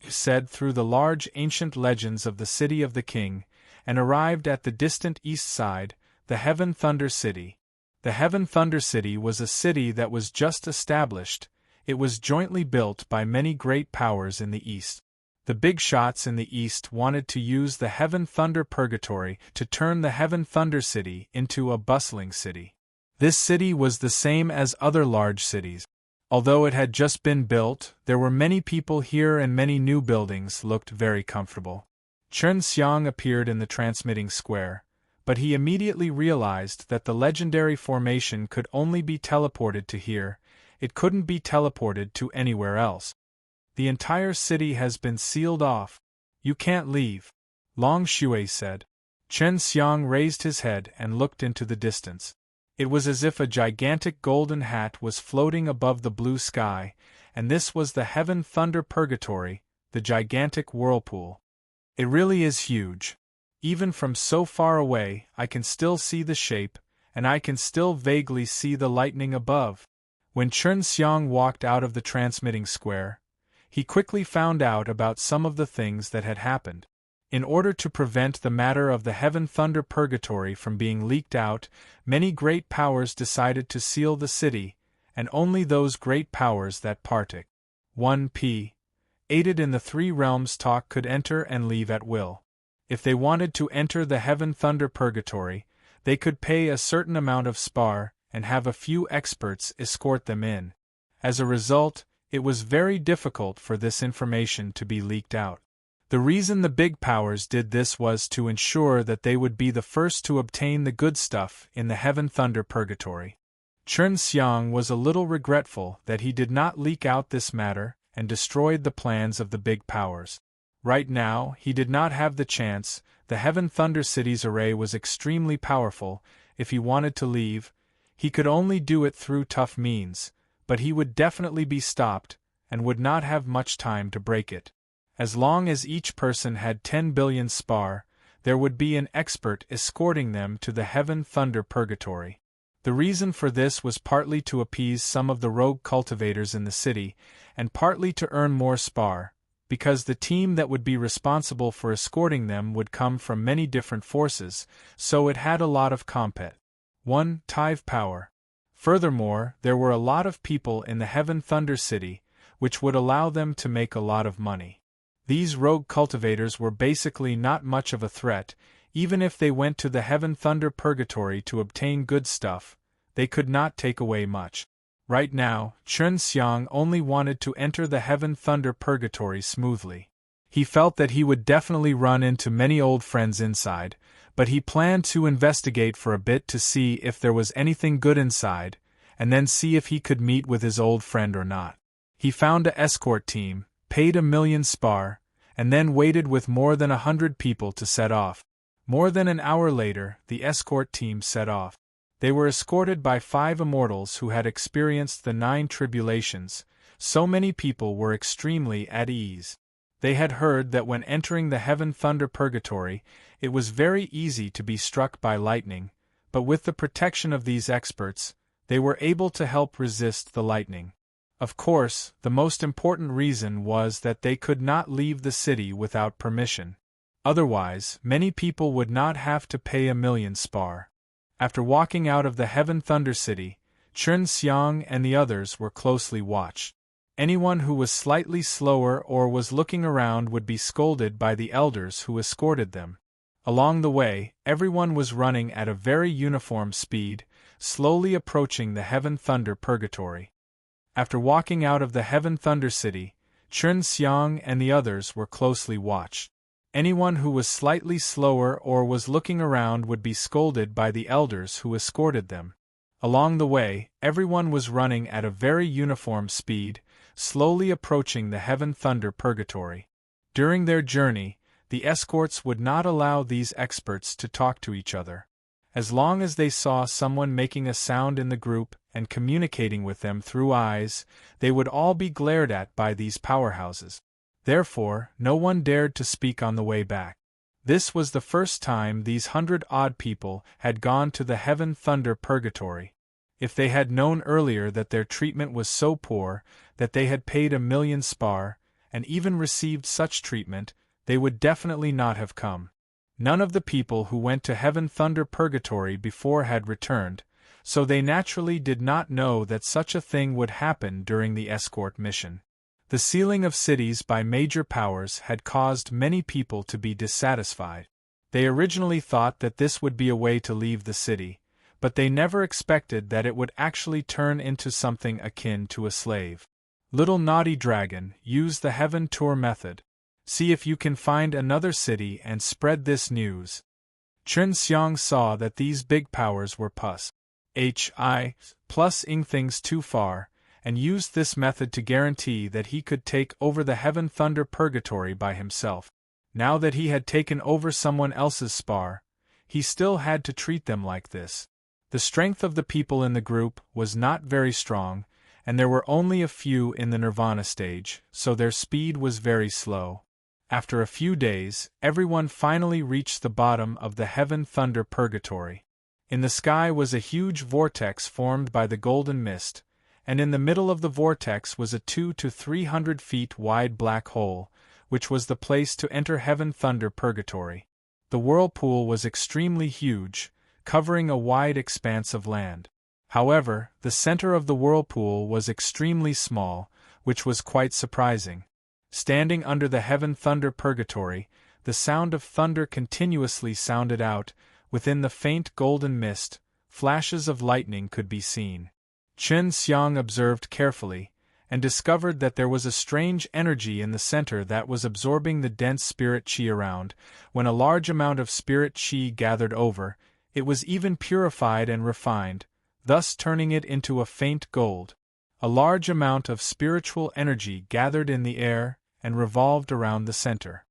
said through the large ancient legends of the City of the King, and arrived at the distant east side, the Heaven Thunder City. The Heaven Thunder City was a city that was just established. It was jointly built by many great powers in the east. The big shots in the east wanted to use the Heaven Thunder Purgatory to turn the Heaven Thunder City into a bustling city. This city was the same as other large cities. Although it had just been built, there were many people here and many new buildings looked very comfortable. Chen Xiang appeared in the transmitting square, but he immediately realized that the legendary formation could only be teleported to here, it couldn't be teleported to anywhere else. "The entire city has been sealed off. You can't leave," Long Shui said. Chen Xiang raised his head and looked into the distance. It was as if a gigantic golden hat was floating above the blue sky, and this was the Heaven Thunder Purgatory, the gigantic whirlpool. It really is huge. Even from so far away, I can still see the shape, and I can still vaguely see the lightning above. When Chen Xiang walked out of the transmitting square, He quickly found out about some of the things that had happened. In order to prevent the matter of the Heaven Thunder Purgatory from being leaked out, many great powers decided to seal the city, and only those great powers that partook 1p. aided in the three realms talk could enter and leave at will. If they wanted to enter the Heaven Thunder Purgatory, they could pay a certain amount of spar and have a few experts escort them in. As a result, it was very difficult for this information to be leaked out. The reason the big powers did this was to ensure that they would be the first to obtain the good stuff in the Heaven Thunder Purgatory. Chen Xiang was a little regretful that he did not leak out this matter and destroyed the plans of the big powers. Right now, he did not have the chance. The Heaven Thunder City's array was extremely powerful. If he wanted to leave, he could only do it through tough means, but he would definitely be stopped and would not have much time to break it. As long as each person had 10 billion spar, there would be an expert escorting them to the Heaven Thunder Purgatory. The reason for this was partly to appease some of the rogue cultivators in the city, and partly to earn more spar, because the team that would be responsible for escorting them would come from many different forces, so it had a lot of compet. 1. Tithe power. Furthermore, there were a lot of people in the Heaven Thunder City, which would allow them to make a lot of money. These rogue cultivators were basically not much of a threat. Even if they went to the Heaven Thunder Purgatory to obtain good stuff, they could not take away much. Right now, Chen Xiang only wanted to enter the Heaven Thunder Purgatory smoothly. He felt that he would definitely run into many old friends inside, but he planned to investigate for a bit to see if there was anything good inside, and then see if he could meet with his old friend or not. He found an escort team, paid 1 million spar, and then waited with more than 100 people to set off. More than an hour later, the escort team set off. They were escorted by 5 immortals who had experienced the 9 tribulations. So many people were extremely at ease. They had heard that when entering the Heaven Thunder Purgatory, it was very easy to be struck by lightning, but with the protection of these experts, they were able to help resist the lightning. Of course, the most important reason was that they could not leave the city without permission. Otherwise, many people would not have to pay 1 million spar. After walking out of the Heaven Thunder City, Chen Xiang and the others were closely watched. Anyone who was slightly slower or was looking around would be scolded by the elders who escorted them. Along the way, everyone was running at a very uniform speed, slowly approaching the Heaven Thunder Purgatory. After walking out of the Heaven Thunder City, Chen Xiang and the others were closely watched. Anyone who was slightly slower or was looking around would be scolded by the elders who escorted them. Along the way, everyone was running at a very uniform speed, slowly approaching the Heaven Thunder Purgatory. During their journey, the escorts would not allow these experts to talk to each other. As long as they saw someone making a sound in the group and communicating with them through eyes, they would all be glared at by these powerhouses. Therefore, no one dared to speak on the way back. This was the first time these 100-odd people had gone to the Heaven Thunder Purgatory. If they had known earlier that their treatment was so poor that they had paid 1 million spar, and even received such treatment, they would definitely not have come. None of the people who went to Heaven Thunder Purgatory before had returned, so they naturally did not know that such a thing would happen during the escort mission. The sealing of cities by major powers had caused many people to be dissatisfied. They originally thought that this would be a way to leave the city, but they never expected that it would actually turn into something akin to a slave. Little Naughty Dragon, use the Heaven Tour method. See if you can find another city and spread this news. Chen Xiang saw that these big powers were plus-ing things too far, and used this method to guarantee that he could take over the Heaven Thunder Purgatory by himself. Now that he had taken over someone else's spar, he still had to treat them like this. The strength of the people in the group was not very strong, and there were only a few in the Nirvana stage, so their speed was very slow. After a few days, everyone finally reached the bottom of the Heaven Thunder Purgatory. In the sky was a huge vortex formed by the golden mist, and in the middle of the vortex was a 200 to 300 feet wide black hole, which was the place to enter heaven thunder purgatory. The whirlpool was extremely huge, covering a wide expanse of land. However, the center of the whirlpool was extremely small, which was quite surprising. Standing under the heaven thunder purgatory, the sound of thunder continuously sounded out. Within the faint golden mist, flashes of lightning could be seen. Chen Xiang observed carefully, and discovered that there was a strange energy in the center that was absorbing the dense spirit qi around. When a large amount of spirit qi gathered over, it was even purified and refined, thus turning it into a faint gold. A large amount of spiritual energy gathered in the air and revolved around the center.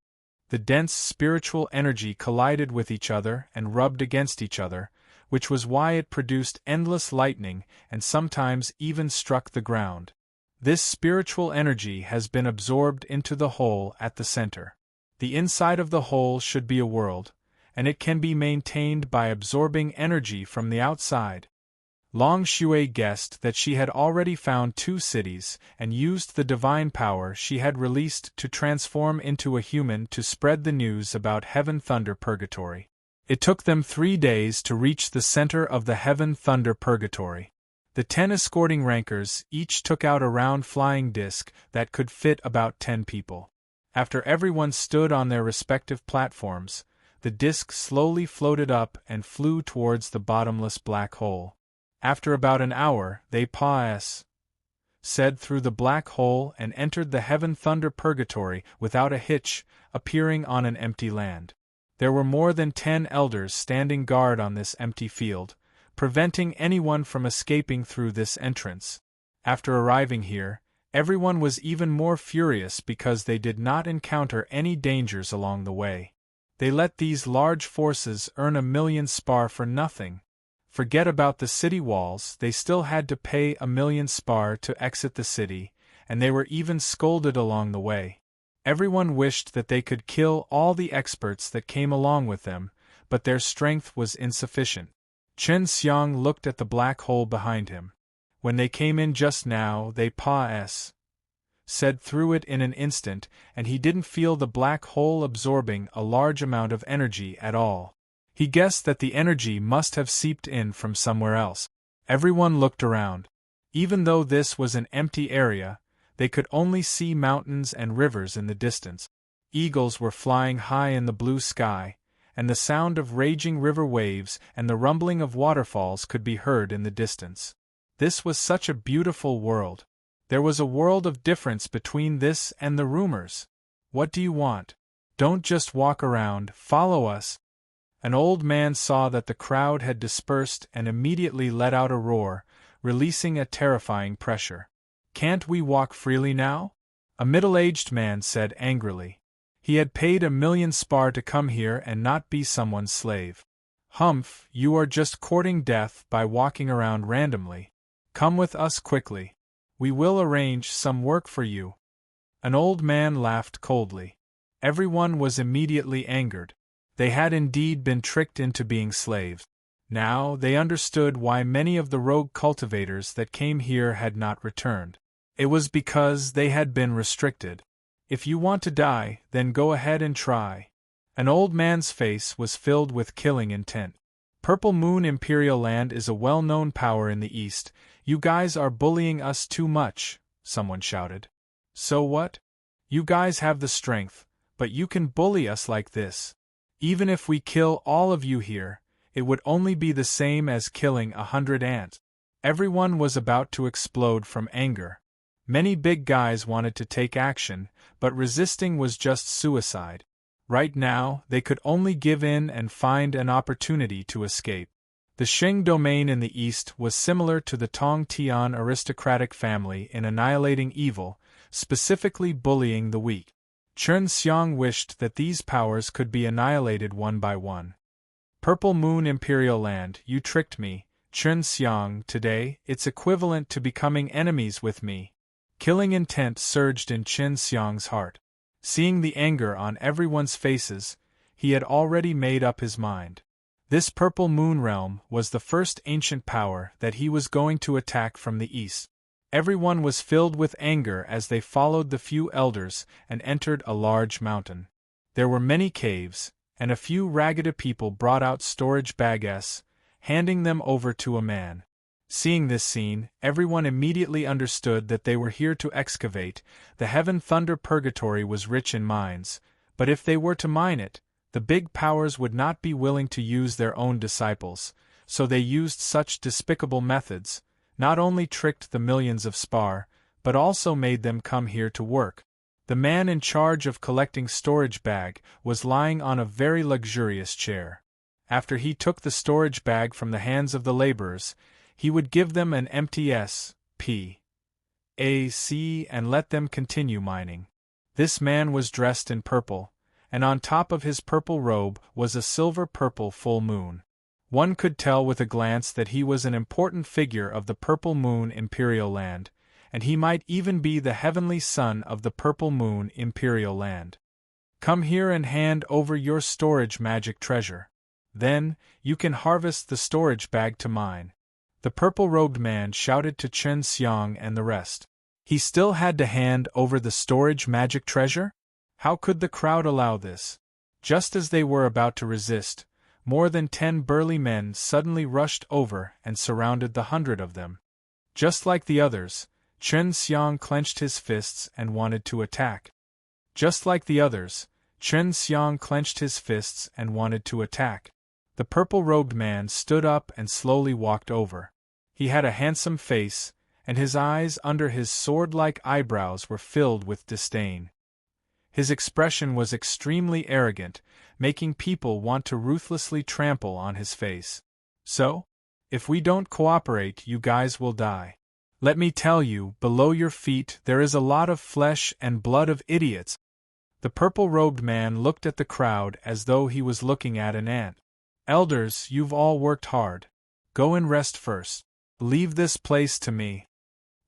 The dense spiritual energy collided with each other and rubbed against each other, which was why it produced endless lightning and sometimes even struck the ground. This spiritual energy has been absorbed into the hole at the center. The inside of the hole should be a world, and it can be maintained by absorbing energy from the outside. Long Shui guessed that she had already found 2 cities and used the divine power she had released to transform into a human to spread the news about heaven thunder purgatory. It took them 3 days to reach the center of the heaven thunder purgatory. The 10 escorting rankers each took out a round flying disc that could fit about 10 people. After everyone stood on their respective platforms, the disc slowly floated up and flew towards the bottomless black hole. After about an hour, they said through the black hole and entered the heaven thunder purgatory without a hitch, appearing on an empty land. There were more than 10 elders standing guard on this empty field, preventing anyone from escaping through this entrance. After arriving here, everyone was even more furious because they did not encounter any dangers along the way. They let these large forces earn 1,000,000 spar for nothing. Forget about the city walls, they still had to pay 1,000,000 spar to exit the city, and they were even scolded along the way. Everyone wished that they could kill all the experts that came along with them, but their strength was insufficient. Chen Xiang looked at the black hole behind him. When they came in just now, they said through it in an instant, and he didn't feel the black hole absorbing a large amount of energy at all. He guessed that the energy must have seeped in from somewhere else. Everyone looked around. Even though this was an empty area, they could only see mountains and rivers in the distance. Eagles were flying high in the blue sky, and the sound of raging river waves and the rumbling of waterfalls could be heard in the distance. This was such a beautiful world. There was a world of difference between this and the rumors. What do you want? Don't just walk around, follow us. An old man saw that the crowd had dispersed and immediately let out a roar, releasing a terrifying pressure. Can't we walk freely now? A middle-aged man said angrily. He had paid 1,000,000 spar to come here and not be someone's slave. Humph, you are just courting death by walking around randomly. Come with us quickly. We will arrange some work for you. An old man laughed coldly. Everyone was immediately angered. They had indeed been tricked into being slaves. Now they understood why many of the rogue cultivators that came here had not returned. It was because they had been restricted. If you want to die, then go ahead and try. An old man's face was filled with killing intent. Purple Moon Imperial Land is a well-known power in the East. You guys are bullying us too much, someone shouted. So what? You guys have the strength, but you can bully us like this. Even if we kill all of you here, it would only be the same as killing 100 ants. Everyone was about to explode from anger. Many big guys wanted to take action, but resisting was just suicide. Right now, they could only give in and find an opportunity to escape. The Shing domain in the east was similar to the Tong Tian aristocratic family in annihilating evil, specifically bullying the weak. Chen Xiang wished that these powers could be annihilated one by one. Purple Moon Imperial Land, you tricked me, Chen Xiang. Today, it's equivalent to becoming enemies with me. Killing intent surged in Chen Xiang's heart. Seeing the anger on everyone's faces, he had already made up his mind. This Purple Moon realm was the first ancient power that he was going to attack from the east. Everyone was filled with anger as they followed the few elders and entered a large mountain. There were many caves, and a few ragged people brought out storage bags, handing them over to a man. Seeing this scene, everyone immediately understood that they were here to excavate. The Heaven Thunder Purgatory was rich in mines, but if they were to mine it, the big powers would not be willing to use their own disciples, so they used such despicable methods, not only tricked the millions of Spar, but also made them come here to work. The man in charge of collecting storage bag was lying on a very luxurious chair. After he took the storage bag from the hands of the laborers, he would give them an empty S.P.A.C. and let them continue mining. This man was dressed in purple, and on top of his purple robe was a silver-purple full moon. One could tell with a glance that he was an important figure of the Purple Moon Imperial Land, and he might even be the heavenly son of the Purple Moon Imperial Land. Come here and hand over your storage magic treasure. Then, you can harvest the storage bag to mine. The purple-robed man shouted to Chen Xiang and the rest. He still had to hand over the storage magic treasure? How could the crowd allow this? Just as they were about to resist, more than 10 burly men suddenly rushed over and surrounded the 100 of them. Just like the others, Chen Xiang clenched his fists and wanted to attack. Just like the others, Chen Xiang clenched his fists and wanted to attack. The purple-robed man stood up and slowly walked over. He had a handsome face, and his eyes under his sword-like eyebrows were filled with disdain. His expression was extremely arrogant, making people want to ruthlessly trample on his face. So? If we don't cooperate, you guys will die. Let me tell you, below your feet there is a lot of flesh and blood of idiots. The purple-robed man looked at the crowd as though he was looking at an ant. Elders, you've all worked hard. Go and rest first. Leave this place to me.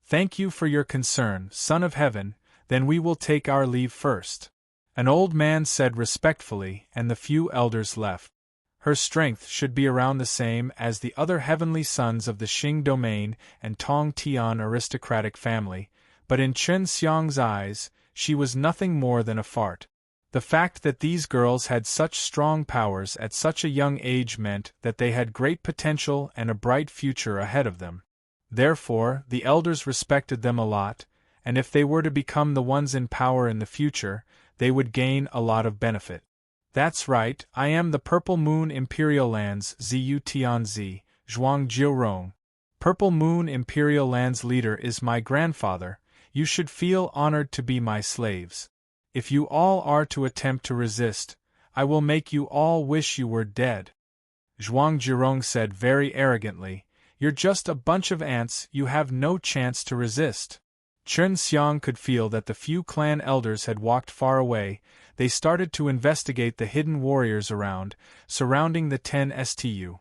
Thank you for your concern, Son of Heaven, then we will take our leave first. An old man said respectfully, and the few elders left. Her strength should be around the same as the other heavenly sons of the Xing domain and Tong Tian aristocratic family, but in Chen Xiang's eyes, she was nothing more than a fart. The fact that these girls had such strong powers at such a young age meant that they had great potential and a bright future ahead of them. Therefore, the elders respected them a lot, and if they were to become the ones in power in the future, they would gain a lot of benefit. That's right, I am the Purple Moon Imperial Land's Ziyu Tianzi, Zhuang Jiurong. Purple Moon Imperial Land's leader is my grandfather. You should feel honored to be my slaves. If you all are to attempt to resist, I will make you all wish you were dead. Zhuang Jiurong said very arrogantly, You're just a bunch of ants, you have no chance to resist. Chen Xiang could feel that the few clan elders had walked far away. They started to investigate the hidden warriors surrounding the 10 STU.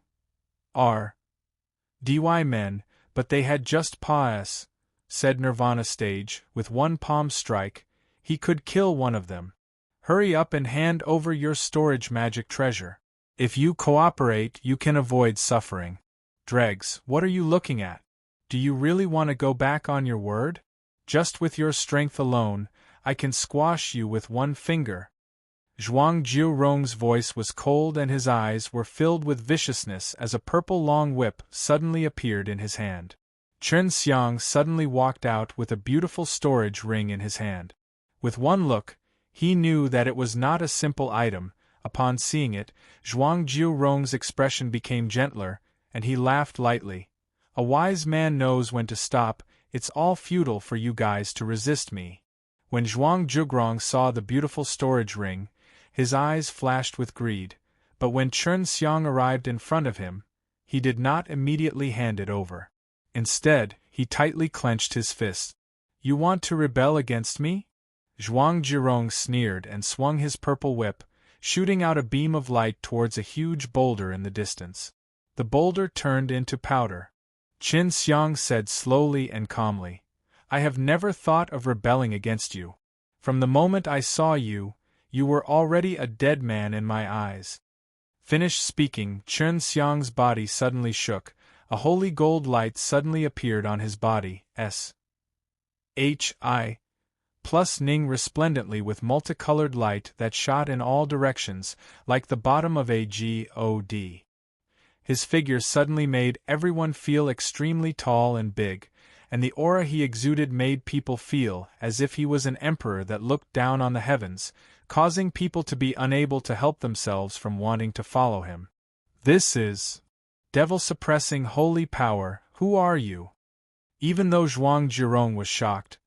DY men, but they had just pas, said Nirvana Stage, with one palm strike, he could kill one of them. Hurry up and hand over your storage magic treasure. If you cooperate, you can avoid suffering. Dregs, what are you looking at? Do you really want to go back on your word? Just with your strength alone, I can squash you with one finger. Zhuang Jiurong's voice was cold and his eyes were filled with viciousness as a purple long whip suddenly appeared in his hand. Chen Xiang suddenly walked out with a beautiful storage ring in his hand. With one look, he knew that it was not a simple item. Upon seeing it, Zhuang Jiurong's expression became gentler, and he laughed lightly. A wise man knows when to stop. It's all futile for you guys to resist me. When Zhuang Jiurong saw the beautiful storage ring, his eyes flashed with greed, but when Chen Xiang arrived in front of him, he did not immediately hand it over. Instead, he tightly clenched his fist. You want to rebel against me? Zhuang Jiurong sneered and swung his purple whip, shooting out a beam of light towards a huge boulder in the distance. The boulder turned into powder. Chen Xiang said slowly and calmly, I have never thought of rebelling against you. From the moment I saw you, you were already a dead man in my eyes. Finished speaking, Chen Xiang's body suddenly shook. A holy gold light suddenly appeared on his body. Hi. Plus Ning resplendently with multicolored light that shot in all directions, like the bottom of a god. His figure suddenly made everyone feel extremely tall and big, and the aura he exuded made people feel as if he was an emperor that looked down on the heavens, causing people to be unable to help themselves from wanting to follow him. This is devil-suppressing holy power. Who are you? Even though Zhuang Jirong was shocked,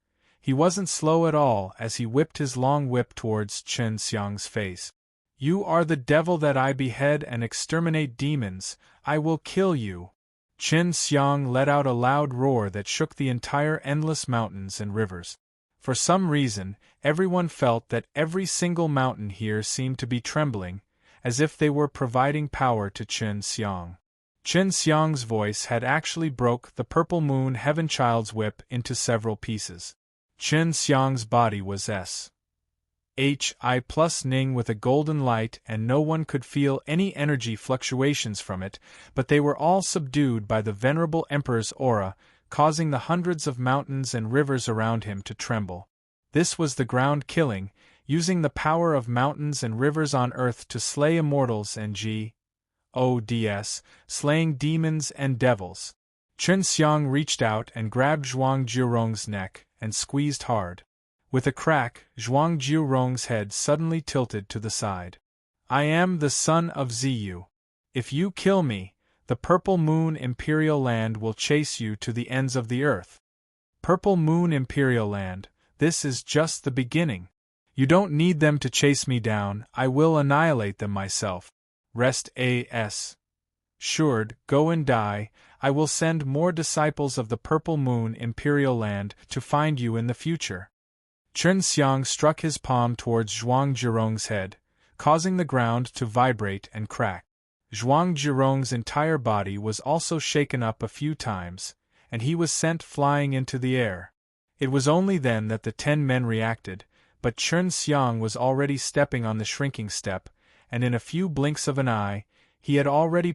he wasn't slow at all as he whipped his long whip towards Chen Xiang's face. You are the devil that I behead and exterminate demons. I will kill you. Chen Xiang let out a loud roar that shook the entire endless mountains and rivers. For some reason, everyone felt that every single mountain here seemed to be trembling, as if they were providing power to Chen Xiang. Chen Xiang's voice had actually broke the purple moon heaven child's whip into several pieces. Chen Xiang's body was Hi plus Ning with a golden light, and no one could feel any energy fluctuations from it, but they were all subdued by the venerable emperor's aura, causing the hundreds of mountains and rivers around him to tremble. This was the ground killing, using the power of mountains and rivers on earth to slay immortals and gods, slaying demons and devils. Chen Xiang reached out and grabbed Zhuang Jirong's neck and squeezed hard. With a crack, Zhuang Jirong's head suddenly tilted to the side. I am the son of Ziyu. If you kill me, the Purple Moon Imperial Land will chase you to the ends of the earth. Purple Moon Imperial Land, this is just the beginning. You don't need them to chase me down, I will annihilate them myself. Rest assured, go and die. I will send more disciples of the Purple Moon Imperial Land to find you in the future. Chen Xiang struck his palm towards Zhuang Jirong's head, causing the ground to vibrate and crack. Zhuang Jirong's entire body was also shaken up a few times, and he was sent flying into the air. It was only then that the 10 men reacted, but Chen Xiang was already stepping on the shrinking step, and in a few blinks of an eye, he had already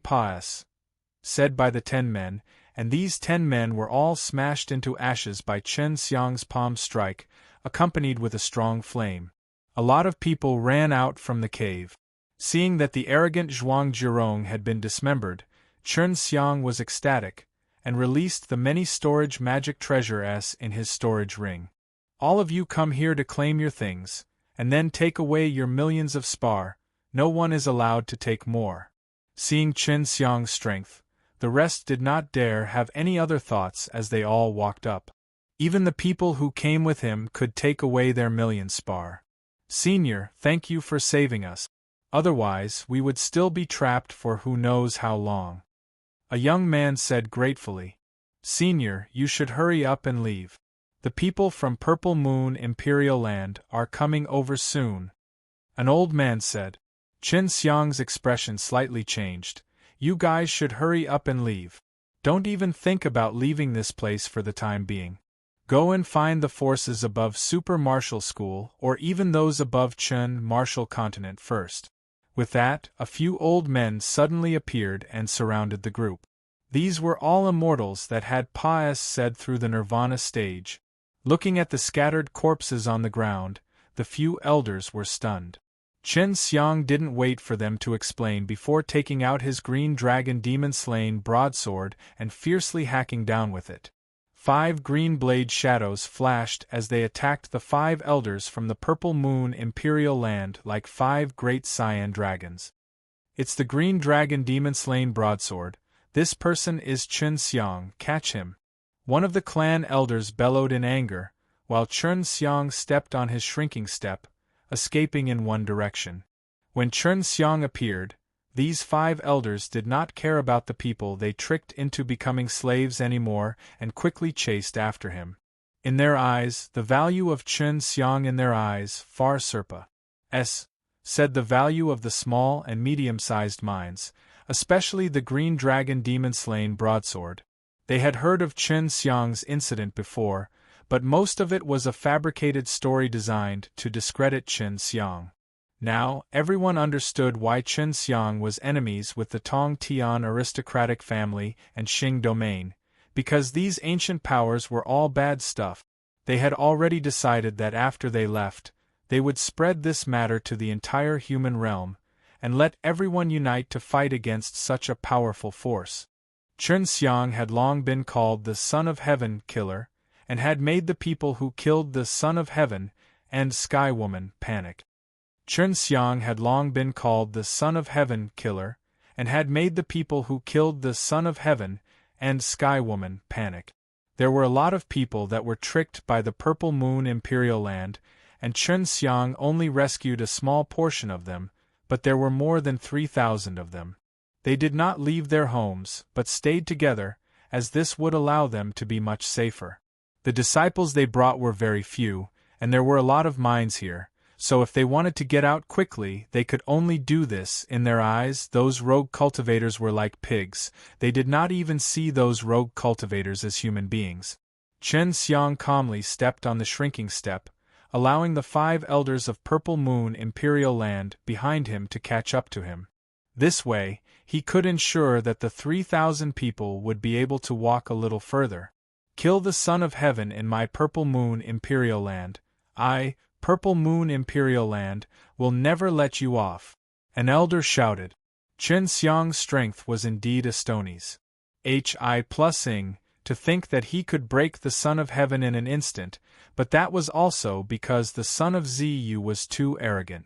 said by the 10 men, and these 10 men were all smashed into ashes by Chen Xiang's palm strike, accompanied with a strong flame. A lot of people ran out from the cave. Seeing that the arrogant Zhuang Jirong had been dismembered, Chen Xiang was ecstatic, and released the many storage magic treasures in his storage ring. All of you come here to claim your things, and then take away your millions of spar. No one is allowed to take more. Seeing Chen Xiang's strength, the rest did not dare have any other thoughts as they all walked up. Even the people who came with him could take away their million spar. Senior, thank you for saving us. Otherwise, we would still be trapped for who knows how long. A young man said gratefully. Senior, you should hurry up and leave. The people from Purple Moon Imperial Land are coming over soon. An old man said. Chen Xiang's expression slightly changed. You guys should hurry up and leave. Don't even think about leaving this place for the time being. Go and find the forces above Super Martial School or even those above Chen Martial Continent first. With that, a few old men suddenly appeared and surrounded the group. These were all immortals that had said through the Nirvana stage. Looking at the scattered corpses on the ground, the few elders were stunned. Chen Xiang didn't wait for them to explain before taking out his green dragon demon-slain broadsword and fiercely hacking down with it. 5 green blade shadows flashed as they attacked the 5 elders from the Purple Moon Imperial Land like 5 great cyan dragons. It's the green dragon demon-slain broadsword. This person is Chen Xiang, catch him. One of the clan elders bellowed in anger, while Chen Xiang stepped on his shrinking step, escaping in one direction. When Chen Xiang appeared, these 5 elders did not care about the people they tricked into becoming slaves anymore and quickly chased after him. In their eyes, the value of Chen Xiang in their eyes far said the value of the small and medium-sized mines, especially the green dragon demon-slain broadsword. They had heard of Chen Xiang's incident before, but most of it was a fabricated story designed to discredit Chen Xiang. Now, everyone understood why Chen Xiang was enemies with the Tong Tian aristocratic family and Xing domain, because these ancient powers were all bad stuff. They had already decided that after they left, they would spread this matter to the entire human realm, and let everyone unite to fight against such a powerful force. Chen Xiang had long been called the Son of Heaven Killer, and had made the people who killed the Son of Heaven and Sky Woman panic. Chen Xiang had long been called the Son of Heaven Killer, and had made the people who killed the Son of Heaven and Sky Woman panic. There were a lot of people that were tricked by the Purple Moon Imperial Land, and Chen Xiang only rescued a small portion of them, but there were more than 3,000 of them. They did not leave their homes, but stayed together, as this would allow them to be much safer. The disciples they brought were very few, and there were a lot of mines here, so if they wanted to get out quickly, they could only do this. In their eyes, those rogue cultivators were like pigs. They did not even see those rogue cultivators as human beings. Chen Xiang calmly stepped on the shrinking step, allowing the 5 elders of Purple Moon Imperial Land behind him to catch up to him. This way, he could ensure that the 3,000 people would be able to walk a little further. Kill the Son of Heaven in my Purple Moon Imperial Land. I, Purple Moon Imperial Land, will never let you off. An elder shouted. Chen Xiang's strength was indeed astonishing. To think that he could break the Son of Heaven in an instant, but that was also because the Son of Ziyu was too arrogant.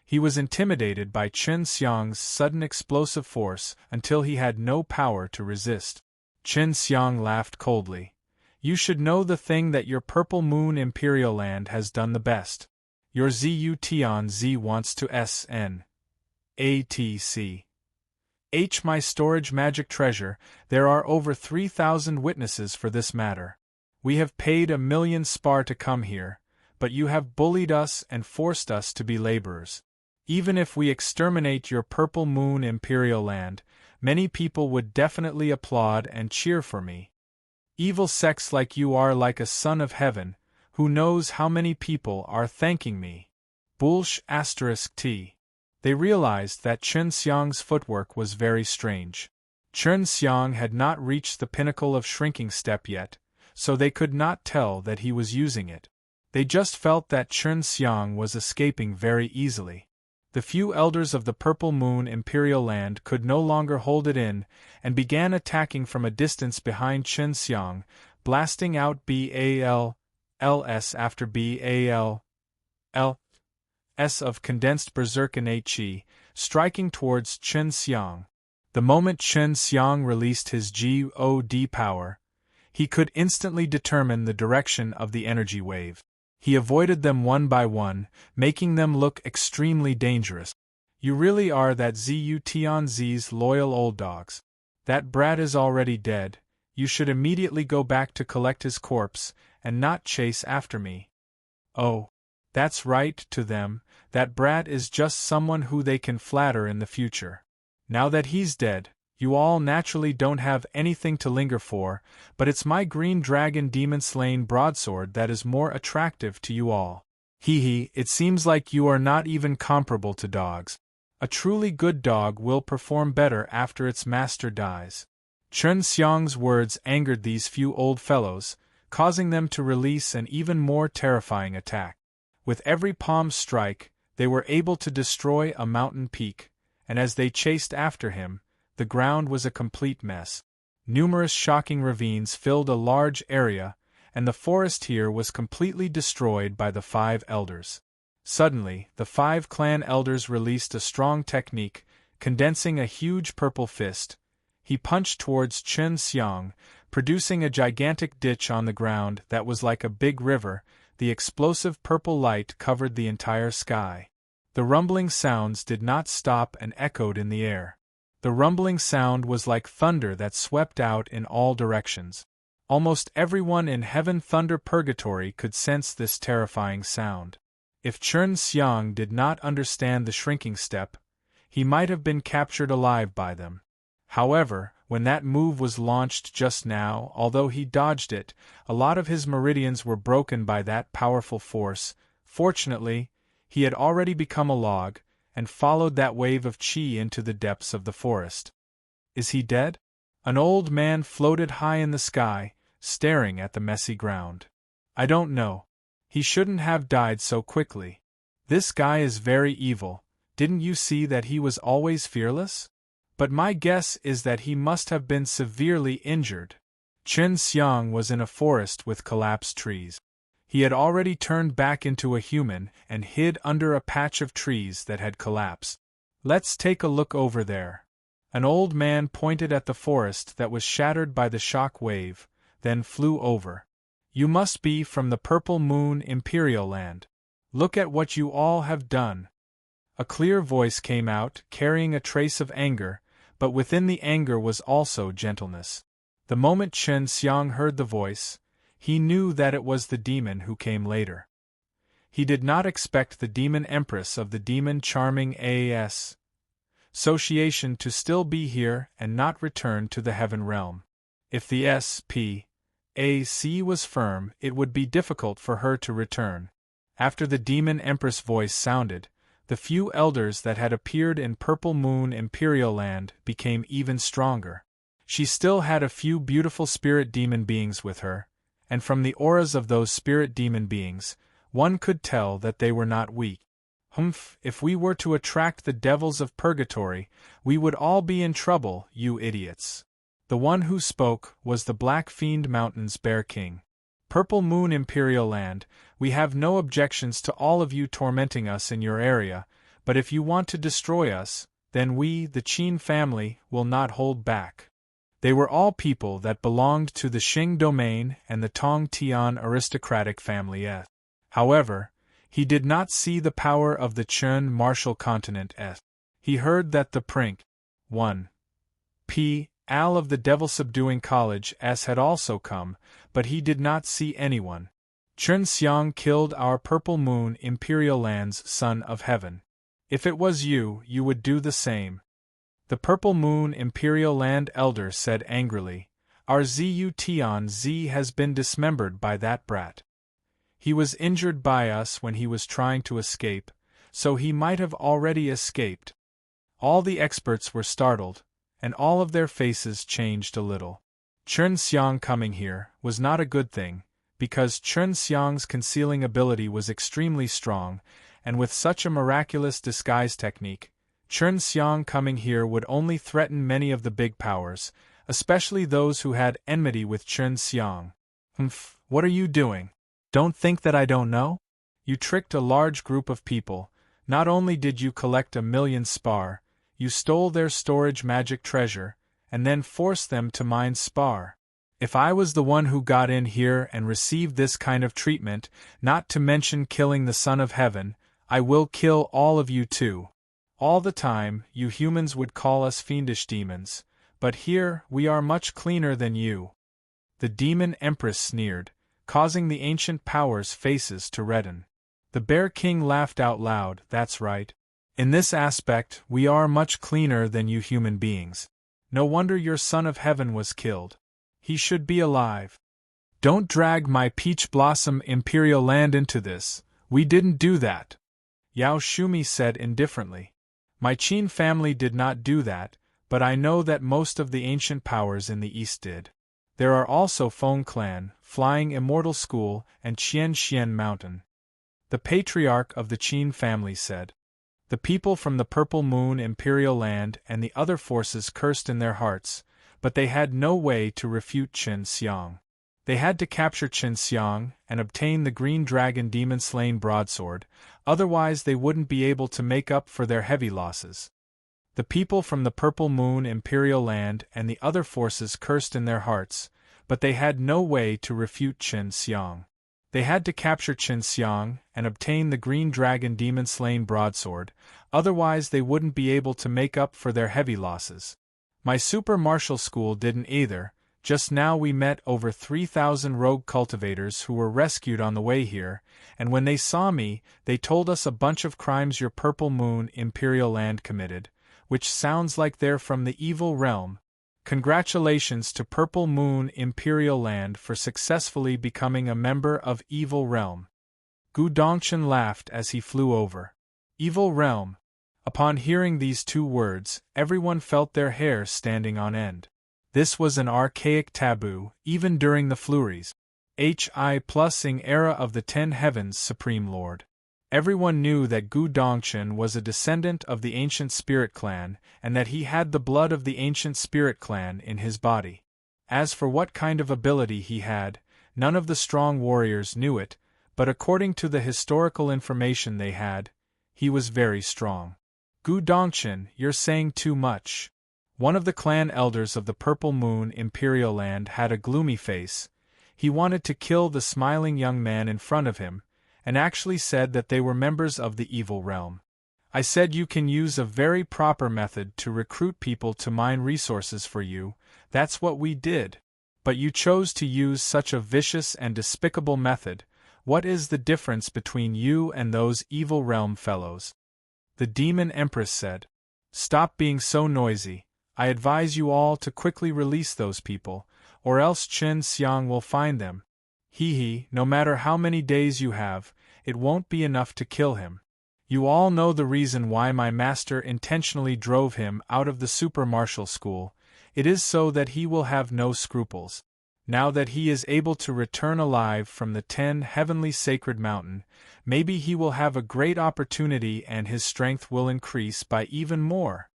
He was intimidated by Chen Xiang's sudden explosive force until he had no power to resist. Chen Xiang laughed coldly. You should know the thing that your Purple Moon Imperial Land has done the best. Your Ziyu Tian Z wants to SN. ATC. My storage magic treasure, there are over 3,000 witnesses for this matter. We have paid 1,000,000 spar to come here, but you have bullied us and forced us to be laborers. Even if we exterminate your Purple Moon Imperial Land, many people would definitely applaud and cheer for me. Evil sects like you are like a Son of Heaven, who knows how many people are thanking me. T. They realized that Chen Xiang's footwork was very strange. Chen Xiang had not reached the pinnacle of shrinking step yet, so they could not tell that he was using it. They just felt that Chen Xiang was escaping very easily. The few elders of the Purple Moon Imperial Land could no longer hold it in, and began attacking from a distance behind Chen Xiang, blasting out BAL, LS after BAL, LS of condensed berserk and HE, striking towards Chen Xiang. The moment Chen Xiang released his God power, he could instantly determine the direction of the energy wave. He avoided them one by one, making them look extremely dangerous. You really are that Ziyu Tianzi's loyal old dogs. That brat is already dead. You should immediately go back to collect his corpse, and not chase after me. Oh, that's right to them, that brat is just someone who they can flatter in the future. Now that he's dead, you all naturally don't have anything to linger for, but it's my green dragon demon-slaying broadsword that is more attractive to you all. It seems like you are not even comparable to dogs. A truly good dog will perform better after its master dies. Chen Xiang's words angered these few old fellows, causing them to release an even more terrifying attack. With every palm strike, they were able to destroy a mountain peak, and as they chased after him, the ground was a complete mess. Numerous shocking ravines filled a large area, and the forest here was completely destroyed by the 5 elders. Suddenly, the 5 clan elders released a strong technique, condensing a huge purple fist. He punched towards Chen Xiang, producing a gigantic ditch on the ground that was like a big river. The explosive purple light covered the entire sky. The rumbling sounds did not stop and echoed in the air. The rumbling sound was like thunder that swept out in all directions. Almost everyone in Heaven Thunder Purgatory could sense this terrifying sound. If Chen Xiang did not understand the shrinking step, he might have been captured alive by them. However, when that move was launched just now, although he dodged it, a lot of his meridians were broken by that powerful force. Fortunately, he had already become a log, and followed that wave of chi into the depths of the forest. Is he dead? An old man floated high in the sky, staring at the messy ground. I don't know. He shouldn't have died so quickly. This guy is very evil. Didn't you see that he was always fearless? But my guess is that he must have been severely injured. Chen Xiang was in a forest with collapsed trees. He had already turned back into a human and hid under a patch of trees that had collapsed. Let's take a look over there. An old man pointed at the forest that was shattered by the shock wave, then flew over. You must be from the Purple Moon Imperial Land. Look at what you all have done. A clear voice came out, carrying a trace of anger, but within the anger was also gentleness. The moment Chen Xiang heard the voice, he knew that it was the demon who came later. He did not expect the demon empress of the demon charming AAS association to still be here and not return to the heaven realm. If the SPAC was firm, it would be difficult for her to return. After the demon empress voice sounded, the few elders that had appeared in Purple Moon Imperial Land became even stronger. She still had a few beautiful spirit demon beings with her, and from the auras of those spirit demon beings, one could tell that they were not weak. If we were to attract the devils of purgatory, we would all be in trouble, you idiots. The one who spoke was the Black Fiend Mountain's Bear King. Purple Moon Imperial Land, we have no objections to all of you tormenting us in your area, but if you want to destroy us, then we, the Qin family, will not hold back. They were all people that belonged to the Xing domain and the Tong Tian aristocratic family. However, he did not see the power of the Chen martial continent. He heard that the Prink 1. P. Al of the Devil Subduing College had also come, but he did not see anyone. Chen Xiang killed our Purple Moon Imperial Land's Son of Heaven. If it was you, you would do the same. The Purple Moon Imperial Land elder said angrily, Our Zu Tian Z has been dismembered by that brat. He was injured by us when he was trying to escape, so he might have already escaped. All the experts were startled, and all of their faces changed a little. Chen Xiang coming here was not a good thing, because Chen Xiang's concealing ability was extremely strong, and with such a miraculous disguise technique, Chen Xiang coming here would only threaten many of the big powers, especially those who had enmity with Chen Xiang. What are you doing? Don't think that I don't know? You tricked a large group of people. Not only did you collect 1,000,000 spar, you stole their storage magic treasure, and then forced them to mine spar. If I was the one who got in here and received this kind of treatment, not to mention killing the Son of Heaven, I will kill all of you too. All the time, you humans would call us fiendish demons, but here we are much cleaner than you. The demon empress sneered, causing the ancient powers' faces to redden. The Bear King laughed out loud, that's right. In this aspect, we are much cleaner than you human beings. No wonder your Son of Heaven was killed. He should be alive. Don't drag my Peach Blossom Imperial Land into this, we didn't do that. Yao Shumi said indifferently. My Qin family did not do that, but I know that most of the ancient powers in the East did. There are also Feng Clan, Flying Immortal School, and Qian Mountain. The patriarch of the Qin family said. The people from the Purple Moon Imperial Land and the other forces cursed in their hearts, but they had no way to refute Chen Xiang. They had to capture Chen Xiang and obtain the Green Dragon Demon-Slain Broadsword, otherwise they wouldn't be able to make up for their heavy losses. The people from the Purple Moon Imperial Land and the other forces cursed in their hearts, but they had no way to refute Chen Xiang. They had to capture Chen Xiang and obtain the Green Dragon Demon-Slain Broadsword, otherwise they wouldn't be able to make up for their heavy losses. My super martial school didn't either. Just now we met over 3,000 rogue cultivators who were rescued on the way here, and when they saw me, they told us a bunch of crimes your Purple Moon Imperial Land committed, which sounds like they're from the evil realm. Congratulations to Purple Moon Imperial Land for successfully becoming a member of Evil Realm. Gu Dongchen laughed as he flew over. Evil Realm. Upon hearing these two words, everyone felt their hair standing on end. This was an archaic taboo, even during the Flurries. Hi+ing era of the 10 heavens, Supreme Lord. Everyone knew that Gu Dongchen was a descendant of the ancient spirit clan, and that he had the blood of the ancient spirit clan in his body. As for what kind of ability he had, none of the strong warriors knew it, but according to the historical information they had, he was very strong. Gu Dongchen, you're saying too much. One of the clan elders of the Purple Moon Imperial Land had a gloomy face. He wanted to kill the smiling young man in front of him, and actually said that they were members of the evil realm. I said you can use a very proper method to recruit people to mine resources for you. That's what we did. But you chose to use such a vicious and despicable method. What is the difference between you and those evil realm fellows? The Demon Empress said. Stop being so noisy. I advise you all to quickly release those people, or else Chen Xiang will find them. No matter how many days you have, it won't be enough to kill him. You all know the reason why my master intentionally drove him out of the super martial school. It is so that he will have no scruples. Now that he is able to return alive from the 10 heavenly sacred mountain, maybe he will have a great opportunity and his strength will increase by even more.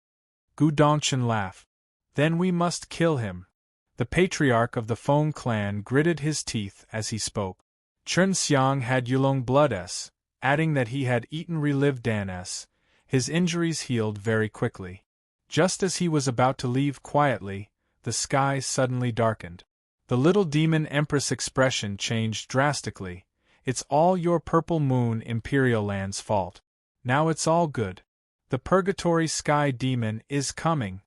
Gu Dongchen laughed. Then we must kill him. The patriarch of the Feng clan gritted his teeth as he spoke. Chen Xiang had Yulong blood S, adding that he had eaten relived Dan S. His injuries healed very quickly. Just as he was about to leave quietly, the sky suddenly darkened. The little demon empress expression changed drastically. It's all your Purple Moon Imperial Land's fault. Now it's all good. The Purgatory Sky Demon is coming.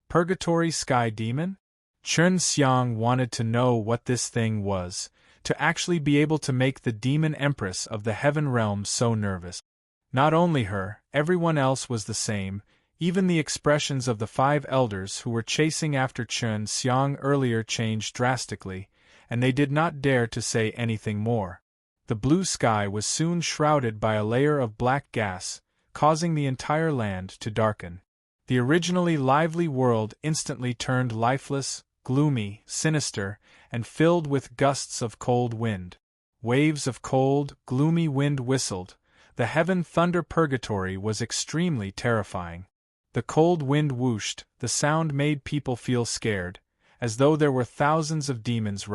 Purgatory Sky Demon? Chen Xiang wanted to know what this thing was, to actually be able to make the Demon Empress of the Heaven Realm so nervous. Not only her, everyone else was the same, even the expressions of the 5 elders who were chasing after Chen Xiang earlier changed drastically, and they did not dare to say anything more. The blue sky was soon shrouded by a layer of black gas, causing the entire land to darken. The originally lively world instantly turned lifeless, gloomy, sinister, and filled with gusts of cold wind. Waves of cold, gloomy wind whistled. The heaven thunder purgatory was extremely terrifying. The cold wind whooshed, the sound made people feel scared, as though there were thousands of demons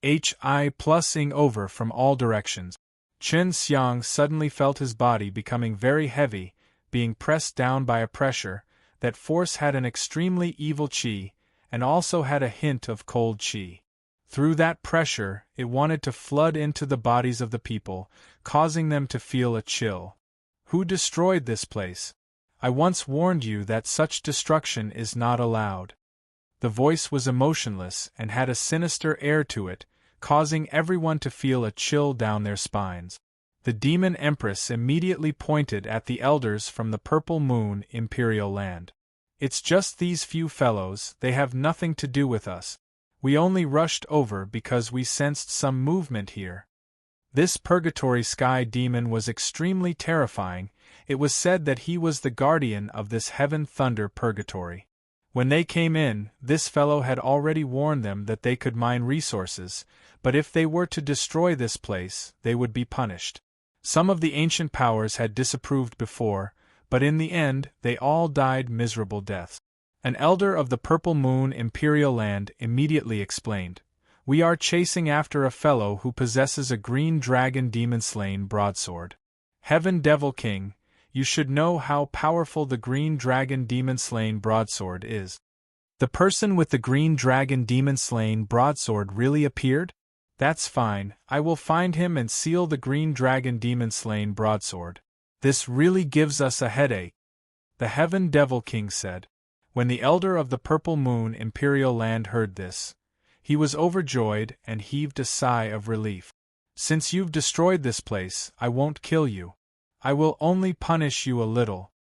Hi+ing over from all directions. Chen Xiang suddenly felt his body becoming very heavy, being pressed down by a pressure. That force had an extremely evil qi, and also had a hint of cold qi. Through that pressure, it wanted to flood into the bodies of the people, causing them to feel a chill. Who destroyed this place? I once warned you that such destruction is not allowed. The voice was emotionless and had a sinister air to it, causing everyone to feel a chill down their spines. The Demon Empress immediately pointed at the elders from the Purple Moon Imperial Land. It's just these few fellows, they have nothing to do with us. We only rushed over because we sensed some movement here. This Purgatory Sky Demon was extremely terrifying. It was said that he was the guardian of this Heaven Thunder Purgatory. When they came in, this fellow had already warned them that they could mine resources, but if they were to destroy this place, they would be punished. Some of the ancient powers had disapproved before, but in the end, they all died miserable deaths. An elder of the Purple Moon Imperial Land immediately explained, "We are chasing after a fellow who possesses a green dragon demon-slain broadsword. Heaven Devil King, you should know how powerful the green dragon demon-slain broadsword is." The person with the green dragon demon-slain broadsword really appeared? That's fine, I will find him and seal the green dragon demon-slain broadsword. This really gives us a headache, the Heaven Devil King said. When the elder of the Purple Moon Imperial Land heard this, he was overjoyed and heaved a sigh of relief. Since you've destroyed this place, I won't kill you. I will only punish you a little.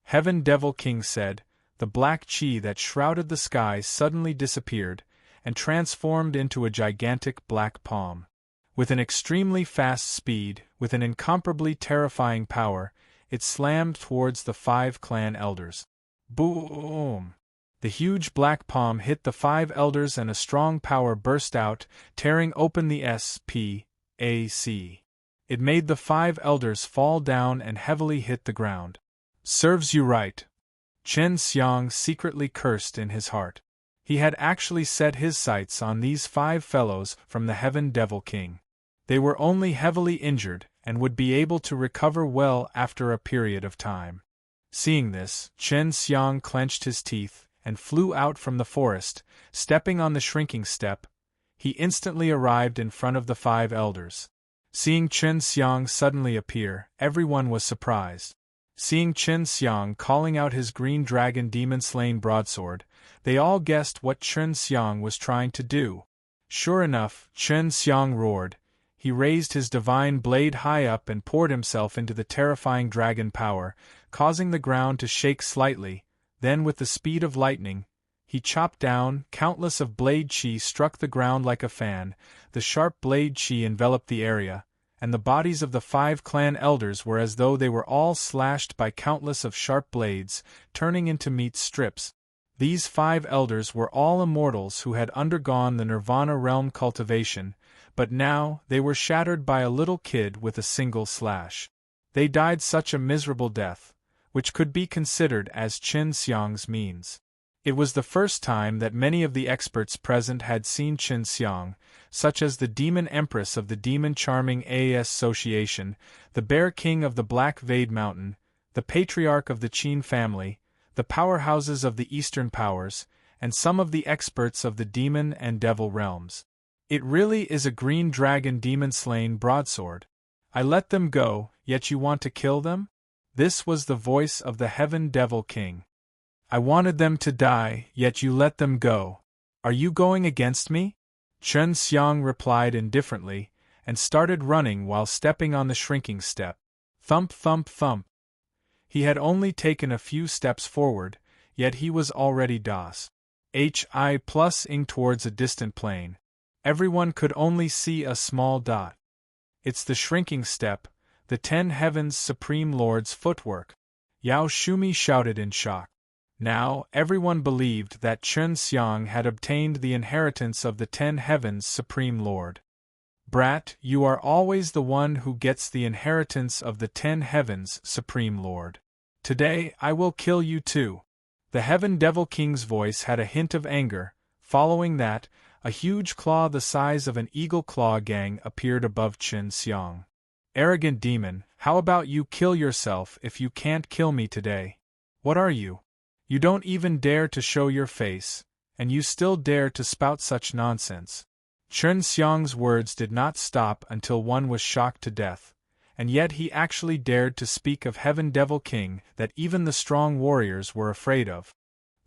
Heaven Devil King said. The black chi that shrouded the sky suddenly disappeared, and transformed into a gigantic black palm. With an extremely fast speed, with an incomparably terrifying power, it slammed towards the 5 clan elders. Boom! The huge black palm hit the 5 elders and a strong power burst out, tearing open the SPAC. It made the 5 elders fall down and heavily hit the ground. Serves you right. Chen Xiang secretly cursed in his heart. He had actually set his sights on these 5 fellows from the Heaven Devil King. They were only heavily injured and would be able to recover well after a period of time. Seeing this, Chen Xiang clenched his teeth and flew out from the forest, stepping on the shrinking step. He instantly arrived in front of the 5 elders. Seeing Chen Xiang suddenly appear, everyone was surprised. Seeing Chen Xiang calling out his green dragon demon-slain broadsword, they all guessed what Chen Xiang was trying to do. Sure enough, Chen Xiang roared. He raised his divine blade high up and poured himself into the terrifying dragon power, causing the ground to shake slightly. Then with the speed of lightning, he chopped down. Countless of blade chi struck the ground like a fan. The sharp blade chi enveloped the area, and the bodies of the 5 clan elders were as though they were all slashed by countless of sharp blades, turning into meat strips. These 5 elders were all immortals who had undergone the Nirvana realm cultivation, but now they were shattered by a little kid with a single slash. They died such a miserable death, which could be considered as Chen Xiang's means. It was the first time that many of the experts present had seen Chen Xiang, such as the Demon Empress of the Demon Charming Association, the Bear King of the Black Vade Mountain, the Patriarch of the Qin family, the powerhouses of the Eastern powers, and some of the experts of the Demon and Devil realms. It really is a green dragon demon-slain broadsword. I let them go, yet you want to kill them? This was the voice of the Heaven Devil King. I wanted them to die, yet you let them go. Are you going against me? Chen Xiang replied indifferently, and started running while stepping on the shrinking step. Thump thump thump. He had only taken a few steps forward, yet he was already ing towards a distant plane. Everyone could only see a small dot. It's the shrinking step, the 10 Heavens Supreme Lord's footwork. Yao Shumi shouted in shock. Now, everyone believed that Chen Xiang had obtained the inheritance of the 10 Heavens Supreme Lord. Brat, you are always the one who gets the inheritance of the 10 Heavens Supreme Lord. Today, I will kill you too. The Heaven Devil King's voice had a hint of anger. Following that, a huge claw the size of an eagle claw gang appeared above Chen Xiang. Arrogant demon, how about you kill yourself if you can't kill me today? What are you? You don't even dare to show your face, and you still dare to spout such nonsense. Chen Xiang's words did not stop until one was shocked to death, and yet he actually dared to speak of Heaven Devil King that even the strong warriors were afraid of.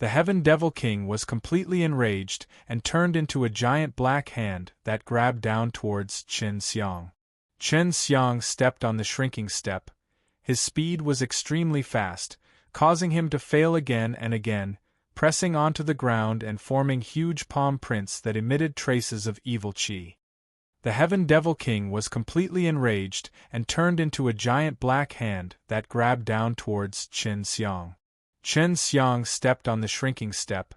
The Heaven Devil King was completely enraged and turned into a giant black hand that grabbed down towards Chen Xiang. Chen Xiang stepped on the shrinking step. His speed was extremely fast, causing him to fail again and again, pressing onto the ground and forming huge palm prints that emitted traces of evil chi. The Heaven Devil King was completely enraged and turned into a giant black hand that grabbed down towards Chen Xiang. Chen Xiang stepped on the shrinking step.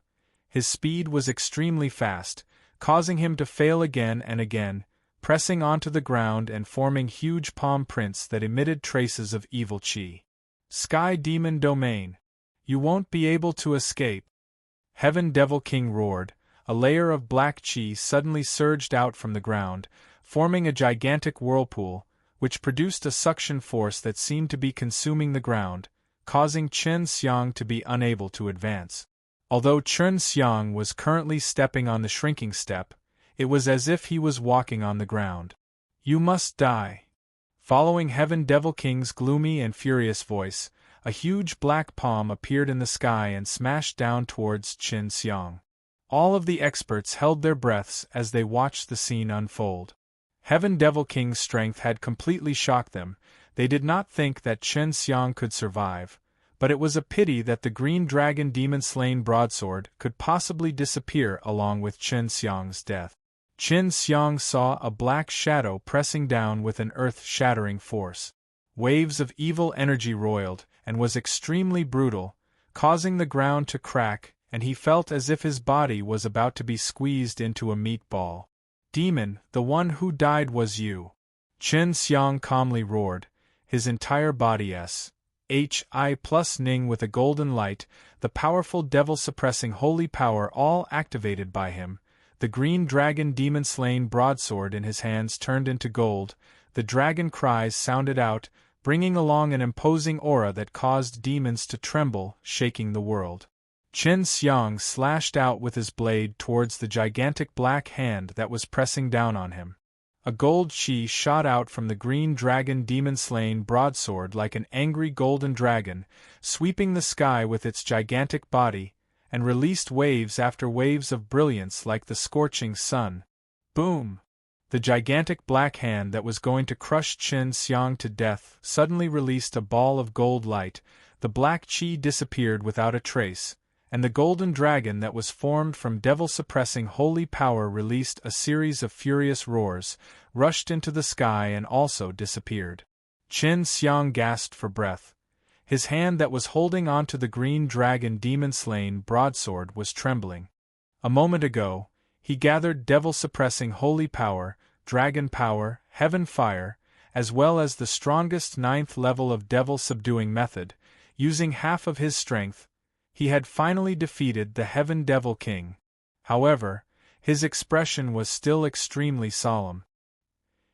His speed was extremely fast, causing him to fail again and again, pressing onto the ground and forming huge palm prints that emitted traces of evil chi. Sky Demon Domain. You won't be able to escape. Heaven Devil King roared. A layer of black chi suddenly surged out from the ground, forming a gigantic whirlpool, which produced a suction force that seemed to be consuming the ground, causing Chen Xiang to be unable to advance. Although Chen Xiang was currently stepping on the shrinking step, it was as if he was walking on the ground. You must die. Following Heaven Devil King's gloomy and furious voice, a huge black palm appeared in the sky and smashed down towards Chen Xiang. All of the experts held their breaths as they watched the scene unfold. Heaven Devil King's strength had completely shocked them. They did not think that Chen Xiang could survive, but it was a pity that the green dragon demon-slain broadsword could possibly disappear along with Chen Xiang's death. Chen Xiang saw a black shadow pressing down with an earth-shattering force. Waves of evil energy roiled, and was extremely brutal, causing the ground to crack and he felt as if his body was about to be squeezed into a meatball. Demon, the one who died was you. Chen Xiang calmly roared, his entire body S.H.I plus ning with a golden light, the powerful devil-suppressing holy power all activated by him. The green dragon demon-slain broadsword in his hands turned into gold, the dragon cries sounded out, bringing along an imposing aura that caused demons to tremble, shaking the world. Chen Xiang slashed out with his blade towards the gigantic black hand that was pressing down on him. A gold chi shot out from the green dragon demon-slain broadsword like an angry golden dragon, sweeping the sky with its gigantic body, and released waves after waves of brilliance like the scorching sun. Boom! The gigantic black hand that was going to crush Chen Xiang to death suddenly released a ball of gold light, the black chi disappeared without a trace, and the golden dragon that was formed from devil-suppressing holy power released a series of furious roars, rushed into the sky and also disappeared. Chen Xiang gasped for breath. His hand that was holding onto the green dragon demon-slain broadsword was trembling. A moment ago, he gathered devil-suppressing holy power, dragon power, heaven fire, as well as the strongest 9th level of devil-subduing method. Using half of his strength, he had finally defeated the Heaven Devil King. However, his expression was still extremely solemn.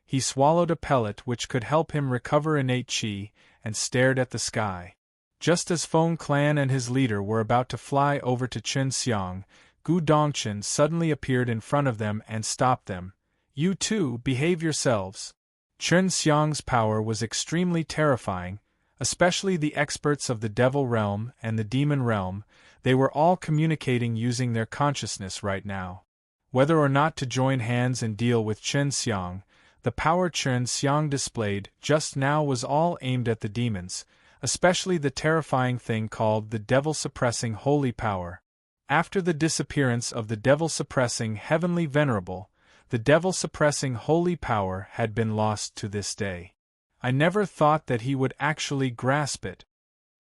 He swallowed a pellet which could help him recover innate chi, and stared at the sky. Just as Feng Clan and his leader were about to fly over to Chen Xiang, Gu Dongchen suddenly appeared in front of them and stopped them. You two, behave yourselves. Chen Xiang's power was extremely terrifying, especially the experts of the Devil Realm and the Demon Realm. They were all communicating using their consciousness right now. Whether or not to join hands and deal with Chen Xiang, the power Chen Xiang displayed just now was all aimed at the demons, especially the terrifying thing called the devil-suppressing holy power. After the disappearance of the devil-suppressing heavenly venerable, the devil-suppressing holy power had been lost to this day. I never thought that he would actually grasp it.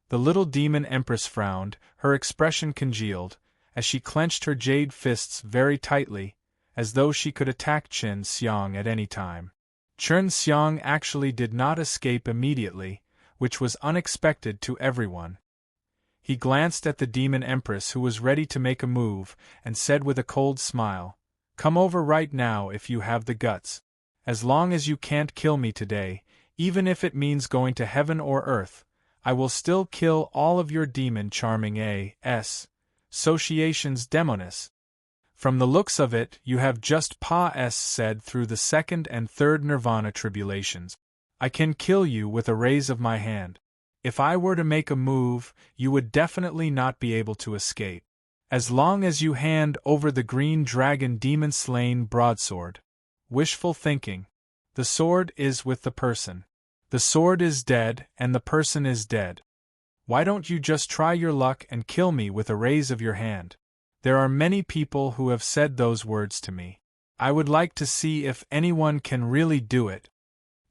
The little demon empress frowned, her expression congealed, as she clenched her jade fists very tightly, as though she could attack Chen Xiang at any time. Chen Xiang actually did not escape immediately, which was unexpected to everyone. He glanced at the demon empress who was ready to make a move, and said with a cold smile, "Come over right now if you have the guts. As long as you can't kill me today, even if it means going to heaven or earth, I will still kill all of your demon charming associations demonis. From the looks of it, you have just said through the 2nd and 3rd nirvana tribulations. I can kill you with a raise of my hand. If I were to make a move, you would definitely not be able to escape. As long as you hand over the green dragon demon-slain broadsword." Wishful thinking. The sword is with the person. The sword is dead, and the person is dead. Why don't you just try your luck and kill me with a raise of your hand? There are many people who have said those words to me. I would like to see if anyone can really do it.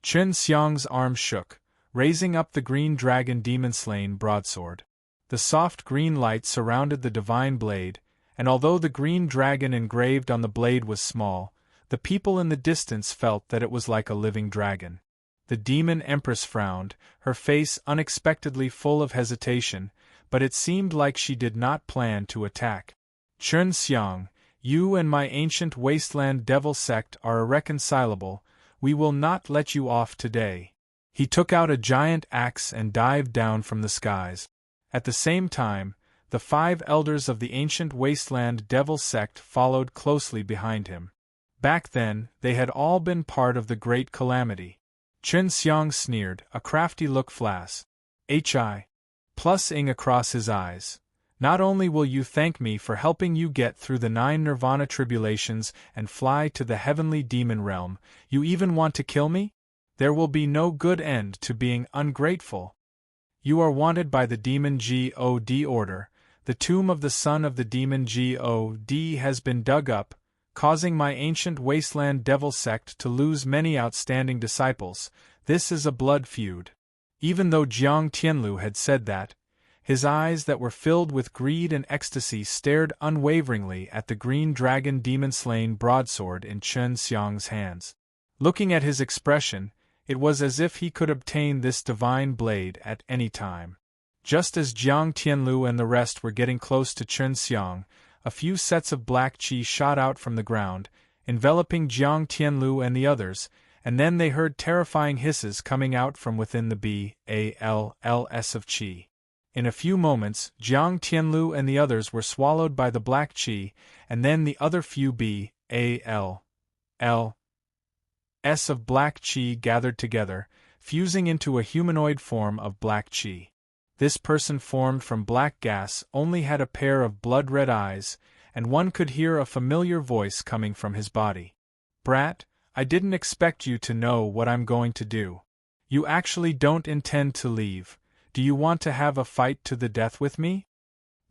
Chen Xiang's arm shook, raising up the green dragon demon-slain broadsword. The soft green light surrounded the divine blade, and although the green dragon engraved on the blade was small, the people in the distance felt that it was like a living dragon. The demon empress frowned, her face unexpectedly full of hesitation, but it seemed like she did not plan to attack. Chen Xiang, you and my ancient wasteland devil sect are irreconcilable. We will not let you off today. He took out a giant axe and dived down from the skies. At the same time, the 5 elders of the ancient wasteland devil sect followed closely behind him. Back then, they had all been part of the great calamity. Chen Xiang sneered, a crafty look flashing across his eyes. Not only will you thank me for helping you get through the 9 nirvana tribulations and fly to the heavenly demon realm, you even want to kill me? There will be no good end to being ungrateful. You are wanted by the Demon God Order. The tomb of the son of the Demon God has been dug up, causing my ancient wasteland devil sect to lose many outstanding disciples. This is a blood feud. Even though Jiang Tianlu had said that, His eyes that were filled with greed and ecstasy stared unwaveringly at the green dragon demon-slain broadsword in Chen Xiang's hands. Looking at his expression, it was as if he could obtain this divine blade at any time. Just as Jiang Tianlu and the rest were getting close to Chen Xiang, a few sets of black qi shot out from the ground, enveloping Jiang Tianlu and the others, and then they heard terrifying hisses coming out from within the BALLS of qi. In a few moments, Jiang Tianlu and the others were swallowed by the black qi, and then the other few BALLS of black qi gathered together, fusing into a humanoid form of black qi. This person formed from black gas only had a pair of blood-red eyes, and one could hear a familiar voice coming from his body. "Brat, I didn't expect you to know what I'm going to do. You actually don't intend to leave. Do you want to have a fight to the death with me?"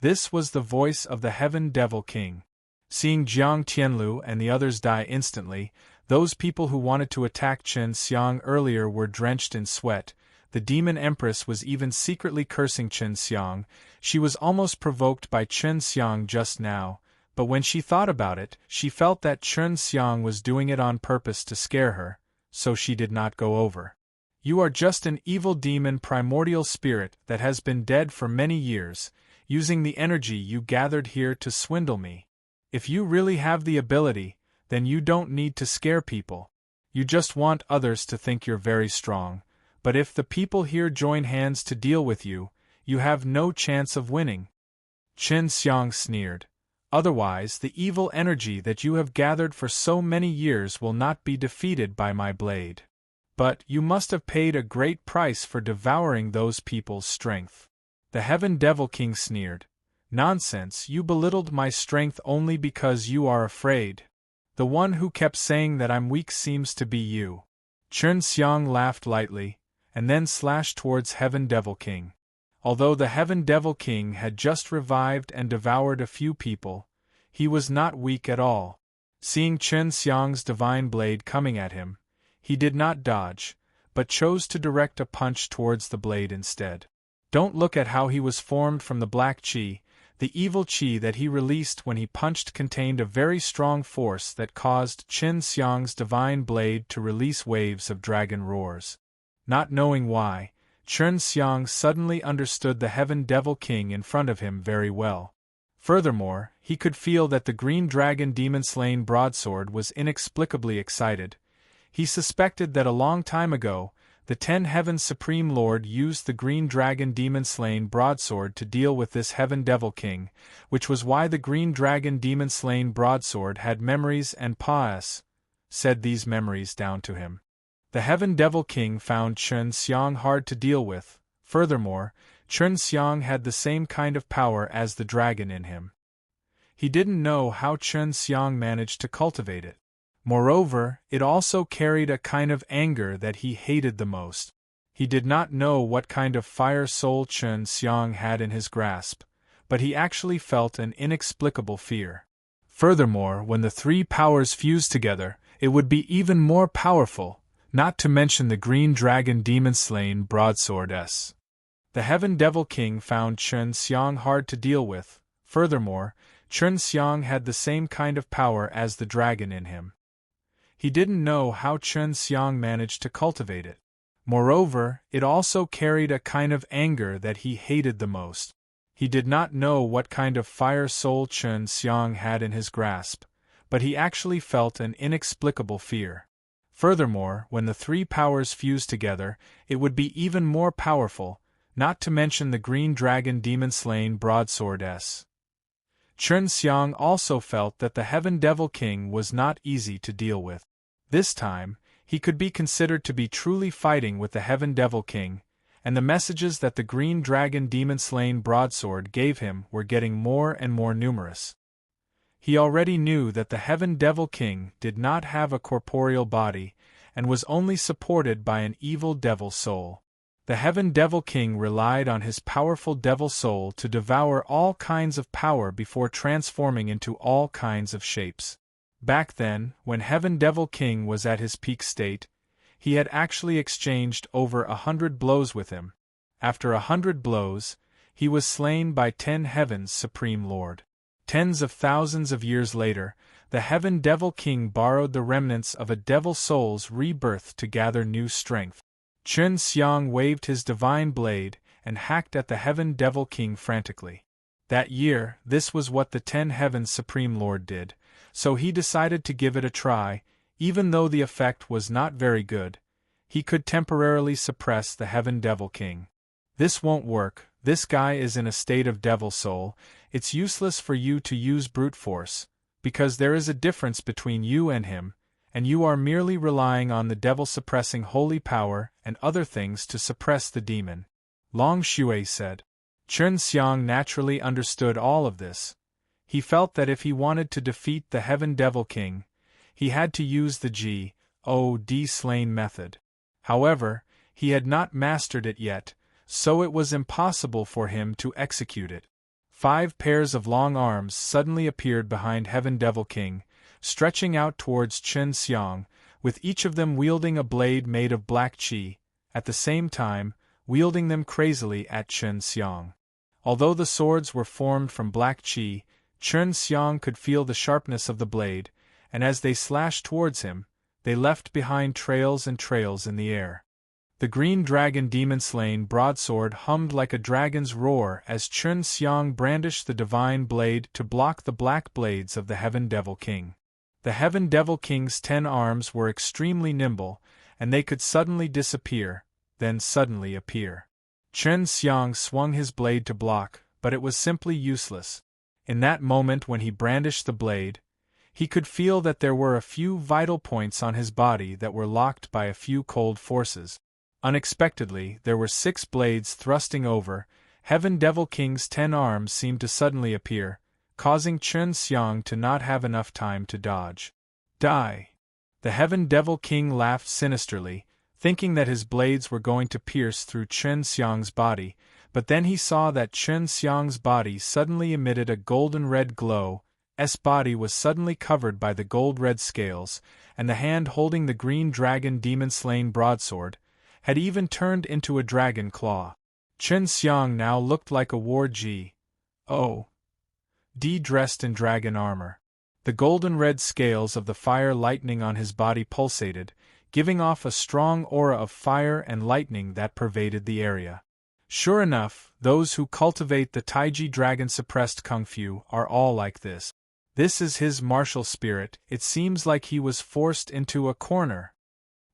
This was the voice of the Heaven Devil King. Seeing Jiang Tianlu and the others die instantly, those people who wanted to attack Chen Xiang earlier were drenched in sweat. The Demon Empress was even secretly cursing Chen Xiang. She was almost provoked by Chen Xiang just now, but when she thought about it, she felt that Chen Xiang was doing it on purpose to scare her, so she did not go over. "You are just an evil demon primordial spirit that has been dead for many years, using the energy you gathered here to swindle me. If you really have the ability, then you don't need to scare people. You just want others to think you're very strong. But if the people here join hands to deal with you, you have no chance of winning." Chen Xiang sneered. "Otherwise, the evil energy that you have gathered for so many years will not be defeated by my blade. But you must have paid a great price for devouring those people's strength." The Heaven Devil King sneered. "Nonsense, you belittled my strength only because you are afraid. The one who kept saying that I'm weak seems to be you." Chen Xiang laughed lightly, and then slashed towards Heaven Devil King. Although the Heaven Devil King had just revived and devoured a few people, he was not weak at all. Seeing Chen Xiang's divine blade coming at him, he did not dodge, but chose to direct a punch towards the blade instead. Don't look at how he was formed from the black qi. The evil qi that he released when he punched contained a very strong force that caused Chen Xiang's divine blade to release waves of dragon roars. Not knowing why, Chen Xiang suddenly understood the Heaven Devil King in front of him very well. Furthermore, he could feel that the green dragon demon-slain broadsword was inexplicably excited. He suspected that a long time ago, the 10 Heavens Supreme Lord used the green dragon demon-slain broadsword to deal with this Heaven Devil King, which was why the green dragon demon-slain broadsword had memories and said these memories down to him. The Heaven Devil King found Chen Xiang hard to deal with. Furthermore, Chen Xiang had the same kind of power as the dragon in him. He didn't know how Chen Xiang managed to cultivate it. Moreover, it also carried a kind of anger that he hated the most. He did not know what kind of fire soul Chen Xiang had in his grasp, but he actually felt an inexplicable fear. Furthermore, when the three powers fused together, it would be even more powerful, not to mention the green dragon demon-slain broadsword. The Heaven Devil King found Chen Xiang hard to deal with. Furthermore, Chen Xiang had the same kind of power as the dragon in him. He didn't know how Chen Xiang managed to cultivate it. Moreover, it also carried a kind of anger that he hated the most. He did not know what kind of fire soul Chen Xiang had in his grasp, but he actually felt an inexplicable fear. Furthermore, when the three powers fused together, it would be even more powerful, not to mention the green dragon demon-slain broadsword. Chen Xiang also felt that the Heaven Devil King was not easy to deal with. This time, he could be considered to be truly fighting with the Heaven Devil King, and the messages that the green dragon demon-slain broadsword gave him were getting more and more numerous. He already knew that the Heaven Devil King did not have a corporeal body, and was only supported by an evil devil soul. The Heaven Devil King relied on his powerful devil soul to devour all kinds of power before transforming into all kinds of shapes. Back then, when Heaven Devil King was at his peak state, he had actually exchanged over 100 blows with him. After 100 blows, he was slain by 10 Heaven's Supreme Lord. Tens of thousands of years later, the Heaven Devil King borrowed the remnants of a devil soul's rebirth to gather new strength. Chen Xiang waved his divine blade and hacked at the Heaven Devil King frantically. That year, this was what the 10 Heaven's Supreme Lord did, so he decided to give it a try. Even though the effect was not very good, he could temporarily suppress the Heaven Devil King. This won't work, this guy is in a state of devil soul, it's useless for you to use brute force, because there is a difference between you and him, and you are merely relying on the devil-suppressing holy power and other things to suppress the demon. Long Shui said. Chen Xiang naturally understood all of this. He felt that if he wanted to defeat the Heaven Devil King, he had to use the G.O.D. slain method. However, he had not mastered it yet, so it was impossible for him to execute it. 5 pairs of long arms suddenly appeared behind Heaven Devil King, stretching out towards Chen Xiang, with each of them wielding a blade made of black qi, at the same time, wielding them crazily at Chen Xiang. Although the swords were formed from black qi, Chen Xiang could feel the sharpness of the blade, and as they slashed towards him, they left behind trails and trails in the air. The green dragon demon-slain broadsword hummed like a dragon's roar as Chen Xiang brandished the divine blade to block the black blades of the Heaven Devil King. The Heaven Devil King's 10 arms were extremely nimble, and they could suddenly disappear, then suddenly appear. Chen Xiang swung his blade to block, but it was simply useless. In that moment when he brandished the blade, he could feel that there were a few vital points on his body that were locked by a few cold forces. Unexpectedly, there were 6 blades thrusting over. Heaven Devil King's 10 arms seemed to suddenly appear, causing Chen Xiang to not have enough time to dodge. Die! The Heaven Devil King laughed sinisterly, thinking that his blades were going to pierce through Chen Xiang's body, but then he saw that Chen Xiang's body suddenly emitted a golden-red glow. S body was suddenly covered by the gold-red scales, and the hand holding the green dragon demon-slain broadsword had even turned into a dragon claw. Chen Xiang now looked like a war G.O.D. dressed in dragon armor. The golden-red scales of the fire lightning on his body pulsated, giving off a strong aura of fire and lightning that pervaded the area. Sure enough, those who cultivate the Taiji dragon-suppressed kung fu are all like this. This is his martial spirit. It seems like he was forced into a corner.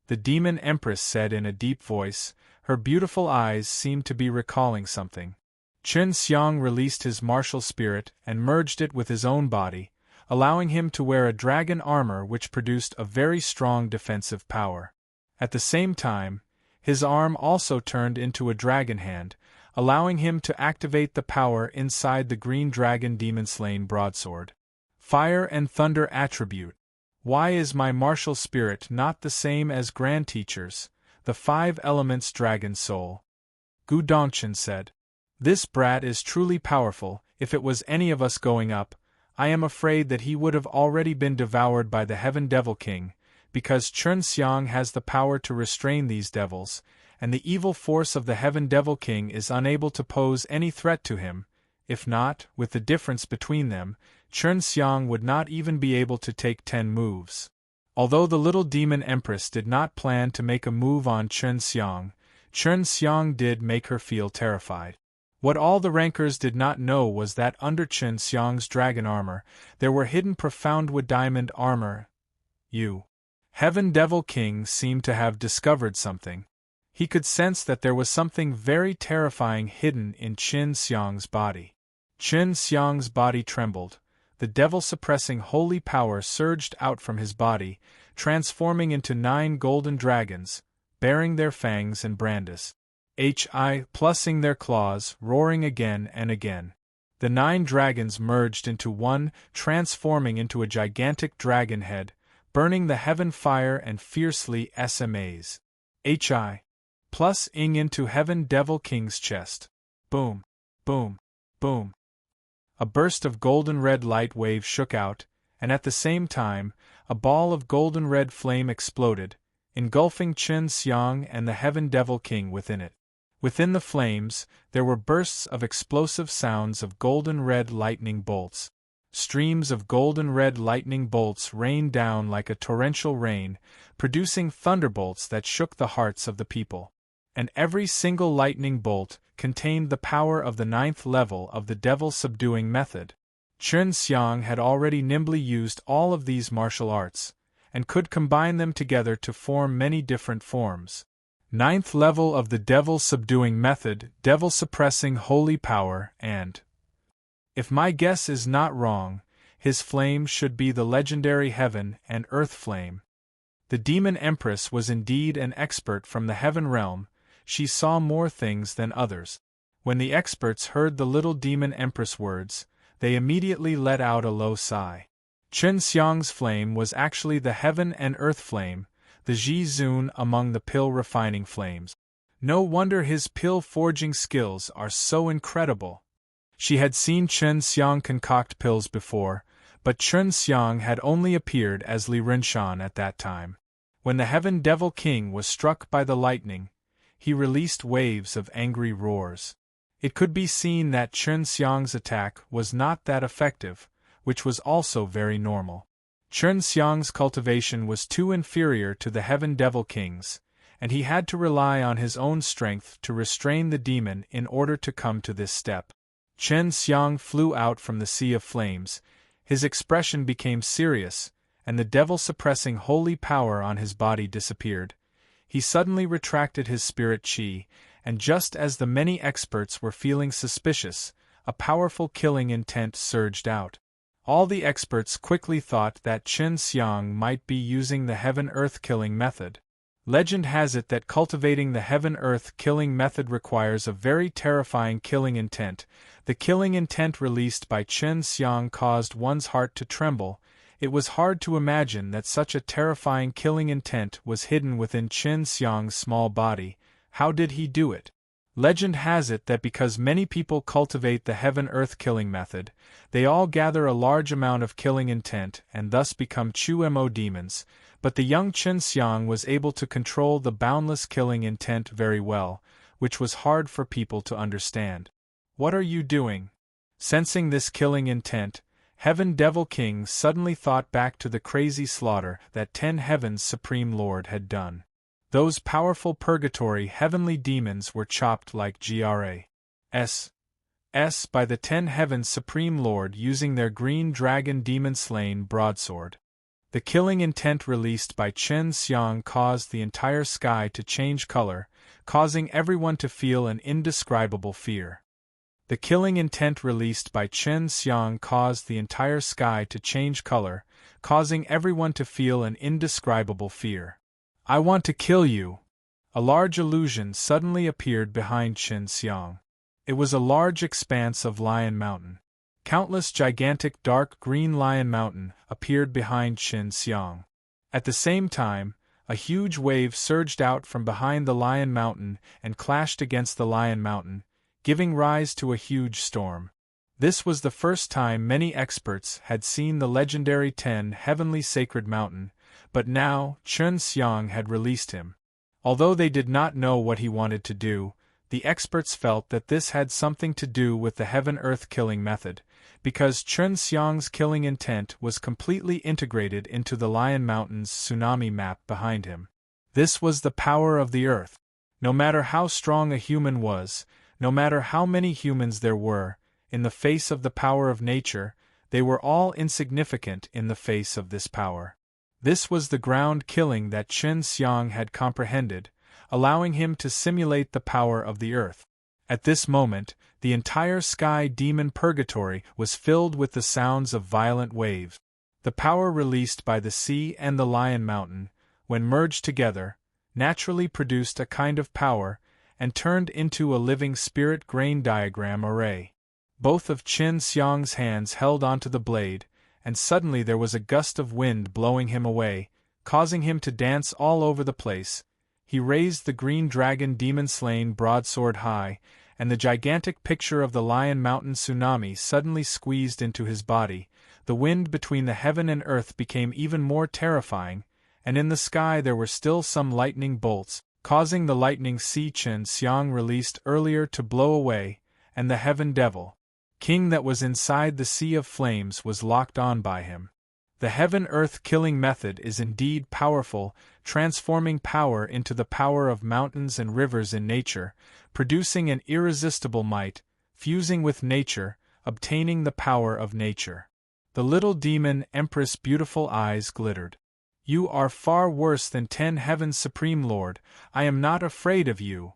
The Demon Empress said in a deep voice. Her beautiful eyes seemed to be recalling something. Chen Xiang released his martial spirit and merged it with his own body, allowing him to wear a dragon armor which produced a very strong defensive power. At the same time, his arm also turned into a dragon hand, allowing him to activate the power inside the green dragon demon-slain broadsword. Fire and thunder attribute. Why is my martial spirit not the same as Grand Teacher's, the 5 elements dragon soul? Gu Dongchen said. This brat is truly powerful. If it was any of us going up, I am afraid that he would have already been devoured by the Heaven Devil King, because Chen Xiang has the power to restrain these devils, and the evil force of the Heaven Devil King is unable to pose any threat to him. If not, with the difference between them, Chen Xiang would not even be able to take 10 moves. Although the little Demon Empress did not plan to make a move on Chen Xiang did make her feel terrified. What all the rankers did not know was that under Chen Xiang's dragon armor, there were hidden profound wood diamond armor. Heaven Devil King seemed to have discovered something. He could sense that there was something very terrifying hidden in Chen Xiang's body. Chen Xiang's body trembled. The devil-suppressing holy power surged out from his body, transforming into 9 golden dragons, bearing their fangs and brandis. Plussing their claws, roaring again and again. The 9 dragons merged into one, transforming into a gigantic dragon head, burning the heaven fire and fiercely SMAs. Plus-ing into Heaven Devil King's chest. Boom, boom, boom. A burst of golden red light wave shook out, and at the same time, a ball of golden red flame exploded, engulfing Chen Xiang and the Heaven Devil King within it. Within the flames, there were bursts of explosive sounds of golden-red lightning bolts. Streams of golden-red lightning bolts rained down like a torrential rain, producing thunderbolts that shook the hearts of the people. And every single lightning bolt contained the power of the 9th level of the devil-subduing method. Chen Xiang had already nimbly used all of these martial arts, and could combine them together to form many different forms. 9th level of the devil-subduing method, devil-suppressing holy power, and, if my guess is not wrong, his flame should be the legendary heaven and earth flame. The demon empress was indeed an expert from the heaven realm. She saw more things than others. When the experts heard the little demon empress words, they immediately let out a low sigh. Chen Xiang's flame was actually the heaven and earth flame, the Ji Zun among the pill refining flames. No wonder his pill forging skills are so incredible. She had seen Chen Xiang concoct pills before, but Chen Xiang had only appeared as Li Renshan at that time. When the Heaven Devil King was struck by the lightning, he released waves of angry roars. It could be seen that Chen Xiang's attack was not that effective, which was also very normal. Chen Xiang's cultivation was too inferior to the Heaven Devil King's, and he had to rely on his own strength to restrain the demon in order to come to this step. Chen Xiang flew out from the sea of flames, his expression became serious, and the devil-suppressing holy power on his body disappeared. He suddenly retracted his spirit qi, and just as the many experts were feeling suspicious, a powerful killing intent surged out. All the experts quickly thought that Chen Xiang might be using the heaven-earth killing method. Legend has it that cultivating the heaven-earth killing method requires a very terrifying killing intent. The killing intent released by Chen Xiang caused one's heart to tremble. It was hard to imagine that such a terrifying killing intent was hidden within Chen Xiang's small body. How did he do it? Legend has it that because many people cultivate the heaven-earth killing method, they all gather a large amount of killing intent and thus become Chu-Mo demons, but the young Chen Xiang was able to control the boundless killing intent very well, which was hard for people to understand. What are you doing? Sensing this killing intent, Heaven Devil King suddenly thought back to the crazy slaughter that 10 Heaven's Supreme Lord had done. Those powerful purgatory heavenly demons were chopped like Gras by the 10 Heaven's Supreme Lord using their green dragon demon-slain broadsword. The killing intent released by Chen Xiang caused the entire sky to change color, causing everyone to feel an indescribable fear. The killing intent released by Chen Xiang caused the entire sky to change color, causing everyone to feel an indescribable fear. I want to kill you! A large illusion suddenly appeared behind Chen Xiang. It was a large expanse of Lion Mountain. Countless gigantic dark green Lion Mountain appeared behind Chen Xiang. At the same time, a huge wave surged out from behind the Lion Mountain and clashed against the Lion Mountain, giving rise to a huge storm. This was the first time many experts had seen the legendary 10 Heavenly Sacred Mountain, but now Chen Xiang had released him. Although they did not know what he wanted to do, the experts felt that this had something to do with the heaven-earth killing method, because Chen Xiang's killing intent was completely integrated into the Lion Mountain's tsunami map behind him. This was the power of the earth. No matter how strong a human was, no matter how many humans there were, in the face of the power of nature, they were all insignificant in the face of this power. This was the ground killing that Chen Xiang had comprehended, allowing him to simulate the power of the earth. At this moment, the entire sky demon purgatory was filled with the sounds of violent waves. The power released by the sea and the Lion Mountain, when merged together, naturally produced a kind of power, and turned into a living spirit grain diagram array. Both of Chen Xiang's hands held onto the blade, and suddenly there was a gust of wind blowing him away, causing him to dance all over the place. He raised the green dragon demon-slain broadsword high, and the gigantic picture of the Lion Mountain tsunami suddenly squeezed into his body. The wind between the heaven and earth became even more terrifying, and in the sky there were still some lightning bolts, causing the lightning Chen Xiang released earlier to blow away, and the Heaven Devil King that was inside the sea of flames was locked on by him. The heaven-earth killing method is indeed powerful, transforming power into the power of mountains and rivers in nature, producing an irresistible might, fusing with nature, obtaining the power of nature. The little demon Empress' beautiful eyes glittered. You are far worse than 10 Heaven's Supreme Lord, I am not afraid of you.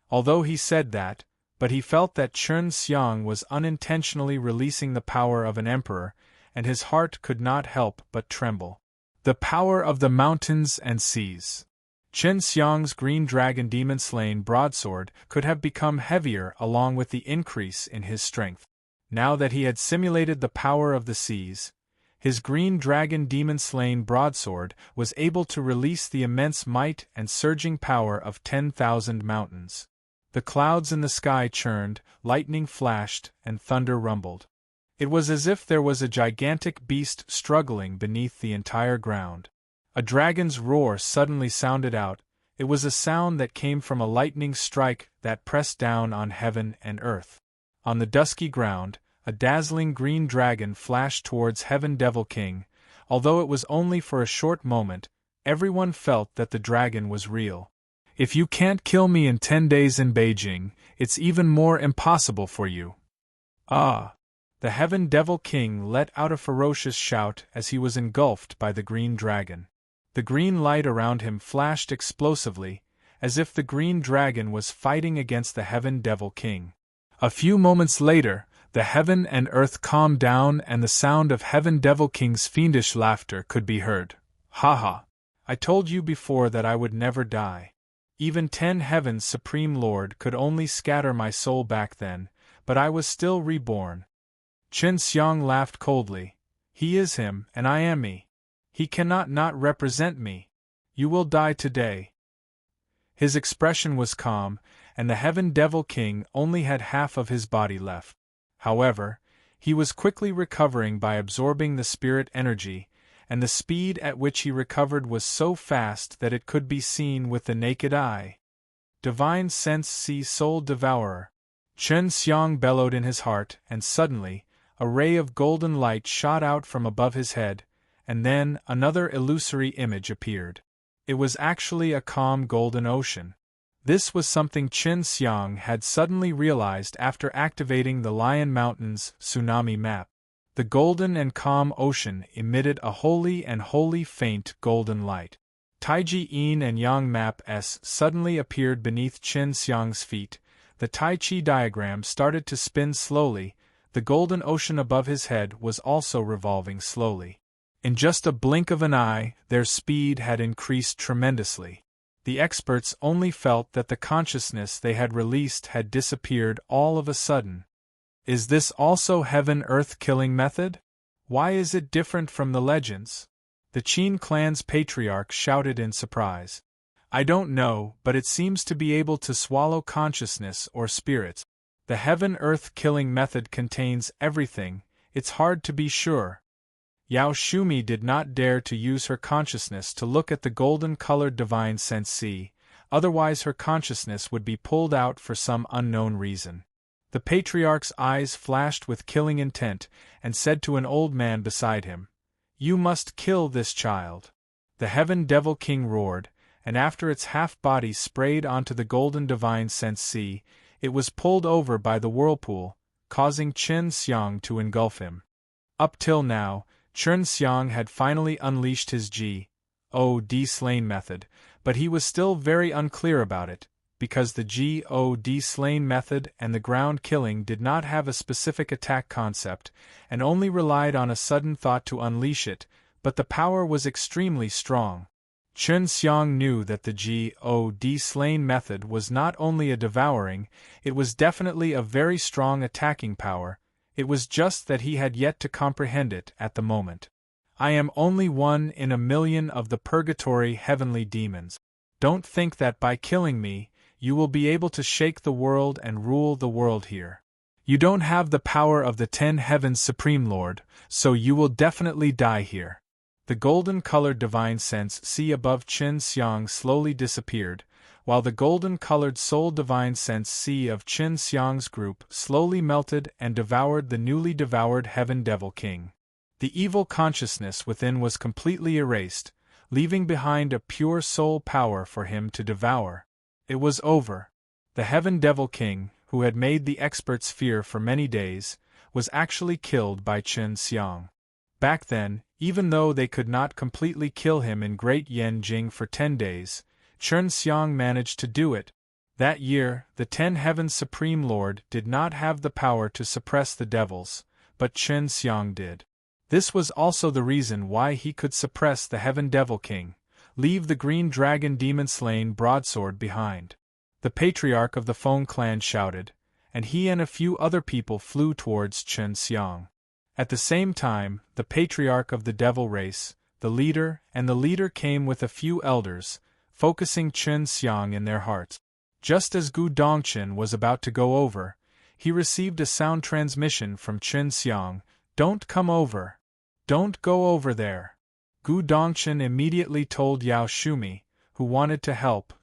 Although he said that, but he felt that Chen Xiang was unintentionally releasing the power of an emperor, and his heart could not help but tremble. The power of the mountains and seas. Chen Xiang's green dragon demon-slain broadsword could have become heavier along with the increase in his strength. Now that he had simulated the power of the seas, his green dragon demon-slain broadsword was able to release the immense might and surging power of 10,000 mountains. The clouds in the sky churned, lightning flashed, and thunder rumbled. It was as if there was a gigantic beast struggling beneath the entire ground. A dragon's roar suddenly sounded out. It was a sound that came from a lightning strike that pressed down on heaven and earth. On the dusky ground, a dazzling green dragon flashed towards Heaven Devil King. Although it was only for a short moment, everyone felt that the dragon was real. If you can't kill me in 10 days in Beijing, it's even more impossible for you. Ah! The Heaven Devil King let out a ferocious shout as he was engulfed by the green dragon. The green light around him flashed explosively, as if the green dragon was fighting against the Heaven Devil King. A few moments later, the heaven and earth calmed down and the sound of Heaven Devil King's fiendish laughter could be heard. Ha ha! I told you before that I would never die. Even 10 Heaven's Supreme Lord could only scatter my soul back then, but I was still reborn. Chen Xiang laughed coldly. He is him, and I am me. He cannot not represent me. You will die today. His expression was calm, and the Heaven Devil King only had half of his body left. However, he was quickly recovering by absorbing the spirit energy, and the speed at which he recovered was so fast that it could be seen with the naked eye. Divine Sense See Soul Devourer. Chen Xiang bellowed in his heart, and suddenly, a ray of golden light shot out from above his head, and then another illusory image appeared. It was actually a calm golden ocean. This was something Chen Xiang had suddenly realized after activating the Lion Mountains tsunami map. The golden and calm ocean emitted a holy and wholly faint golden light. Taiji Yin and Yang Map S suddenly appeared beneath Chen Xiang's feet. The Tai Chi diagram started to spin slowly. The golden ocean above his head was also revolving slowly. In just a blink of an eye, their speed had increased tremendously. The experts only felt that the consciousness they had released had disappeared all of a sudden. Is this also heaven-earth killing method? Why is it different from the legends? The Qin clan's patriarch shouted in surprise. I don't know, but it seems to be able to swallow consciousness or spirits. The heaven-earth killing method contains everything, it's hard to be sure. Yao Shumi did not dare to use her consciousness to look at the golden-colored divine sense C, otherwise her consciousness would be pulled out for some unknown reason. The patriarch's eyes flashed with killing intent, and said to an old man beside him, You must kill this child. The Heaven Devil King roared, and after its half-body sprayed onto the golden divine sense C, it was pulled over by the whirlpool, causing Chen Xiang to engulf him. Up till now, Chen Xiang had finally unleashed his G.O.D. slain method, but he was still very unclear about it, because the G.O.D. slain method and the ground killing did not have a specific attack concept, and only relied on a sudden thought to unleash it, but the power was extremely strong. Chen Xiang knew that the G.O.D. slain method was not only a devouring, it was definitely a very strong attacking power. It was just that he had yet to comprehend it at the moment. I am only one in a million of the purgatory heavenly demons. Don't think that by killing me, you will be able to shake the world and rule the world here. You don't have the power of the 10 Heavens Supreme Lord, so you will definitely die here. The golden-colored divine sense C above Chen Xiang slowly disappeared, while the golden-colored soul divine sense C of Chen Xiang's group slowly melted and devoured the newly devoured Heaven Devil King. The evil consciousness within was completely erased, leaving behind a pure soul power for him to devour. It was over. The Heaven Devil King, who had made the experts fear for many days, was actually killed by Chen Xiang. Back then, even though they could not completely kill him in Great Yen Jing for 10 days, Chen Xiang managed to do it. That year, the 10 Heavens Supreme Lord did not have the power to suppress the devils, but Chen Xiang did. This was also the reason why he could suppress the Heaven Devil King, leave the Green Dragon demon-slain broadsword behind. The patriarch of the Feng clan shouted, and he and a few other people flew towards Chen Xiang. At the same time, the patriarch of the devil race, the leader came with a few elders, focusing Chen Xiang in their hearts. Just as Gu Dongchen was about to go over, he received a sound transmission from Chen Xiang, "Don't come over. Don't go over there." Gu Dongchen immediately told Yao Shumi, who wanted to help.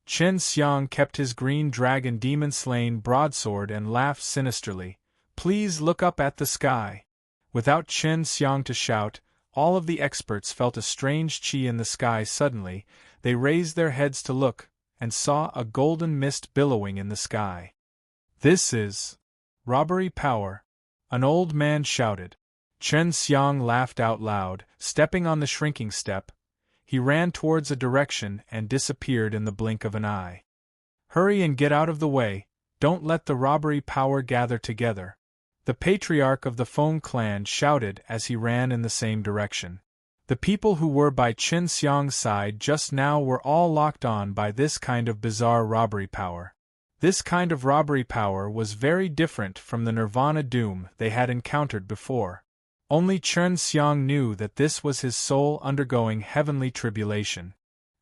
Chen Xiang kept his green dragon demon-slain broadsword and laughed sinisterly. "Please look up at the sky." Without Chen Xiang to shout, all of the experts felt a strange qi in the sky. Suddenly, they raised their heads to look, and saw a golden mist billowing in the sky. "This is robbery power," an old man shouted. Chen Xiang laughed out loud, stepping on the shrinking step. He ran towards a direction and disappeared in the blink of an eye. "Hurry and get out of the way, don't let the robbery power gather together," the patriarch of the Feng clan shouted as he ran in the same direction. The people who were by Chen Xiang's side just now were all locked on by this kind of bizarre robbery power. This kind of robbery power was very different from the Nirvana doom they had encountered before. Only Chen Xiang knew that this was his soul undergoing heavenly tribulation.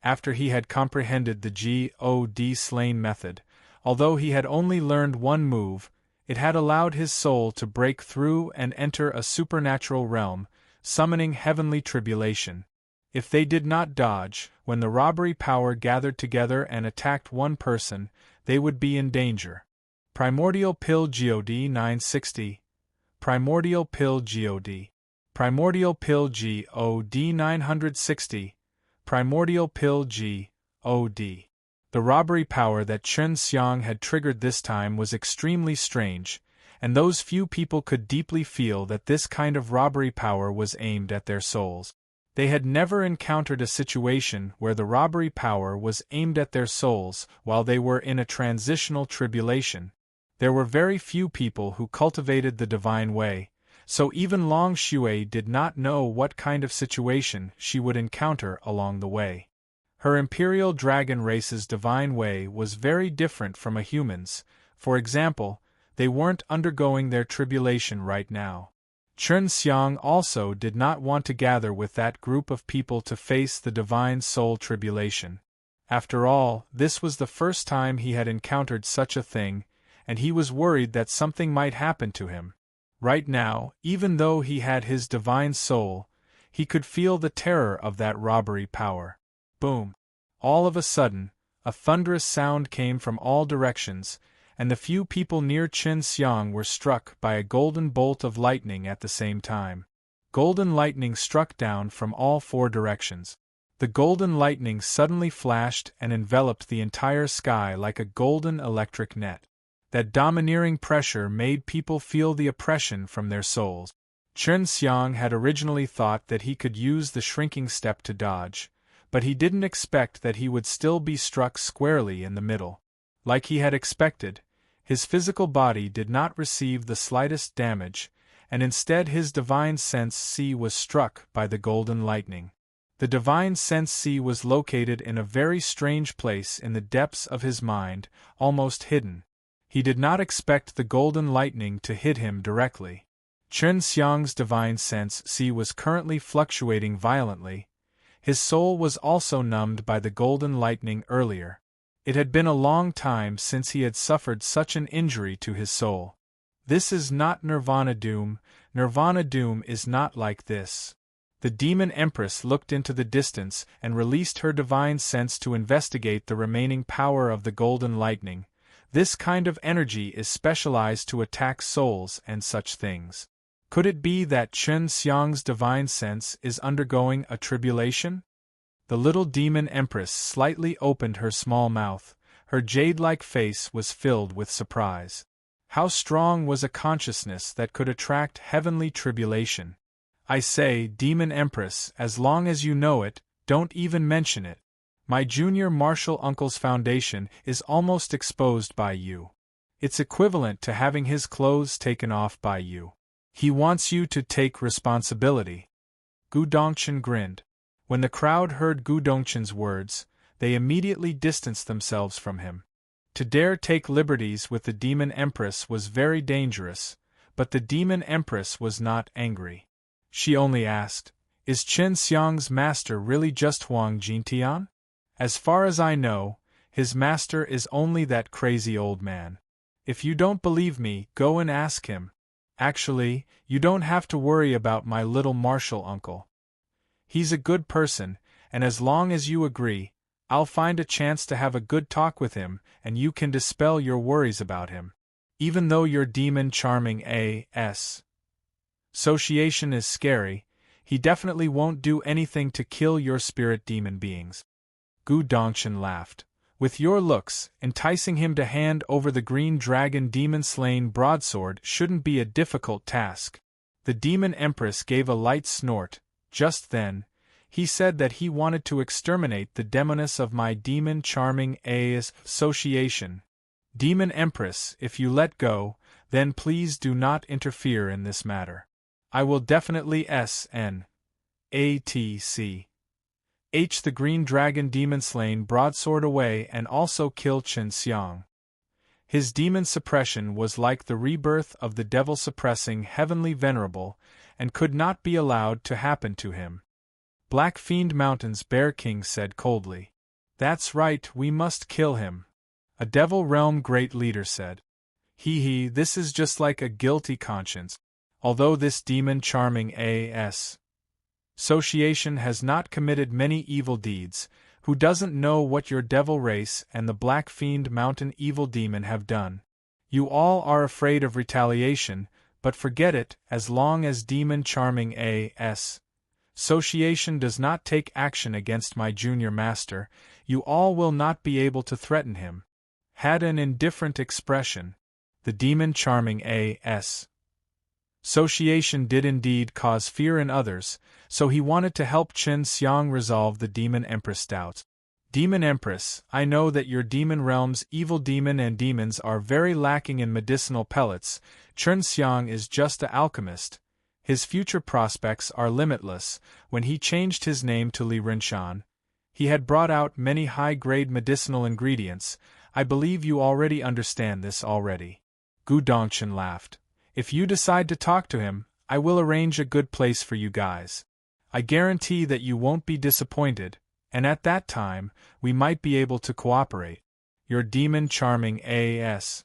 After he had comprehended the God slain method, although he had only learned one move, it had allowed his soul to break through and enter a supernatural realm, summoning heavenly tribulation. If they did not dodge, when the robbery power gathered together and attacked one person, they would be in danger. Primordial Pill God 960. Primordial Pill God. Primordial Pill God 960. Primordial Pill God. The robbery power that Chen Xiang had triggered this time was extremely strange, and those few people could deeply feel that this kind of robbery power was aimed at their souls. They had never encountered a situation where the robbery power was aimed at their souls while they were in a transitional tribulation. There were very few people who cultivated the divine way, so even Long Shui did not know what kind of situation she would encounter along the way. Her imperial dragon race's divine way was very different from a human's. For example, they weren't undergoing their tribulation right now. Chen Xiang also did not want to gather with that group of people to face the divine soul tribulation. After all, this was the first time he had encountered such a thing, and he was worried that something might happen to him. Right now, even though he had his divine soul, he could feel the terror of that robbery power. Boom! All of a sudden, a thunderous sound came from all directions, and the few people near Chen Xiang were struck by a golden bolt of lightning at the same time. Golden lightning struck down from all 4 directions. The golden lightning suddenly flashed and enveloped the entire sky like a golden electric net. That domineering pressure made people feel the oppression from their souls. Chen Xiang had originally thought that he could use the shrinking step to dodge, but he didn't expect that he would still be struck squarely in the middle. Like he had expected, his physical body did not receive the slightest damage, and instead his divine sense C was struck by the golden lightning. The divine sense C was located in a very strange place in the depths of his mind, almost hidden. He did not expect the golden lightning to hit him directly. Chen Xiang's divine sense C was currently fluctuating violently. His soul was also numbed by the golden lightning earlier. It had been a long time since he had suffered such an injury to his soul. This is not Nirvana doom. Nirvana doom is not like this. The demon empress looked into the distance and released her divine sense to investigate the remaining power of the golden lightning. This kind of energy is specialized to attack souls and such things. Could it be that Chen Xiang's divine sense is undergoing a tribulation? The little demon empress slightly opened her small mouth. Her jade-like face was filled with surprise. How strong was a consciousness that could attract heavenly tribulation? I say, demon empress, as long as you know it, don't even mention it. My junior martial uncle's foundation is almost exposed by you. It's equivalent to having his clothes taken off by you. He wants you to take responsibility. Gu Dongchen grinned. When the crowd heard Gu Dongchen's words, they immediately distanced themselves from him. To dare take liberties with the demon empress was very dangerous, but the demon empress was not angry. She only asked, "Is Chen Xiang's master really just Huang Jintian? As far as I know, his master is only that crazy old man. If you don't believe me, go and ask him. Actually, you don't have to worry about my little martial uncle. He's a good person, and as long as you agree, I'll find a chance to have a good talk with him, and you can dispel your worries about him. Even though your demon charming A.S. association is scary, he definitely won't do anything to kill your spirit demon beings." Gu Dongchen laughed. "With your looks, enticing him to hand over the green dragon demon-slain broadsword shouldn't be a difficult task." The demon empress gave a light snort. Just then, he said that he wanted to exterminate the demoness of my demon charming A.S. association. Demon empress, if you let go, then please do not interfere in this matter. I will definitely S.N. A.T.C. H the green dragon demon-slain broadsword away and also kill Chen Xiang. His demon suppression was like the rebirth of the devil-suppressing heavenly venerable, and could not be allowed to happen to him. Black Fiend Mountain's Bear King said coldly. "That's right, we must kill him." A Devil Realm great leader said. He, this is just like a guilty conscience. Although this demon charming A.S. association has not committed many evil deeds, who doesn't know what your devil race and the Black Fiend Mountain evil demon have done? You all are afraid of retaliation, but forget it, as long as demon charming A.S. association does not take action against my junior master, you all will not be able to threaten him. Had an indifferent expression. The demon charming A.S. association did indeed cause fear in others, so he wanted to help Chen Xiang resolve the demon empress doubts. Demon Empress, I know that your demon realm's evil demon and demons are very lacking in medicinal pellets. Chen Xiang is just an alchemist. His future prospects are limitless. When he changed his name to Li Rinshan, he had brought out many high-grade medicinal ingredients. I believe you already understand this already. Gu Dongchen laughed. If you decide to talk to him, I will arrange a good place for you guys. I guarantee that you won't be disappointed, and at that time, we might be able to cooperate. Your demon charming A.S.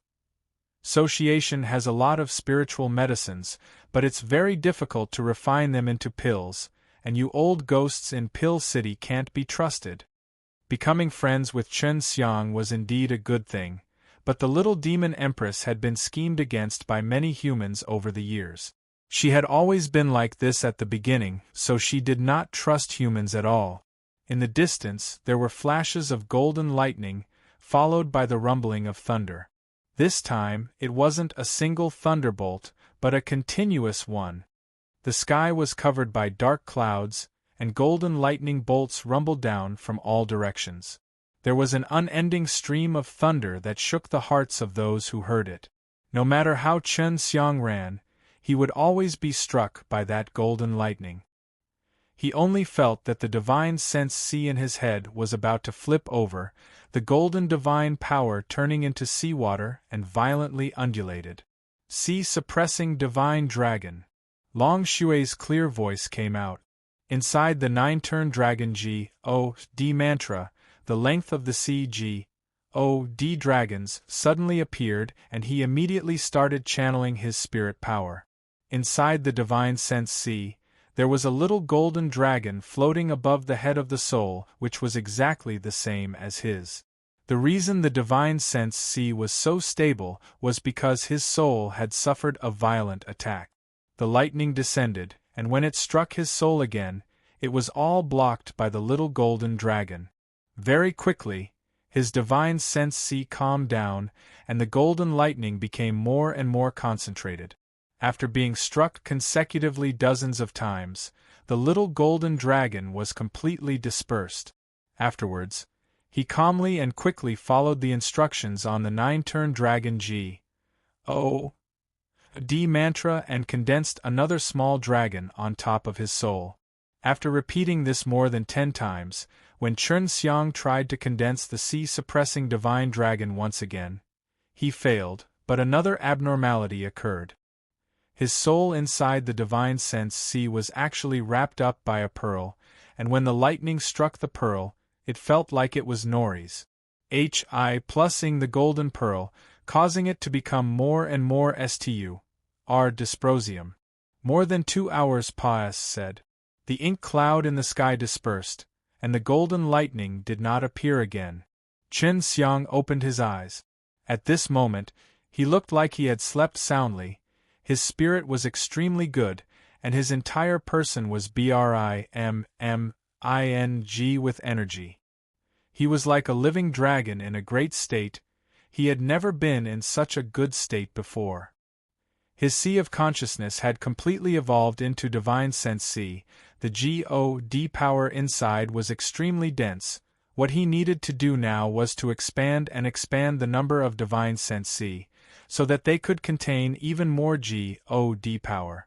association has a lot of spiritual medicines, but it's very difficult to refine them into pills, and you old ghosts in Pill City can't be trusted. Becoming friends with Chen Xiang was indeed a good thing, but the little demon empress had been schemed against by many humans over the years. She had always been like this at the beginning, so she did not trust humans at all. In the distance, there were flashes of golden lightning, followed by the rumbling of thunder. This time, it wasn't a single thunderbolt, but a continuous one. The sky was covered by dark clouds, and golden lightning bolts rumbled down from all directions. There was an unending stream of thunder that shook the hearts of those who heard it. No matter how Chen Xiang ran, he would always be struck by that golden lightning. He only felt that the divine sense sea in his head was about to flip over, the golden divine power turning into seawater and violently undulated. Sea-suppressing divine dragon. Long Xue's clear voice came out. Inside the 9-turn dragon G-O-D mantra, the length of the C-G-O-D dragons suddenly appeared, and he immediately started channeling his spirit power. Inside the divine sense sea, There was a little golden dragon floating above the head of the soul, which was exactly the same as his. The reason the divine sense C was so stable was because his soul had suffered a violent attack. The lightning descended, and when it struck his soul again, it was all blocked by the little golden dragon. Very quickly, his divine sense C calmed down, and the golden lightning became more and more concentrated. After being struck consecutively dozens of times, the little golden dragon was completely dispersed. Afterwards, he calmly and quickly followed the instructions on the 9-turn dragon G-O-D mantra and condensed another small dragon on top of his soul. After repeating this more than 10 times, when Chun Xiang tried to condense the C-suppressing divine dragon once again, he failed, but another abnormality occurred. His soul inside the divine sense C was actually wrapped up by a pearl, and when the lightning struck the pearl, it felt like it was Nori's. Plusing the golden pearl, causing it to become more and more dysprosium. More than 2 hours said. The ink cloud in the sky dispersed, and the golden lightning did not appear again. Chen Xiang opened his eyes. At this moment, he looked like he had slept soundly. His spirit was extremely good, and his entire person was briming with energy. He was like a living dragon in a great state. He had never been in such a good state before. His sea of consciousness had completely evolved into divine sense C. The God power inside was extremely dense. What he needed to do now was to expand the number of divine sense C, so that they could contain even more God power.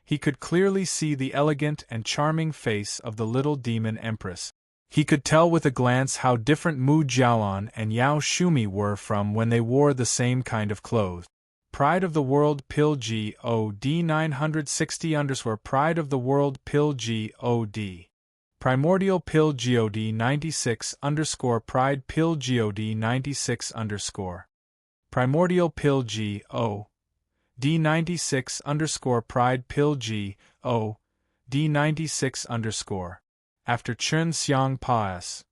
He could clearly see the elegant and charming face of the little demon empress. He could tell with a glance how different Mu Jiaoan and Yao Shumi were from when they wore the same kind of clothes. Pride of the World Pill God 960 Pride of the World Pill God. Primordial Pill God 96 Pride Pill God 96 Primordial Pill God 96 Pride Pill God 96 After Chun Xiang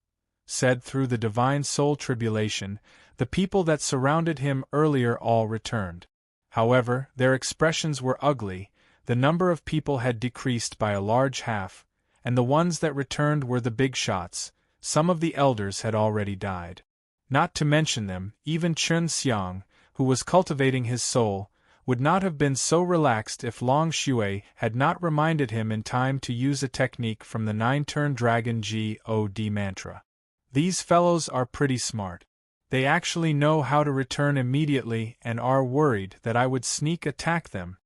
said through the divine soul tribulation, the people that surrounded him earlier all returned. However, their expressions were ugly. The number of people had decreased by a large half, and the ones that returned were the big shots. Some of the elders had already died. Not to mention them, even Chun Xiang, who was cultivating his soul, would not have been so relaxed if Long Shui had not reminded him in time to use a technique from the 9-turn dragon God mantra. These fellows are pretty smart. They actually know how to return immediately and are worried that I would sneak attack them.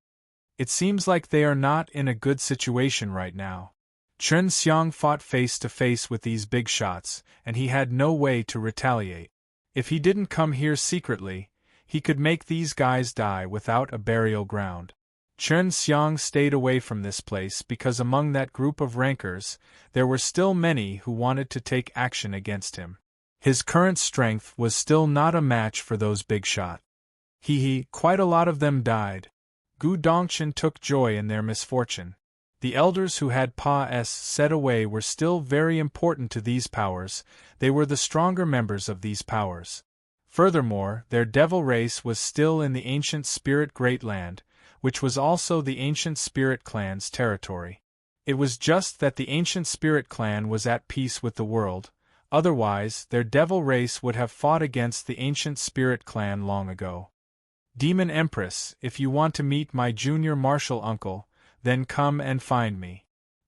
It seems like they are not in a good situation right now. Chun Xiang fought face to face with these big shots, and he had no way to retaliate. If he didn't come here secretly, he could make these guys die without a burial ground. Chun Xiang stayed away from this place because among that group of rankers, there were still many who wanted to take action against him. His current strength was still not a match for those big shots. Quite a lot of them died. Gu Dongchen took joy in their misfortune. The elders who had set away were still very important to these powers. They were the stronger members of these powers. Furthermore, their devil race was still in the ancient spirit Great Land, which was also the ancient spirit clan's territory. It was just that the ancient spirit clan was at peace with the world. Otherwise, their devil race would have fought against the ancient spirit clan long ago. Demon Empress, if you want to meet my junior martial uncle, then come and find me.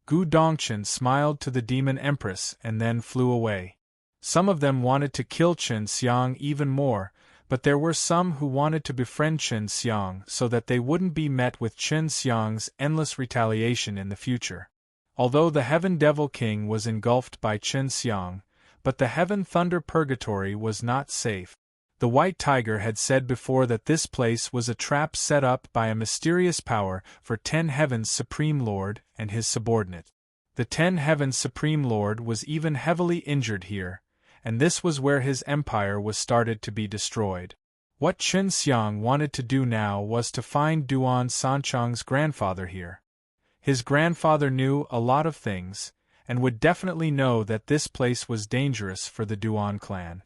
Gu Dongchen smiled to the Demon Empress and then flew away. Some of them wanted to kill Chun Xiang even more, but there were some who wanted to befriend Chun Xiang so that they wouldn't be met with Chun Xiang's endless retaliation in the future. Although the Heaven Devil King was engulfed by Chun Xiang, but the Heaven Thunder Purgatory was not safe. The White Tiger had said before that this place was a trap set up by a mysterious power for 10 Heavens Supreme Lord and his subordinate. The 10 Heavens Supreme Lord was even heavily injured here, and this was where his empire was started to be destroyed. What Chun Xiang wanted to do now was to find Duan Sanchang's grandfather here. His grandfather knew a lot of things, and would definitely know that this place was dangerous for the Duan clan.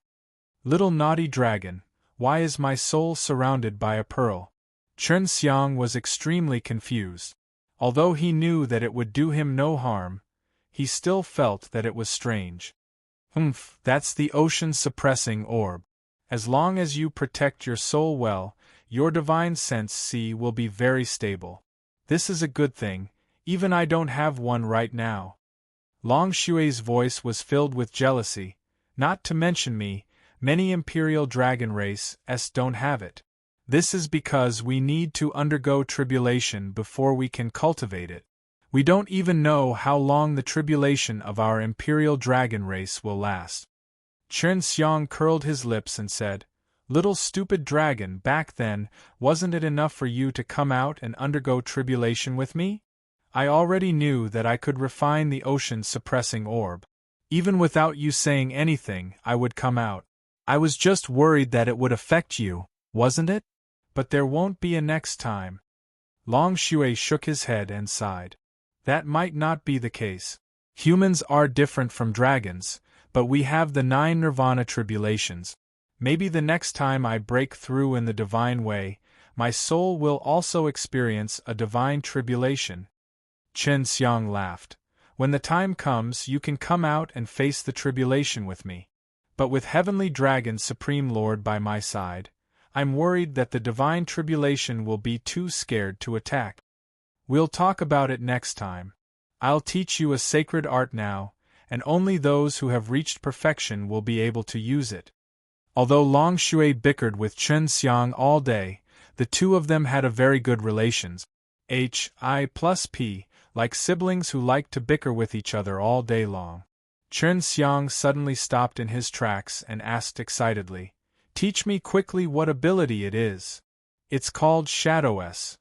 Little naughty dragon, why is my soul surrounded by a pearl? Chen Xiang was extremely confused. Although he knew that it would do him no harm, he still felt that it was strange. That's the ocean-suppressing orb. As long as you protect your soul well, your divine sense C will be very stable. This is a good thing, even I don't have one right now. Long Xue's voice was filled with jealousy. Not to mention me, many Imperial Dragon races don't have it. This is because we need to undergo tribulation before we can cultivate it. We don't even know how long the tribulation of our Imperial Dragon race will last. Chen Xiang curled his lips and said, "Little stupid dragon, back then, wasn't it enough for you to come out and undergo tribulation with me? I already knew that I could refine the ocean-suppressing orb. Even without you saying anything, I would come out. I was just worried that it would affect you, wasn't it? But there won't be a next time." Long Xue shook his head and sighed. That might not be the case. Humans are different from dragons, but we have the 9 nirvana tribulations. Maybe the next time I break through in the divine way, my soul will also experience a divine tribulation. Chen Xiang laughed. When the time comes, you can come out and face the tribulation with me. But with Heavenly Dragon Supreme Lord by my side, I'm worried that the divine tribulation will be too scared to attack. We'll talk about it next time. I'll teach you a sacred art now, and only those who have reached perfection will be able to use it. Although Long Xue bickered with Chen Xiang all day, the two of them had a very good relations. Hi+P, like siblings who like to bicker with each other all day long. Chen Xiang suddenly stopped in his tracks and asked excitedly, "Teach me quickly what ability it is." "It's called Shadow S.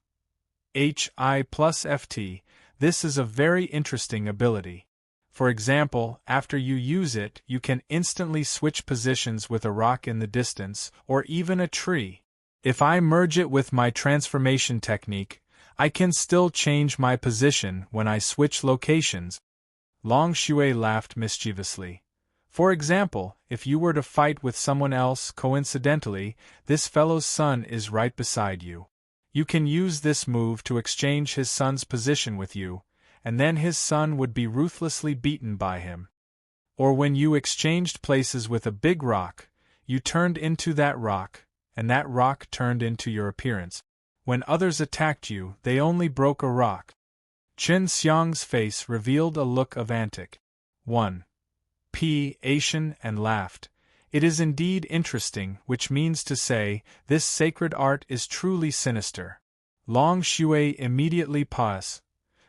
Hi+FT, this is a very interesting ability. For example, after you use it, you can instantly switch positions with a rock in the distance, or even a tree. If I merge it with my transformation technique, I can still change my position when I switch locations." Long Xue laughed mischievously. "For example, if you were to fight with someone else coincidentally, this fellow's son is right beside you. You can use this move to exchange his son's position with you, and then his son would be ruthlessly beaten by him. Or when you exchanged places with a big rock, you turned into that rock, and that rock turned into your appearance. When others attacked you, they only broke a rock." Chen Xiang's face revealed a look of antic. 1. Asian and laughed. "It is indeed interesting, which means to say, this sacred art is truly sinister." Long Xue immediately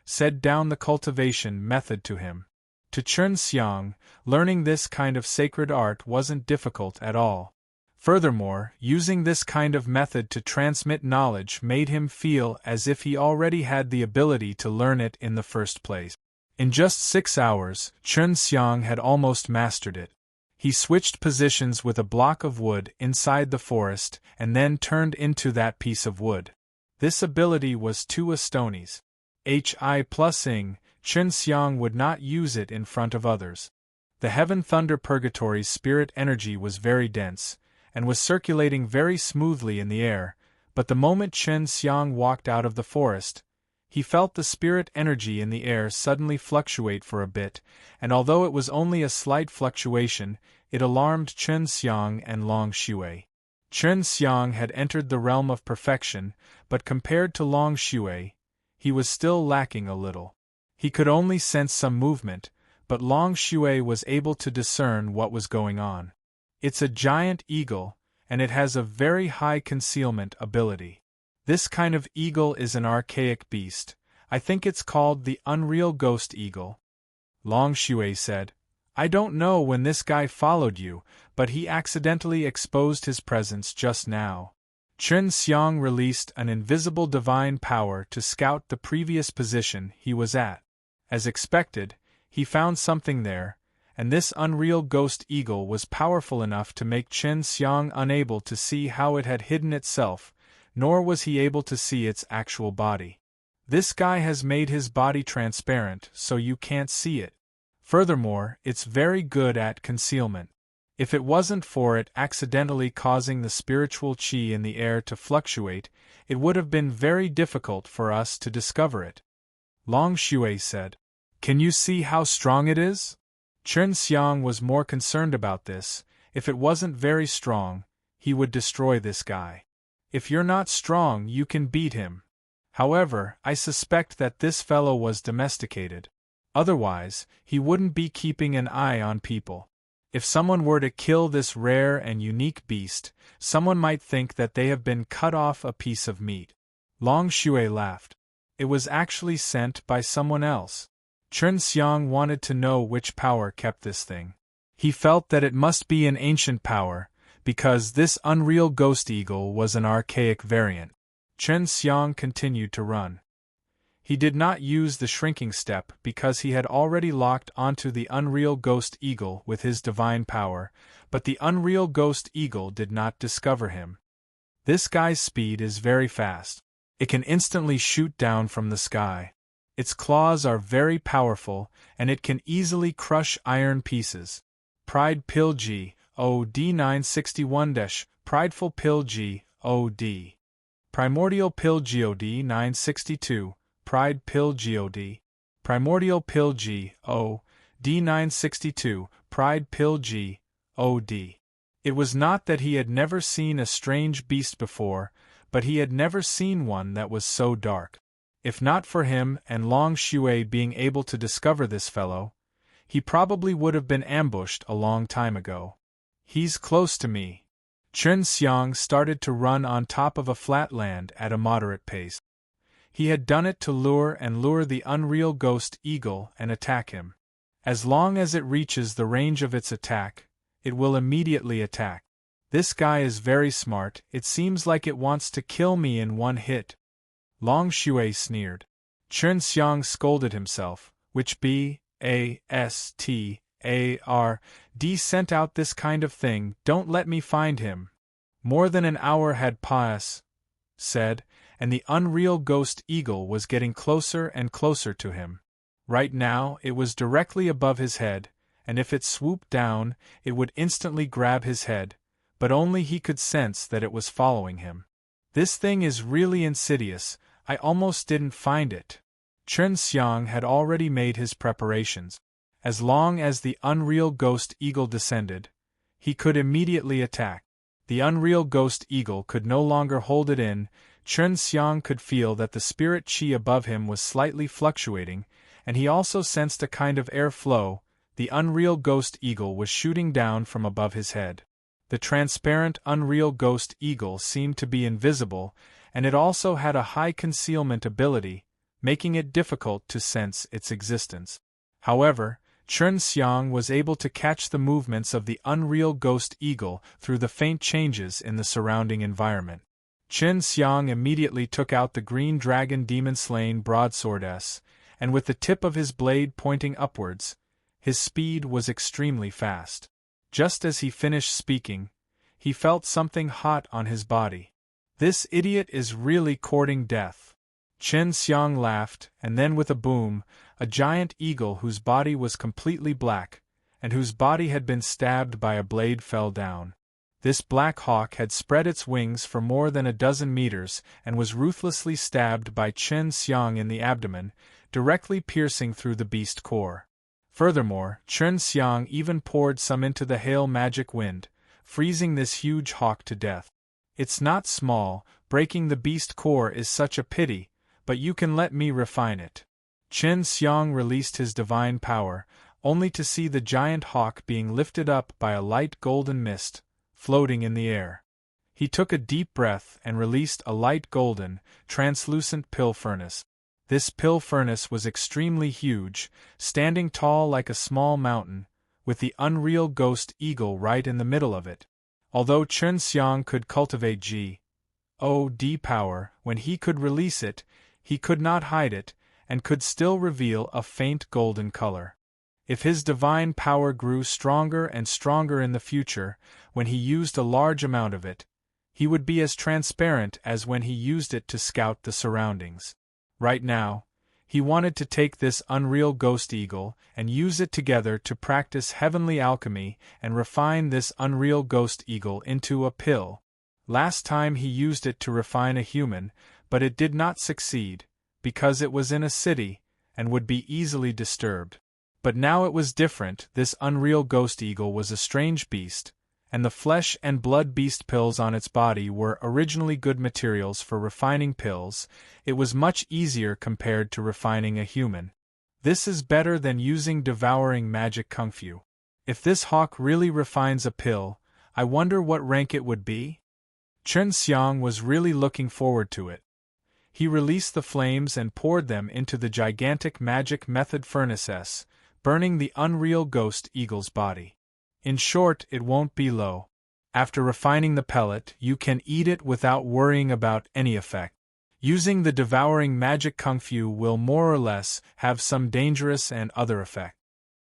said down the cultivation method to him. To Chen Xiang, learning this kind of sacred art wasn't difficult at all. Furthermore, using this kind of method to transmit knowledge made him feel as if he already had the ability to learn it in the first place. In just 6 hours, Chen Xiang had almost mastered it. He switched positions with a block of wood inside the forest and then turned into that piece of wood. This ability was too astonies. Hi+ing, Chen Xiang would not use it in front of others. The Heaven Thunder Purgatory's spirit energy was very dense, and was circulating very smoothly in the air, but the moment Chen Xiang walked out of the forest, he felt the spirit energy in the air suddenly fluctuate for a bit, and although it was only a slight fluctuation, it alarmed Chen Xiang and Long Xue. Chen Xiang had entered the realm of perfection, but compared to Long Xue, he was still lacking a little. He could only sense some movement, but Long Xue was able to discern what was going on. It's a giant eagle, and it has a very high concealment ability. This kind of eagle is an archaic beast. I think it's called the Unreal Ghost Eagle. Long Xue said, "I don't know when this guy followed you, but he accidentally exposed his presence just now." Chen Xiang released an invisible divine power to scout the previous position he was at. As expected, he found something there, and this Unreal Ghost Eagle was powerful enough to make Chen Xiang unable to see how it had hidden itself, nor was he able to see its actual body. This guy has made his body transparent so you can't see it. Furthermore, it's very good at concealment. If it wasn't for it accidentally causing the spiritual qi in the air to fluctuate, it would have been very difficult for us to discover it. Long Shui said. Can you see how strong it is? Chen Xiang was more concerned about this. If it wasn't very strong, he would destroy this guy. If you're not strong, you can beat him. However, I suspect that this fellow was domesticated. Otherwise, he wouldn't be keeping an eye on people. If someone were to kill this rare and unique beast, someone might think that they have been cut off a piece of meat. Long Shui laughed. It was actually sent by someone else. Chen Xiang wanted to know which power kept this thing. He felt that it must be an ancient power, because this unreal ghost eagle was an archaic variant. Chen Xiang continued to run. He did not use the shrinking step because he had already locked onto the unreal ghost eagle with his divine power, but the unreal ghost eagle did not discover him. This guy's speed is very fast. It can instantly shoot down from the sky. Its claws are very powerful, and it can easily crush iron pieces. Prideful OD 961 Prideful OD. Primordial God 962, Prideful God. Primordial God 962, Prideful God. It was not that he had never seen a strange beast before, but he had never seen one that was so dark. If not for him and Long Shui being able to discover this fellow, he probably would have been ambushed a long time ago. He's close to me. Chen Xiang started to run on top of a flat land at a moderate pace. He had done it to lure the unreal ghost eagle and attack him. As long as it reaches the range of its attack, it will immediately attack. This guy is very smart. It seems like it wants to kill me in one hit. Long Shui sneered. Chen Xiang scolded himself, which B-A-S-T-A-R-D sent out this kind of thing, don't let me find him. More than an hour had said, and the unreal ghost eagle was getting closer and closer to him. Right now, it was directly above his head, and if it swooped down, it would instantly grab his head, but only he could sense that it was following him. This thing is really insidious, I almost didn't find it. Chen Xiang had already made his preparations. As long as the unreal ghost eagle descended, he could immediately attack. The unreal ghost eagle could no longer hold it in. Chen Xiang could feel that the spirit qi above him was slightly fluctuating, and he also sensed a kind of air flow. The unreal ghost eagle was shooting down from above his head. The transparent unreal ghost eagle seemed to be invisible, and it also had a high concealment ability, making it difficult to sense its existence. However, Chen Xiang was able to catch the movements of the unreal ghost eagle through the faint changes in the surrounding environment. Chen Xiang immediately took out the green dragon demon-slaying broadsword S, and with the tip of his blade pointing upwards, his speed was extremely fast. Just as he finished speaking, he felt something hot on his body. This idiot is really courting death. Chen Xiang laughed, and then with a boom, a giant eagle whose body was completely black, and whose body had been stabbed by a blade fell down. This black hawk had spread its wings for more than a dozen meters and was ruthlessly stabbed by Chen Xiang in the abdomen, directly piercing through the beast core. Furthermore, Chen Xiang even poured some into the hail magic wind, freezing this huge hawk to death. It's not small, breaking the beast core is such a pity, but you can let me refine it. Chen Xiang released his divine power, only to see the giant hawk being lifted up by a light golden mist, floating in the air. He took a deep breath and released a light golden, translucent pill furnace. This pill furnace was extremely huge, standing tall like a small mountain, with the unreal ghost eagle right in the middle of it. Although Chen Xiang could cultivate G-O-D power, when he could release it, he could not hide it, and could still reveal a faint golden color. If his divine power grew stronger and stronger in the future, when he used a large amount of it, he would be as transparent as when he used it to scout the surroundings. Right now, he wanted to take this unreal ghost eagle and use it together to practice heavenly alchemy and refine this unreal ghost eagle into a pill. Last time he used it to refine a human, but it did not succeed, because it was in a city, and would be easily disturbed. But now it was different. This unreal ghost eagle was a strange beast, and the flesh and blood beast pills on its body were originally good materials for refining pills. It was much easier compared to refining a human. This is better than using devouring magic kung fu. If this hawk really refines a pill, I wonder what rank it would be? Chen Xiang was really looking forward to it. He released the flames and poured them into the gigantic magic method furnace, burning the unreal ghost eagle's body. In short, it won't be low. After refining the pellet, you can eat it without worrying about any effect. Using the devouring magic kung fu will more or less have some dangerous and other effect.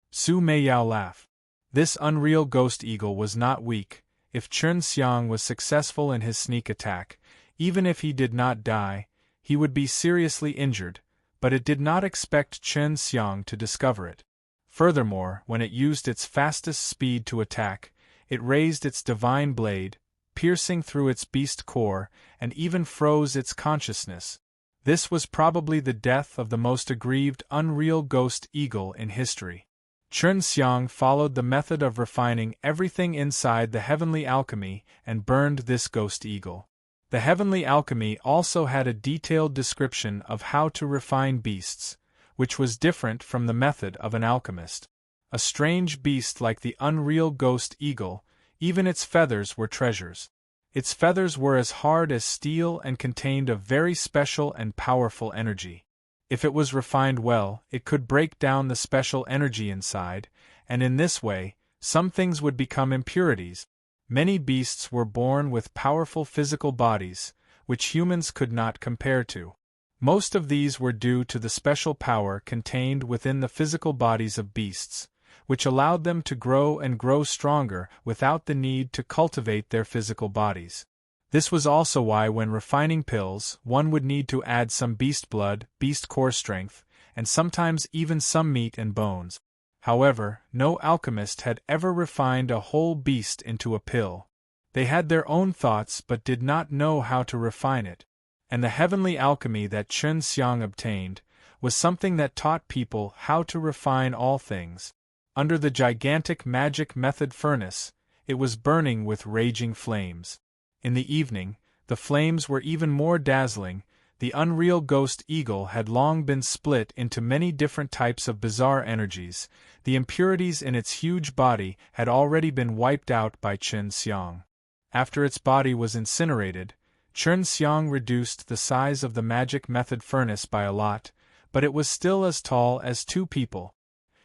Su Meiyao laughed. This unreal ghost eagle was not weak. If Chen Xiang was successful in his sneak attack, even if he did not die, he would be seriously injured, but it did not expect Chen Xiang to discover it. Furthermore, when it used its fastest speed to attack, it raised its divine blade, piercing through its beast core, and even froze its consciousness. This was probably the death of the most aggrieved unreal ghost eagle in history. Chen Xiang followed the method of refining everything inside the heavenly alchemy and burned this ghost eagle. The heavenly alchemy also had a detailed description of how to refine beasts, which was different from the method of an alchemist. A strange beast like the unreal ghost eagle, even its feathers were treasures. Its feathers were as hard as steel and contained a very special and powerful energy. If it was refined well, it could break down the special energy inside, and in this way, some things would become impurities. Many beasts were born with powerful physical bodies, which humans could not compare to. Most of these were due to the special power contained within the physical bodies of beasts, which allowed them to grow and grow stronger without the need to cultivate their physical bodies. This was also why when refining pills, one would need to add some beast blood, beast core strength, and sometimes even some meat and bones. However, no alchemist had ever refined a whole beast into a pill. They had their own thoughts but did not know how to refine it. And the heavenly alchemy that Chen Xiang obtained was something that taught people how to refine all things. Under the gigantic magic method furnace, it was burning with raging flames. In the evening, the flames were even more dazzling. The unreal ghost eagle had long been split into many different types of bizarre energies. The impurities in its huge body had already been wiped out by Chen Xiang. After its body was incinerated, Chen Xiang reduced the size of the magic method furnace by a lot, but it was still as tall as two people.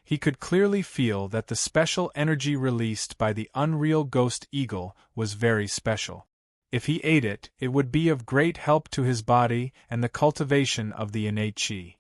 He could clearly feel that the special energy released by the unreal ghost eagle was very special. If he ate it, it would be of great help to his body and the cultivation of the innate qi.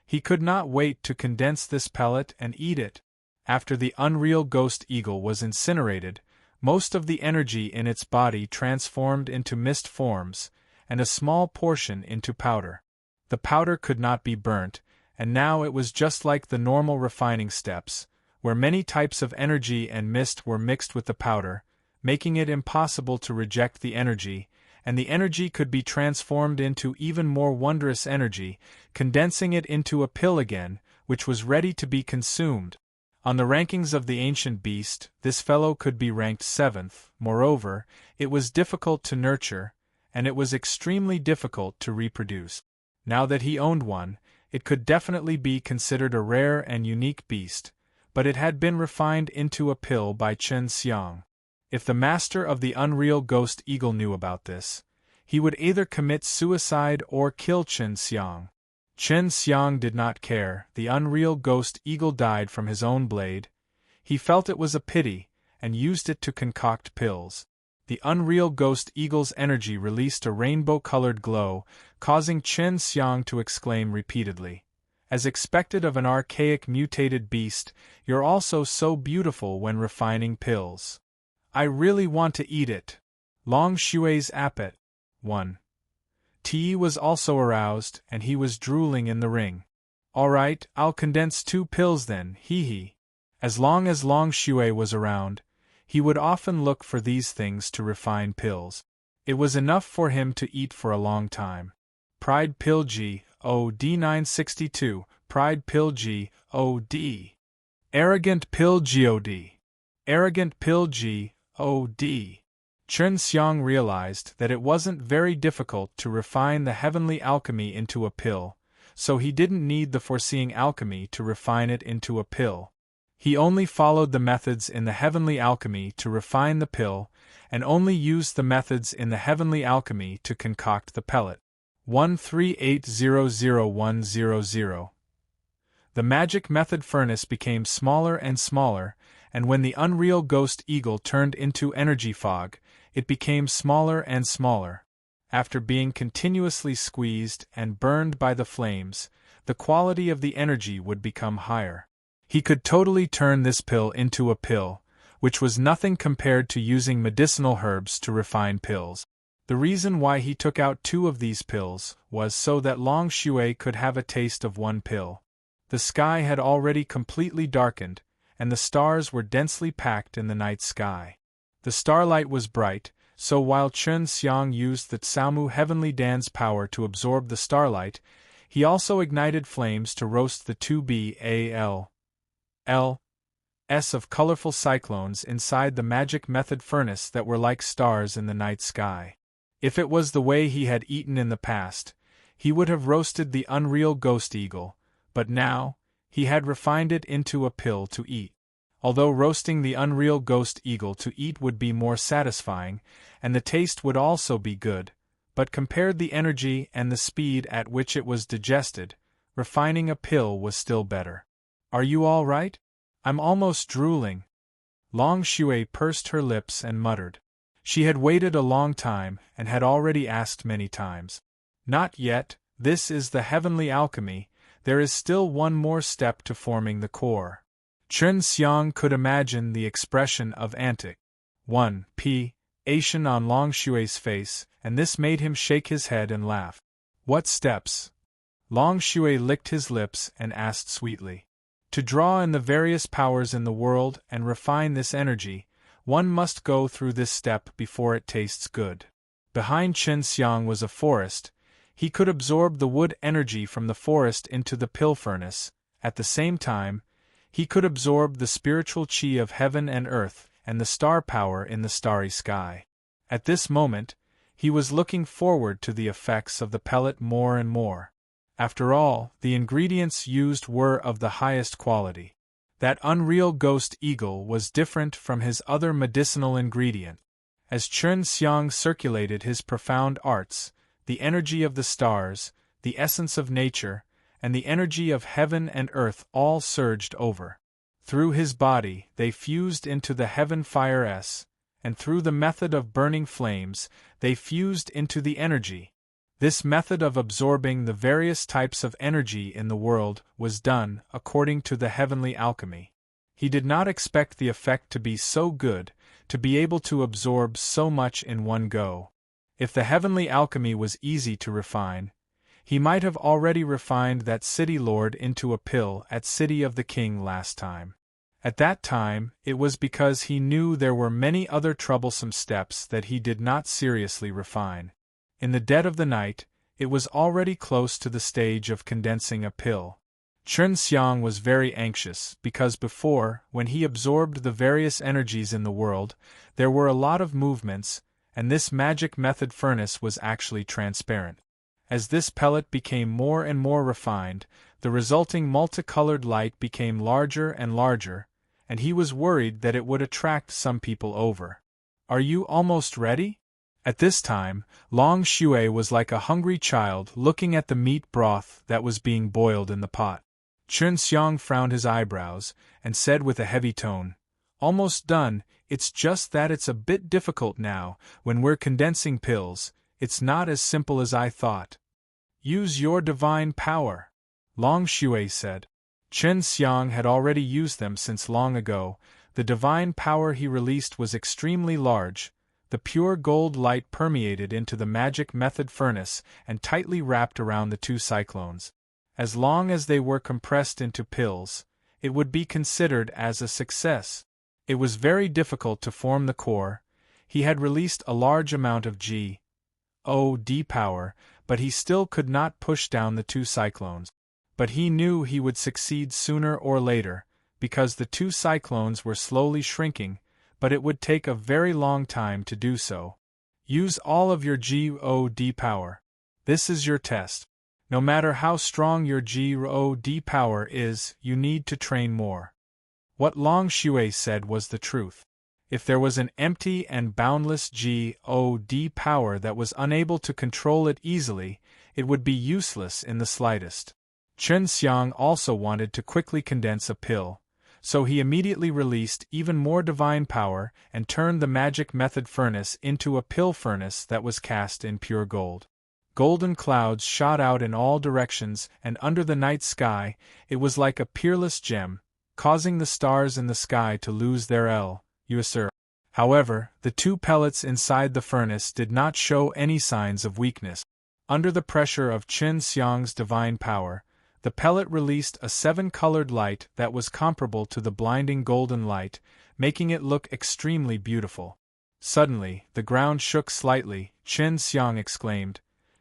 He could not wait to condense this pellet and eat it. After the unreal ghost eagle was incinerated, most of the energy in its body transformed into mist forms, and a small portion into powder. The powder could not be burnt, and now it was just like the normal refining steps, where many types of energy and mist were mixed with the powder, making it impossible to reject the energy, and the energy could be transformed into even more wondrous energy, condensing it into a pill again, which was ready to be consumed. On the rankings of the ancient beast, this fellow could be ranked 7th. Moreover, it was difficult to nurture, and it was extremely difficult to reproduce. Now that he owned one, it could definitely be considered a rare and unique beast, but it had been refined into a pill by Chen Xiang. If the master of the unreal ghost eagle knew about this, he would either commit suicide or kill Chen Xiang. Chen Xiang did not care. The unreal ghost eagle died from his own blade. He felt it was a pity, and used it to concoct pills. The unreal ghost eagle's energy released a rainbow-colored glow, causing Chen Xiang to exclaim repeatedly, "As expected of an archaic mutated beast, you're also so beautiful when refining pills. I really want to eat it." Long Xue's Appet. 1. Ti was also aroused, and he was drooling in the ring. All right, I'll condense 2 pills then, hee. As long as Long Shui was around, he would often look for these things to refine pills. It was enough for him to eat for a long time. Pride Pill G.O.D. 962, Pride Pill G.O.D. Arrogant Pill G.O.D. Arrogant Pill G.O.D. Chen Xiang realized that it wasn't very difficult to refine the heavenly alchemy into a pill, so he didn't need the foreseeing alchemy to refine it into a pill. He only followed the methods in the heavenly alchemy to refine the pill, and only used the methods in the heavenly alchemy to concoct the pellet. 138000100. The magic method furnace became smaller and smaller, and when the unreal ghost eagle turned into energy fog, it became smaller and smaller. After being continuously squeezed and burned by the flames, the quality of the energy would become higher. He could totally turn this pill into a pill, which was nothing compared to using medicinal herbs to refine pills. The reason why he took out 2 of these pills was so that Long Shui could have a taste of 1 pill. The sky had already completely darkened, and the stars were densely packed in the night sky. The starlight was bright, so while Chen Xiang used the Tsaomu Heavenly Dan's power to absorb the starlight, he also ignited flames to roast the 2 BALs of colorful cyclones inside the magic method furnace that were like stars in the night sky. If it was the way he had eaten in the past, he would have roasted the unreal ghost eagle, but now, he had refined it into a pill to eat. Although roasting the unreal ghost eagle to eat would be more satisfying, and the taste would also be good, but compared the energy and the speed at which it was digested, refining a pill was still better. Are you all right? I'm almost drooling. Long Shui pursed her lips and muttered. She had waited a long time and had already asked many times. Not yet, this is the heavenly alchemy, there is still one more step to forming the core. Chen Xiang could imagine the expression of antic 1p-ation on Long Shui's face, and this made him shake his head and laugh. What steps? Long Shui licked his lips and asked sweetly. To draw in the various powers in the world and refine this energy, one must go through this step before it tastes good. Behind Chen Xiang was a forest. He could absorb the wood energy from the forest into the pill furnace. At the same time, he could absorb the spiritual qi of heaven and earth and the star power in the starry sky. At this moment, he was looking forward to the effects of the pellet more and more. After all, the ingredients used were of the highest quality. That unreal ghost eagle was different from his other medicinal ingredient. As Chen Xiang circulated his profound arts, the energy of the stars, the essence of nature, and the energy of heaven and earth all surged over. Through his body they fused into the heaven fire S, and through the method of burning flames, they fused into the energy. This method of absorbing the various types of energy in the world was done according to the heavenly alchemy. He did not expect the effect to be so good, to be able to absorb so much in one go. If the heavenly alchemy was easy to refine, he might have already refined that city lord into a pill at City of the King last time. At that time, it was because he knew there were many other troublesome steps that he did not seriously refine. In the dead of the night, it was already close to the stage of condensing a pill. Chen Xiang was very anxious because before, when he absorbed the various energies in the world, there were a lot of movements, and this magic method furnace was actually transparent. As this pellet became more and more refined, the resulting multicolored light became larger and larger, and he was worried that it would attract some people over. Are you almost ready? At this time, Long Shui was like a hungry child looking at the meat broth that was being boiled in the pot. Chen Xiang frowned his eyebrows and said with a heavy tone, "Almost done, it's just that it's a bit difficult now, when we're condensing pills, it's not as simple as I thought." "Use your divine power," Long Shui said. Chen Xiang had already used them since long ago. The divine power he released was extremely large, The pure gold light permeated into the magic method furnace and tightly wrapped around the two cyclones. As long as they were compressed into pills, it would be considered as a success. It was very difficult to form the core. He had released a large amount of G.O.D. power, but he still could not push down the two cyclones. But he knew he would succeed sooner or later, because the two cyclones were slowly shrinking, but it would take a very long time to do so. Use all of your G.O.D. power. This is your test. No matter how strong your G.O.D. power is, you need to train more. What Long Shui said was the truth. If there was an empty and boundless G.O.D. power that was unable to control it easily, it would be useless in the slightest. Chen Xiang also wanted to quickly condense a pill, so he immediately released even more divine power and turned the magic method furnace into a pill furnace that was cast in pure gold. Golden clouds shot out in all directions, and under the night sky, it was like a peerless gem, causing the stars in the sky to lose their luster. However, the two pellets inside the furnace did not show any signs of weakness. Under the pressure of Chen Xiang's divine power, the pellet released a seven-colored light that was comparable to the blinding golden light, making it look extremely beautiful. Suddenly, the ground shook slightly. Chen Xiang exclaimed,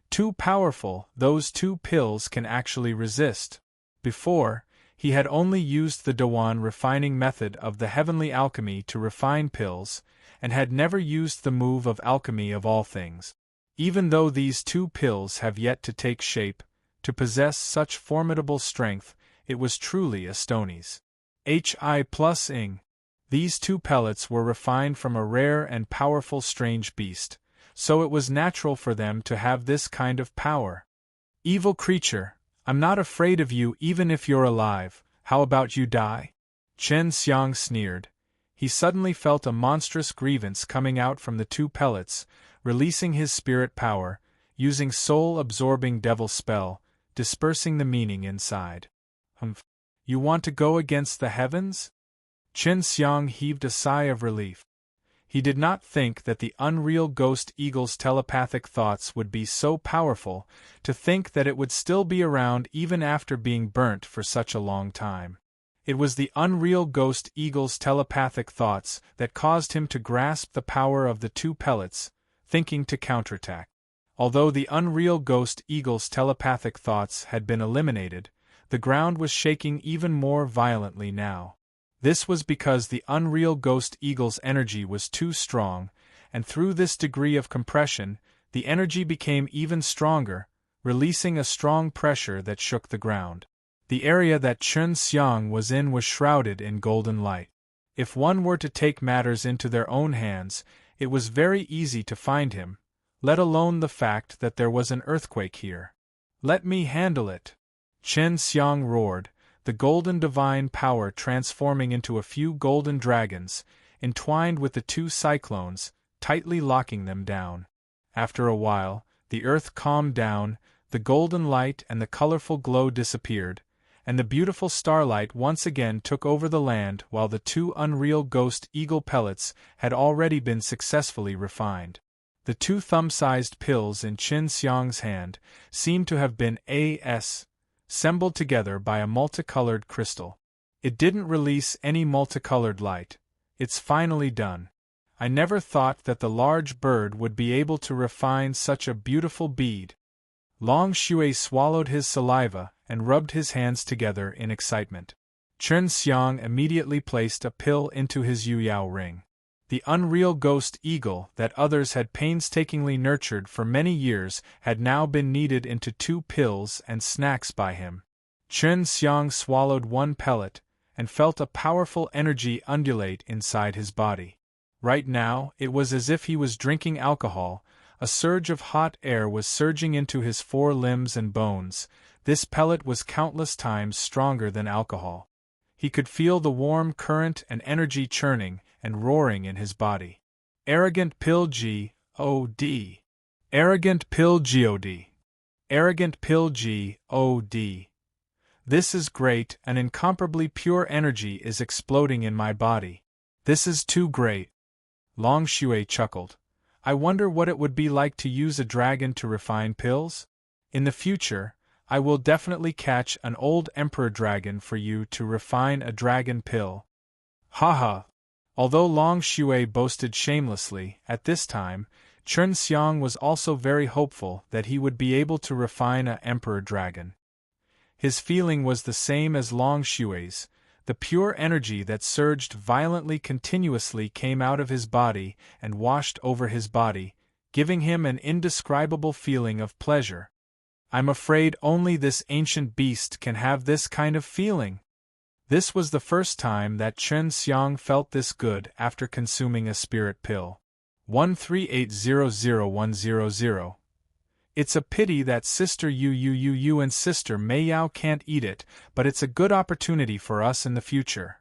"Too powerful, those two pills can actually resist." Before, he had only used the Dawan refining method of the heavenly alchemy to refine pills, and had never used the move of alchemy of all things. Even though these two pills have yet to take shape, to possess such formidable strength, it was truly a stonies. Hi+ing. These two pellets were refined from a rare and powerful strange beast, so it was natural for them to have this kind of power. Evil creature, I'm not afraid of you even if you're alive, how about you die? Chen Xiang sneered. He suddenly felt a monstrous grievance coming out from the two pellets, releasing his spirit power, using soul-absorbing devil spell, dispersing the meaning inside. You want to go against the heavens? Chen Xiang heaved a sigh of relief. He did not think that the unreal ghost eagle's telepathic thoughts would be so powerful, to think that it would still be around even after being burnt for such a long time. It was the unreal ghost eagle's telepathic thoughts that caused him to grasp the power of the two pellets, thinking to counterattack. Although the unreal ghost eagle's telepathic thoughts had been eliminated, the ground was shaking even more violently now. This was because the unreal ghost eagle's energy was too strong, and through this degree of compression, the energy became even stronger, releasing a strong pressure that shook the ground. The area that Chen Xiang was in was shrouded in golden light. If one were to take matters into their own hands, it was very easy to find him, let alone the fact that there was an earthquake here. Let me handle it! Chen Xiang roared, the golden divine power transforming into a few golden dragons, entwined with the two cyclones, tightly locking them down. After a while, the earth calmed down, the golden light and the colorful glow disappeared, and the beautiful starlight once again took over the land while the two unreal ghost eagle pellets had already been successfully refined. The two thumb-sized pills in Chen Xiang's hand seemed to have been assembled together by a multicolored crystal. It didn't release any multicolored light. It's finally done. I never thought that the large bird would be able to refine such a beautiful bead. Long Shui swallowed his saliva and rubbed his hands together in excitement. Chen Xiang immediately placed a pill into his Yuyao ring. The unreal ghost eagle that others had painstakingly nurtured for many years had now been kneaded into two pills and snacks by him. Chen Xiang swallowed one pellet, and felt a powerful energy undulate inside his body. Right now, it was as if he was drinking alcohol. A surge of hot air was surging into his four limbs and bones. This pellet was countless times stronger than alcohol. He could feel the warm current and energy churning and roaring in his body. Arrogant pill G.O.D. Arrogant pill G.O.D. Arrogant pill G.O.D. This is great, an incomparably pure energy is exploding in my body. This is too great. Long Shui chuckled. I wonder what it would be like to use a dragon to refine pills? In the future, I will definitely catch an old emperor dragon for you to refine a dragon pill. Haha! Although Long Shui boasted shamelessly, at this time, Chen Xiang was also very hopeful that he would be able to refine a emperor dragon. His feeling was the same as Long Shui's. The pure energy that surged violently continuously came out of his body and washed over his body, giving him an indescribable feeling of pleasure. I'm afraid only this ancient beast can have this kind of feeling. This was the first time that Chen Xiang felt this good after consuming a spirit pill. 138000100. It's a pity that Sister Yu and Sister Mei Yao can't eat it, but it's a good opportunity for us in the future.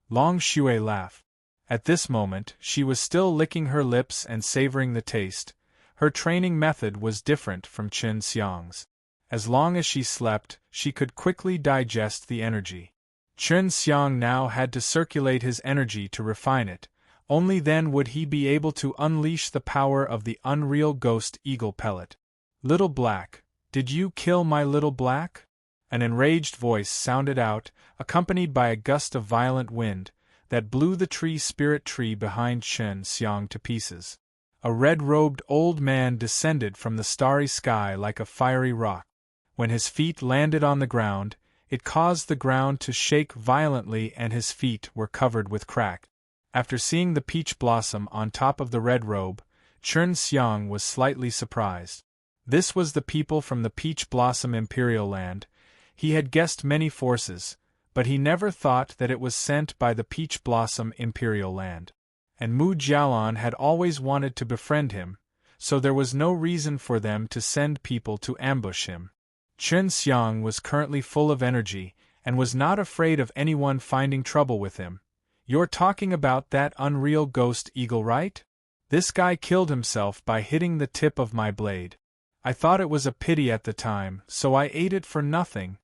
Long Shui laughed. At this moment, she was still licking her lips and savoring the taste. Her training method was different from Chen Xiang's. As long as she slept, she could quickly digest the energy. Chen Xiang now had to circulate his energy to refine it. Only then would he be able to unleash the power of the unreal ghost eagle pellet. Little Black, did you kill my Little Black? An enraged voice sounded out, accompanied by a gust of violent wind, that blew the spirit tree behind Chen Xiang to pieces. A red-robed old man descended from the starry sky like a fiery rock. When his feet landed on the ground, it caused the ground to shake violently and his feet were covered with crack. After seeing the peach blossom on top of the red robe, Chen Xiang was slightly surprised. This was the people from the Peach Blossom Imperial Land. He had guessed many forces, but he never thought that it was sent by the Peach Blossom Imperial Land. And Mu Jialan had always wanted to befriend him, so there was no reason for them to send people to ambush him. Chen Xiang was currently full of energy, and was not afraid of anyone finding trouble with him. You're talking about that unreal ghost eagle, right? This guy killed himself by hitting the tip of my blade. I thought it was a pity at the time, so I ate it for nothing.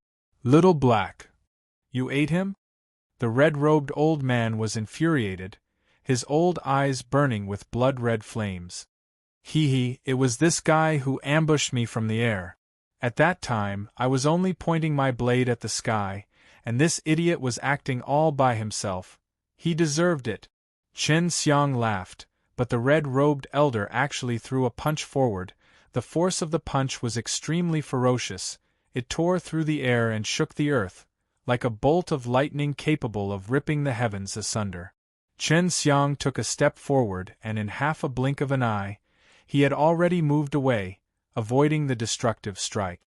Little Black. You ate him? The red-robed old man was infuriated, his old eyes burning with blood-red flames. It was this guy who ambushed me from the air. At that time, I was only pointing my blade at the sky, and this idiot was acting all by himself. He deserved it. Chen Xiang laughed, but the red-robed elder actually threw a punch forward. The force of the punch was extremely ferocious. It tore through the air and shook the earth, like a bolt of lightning capable of ripping the heavens asunder. Chen Xiang took a step forward and in half a blink of an eye, he had already moved away, avoiding the destructive strike.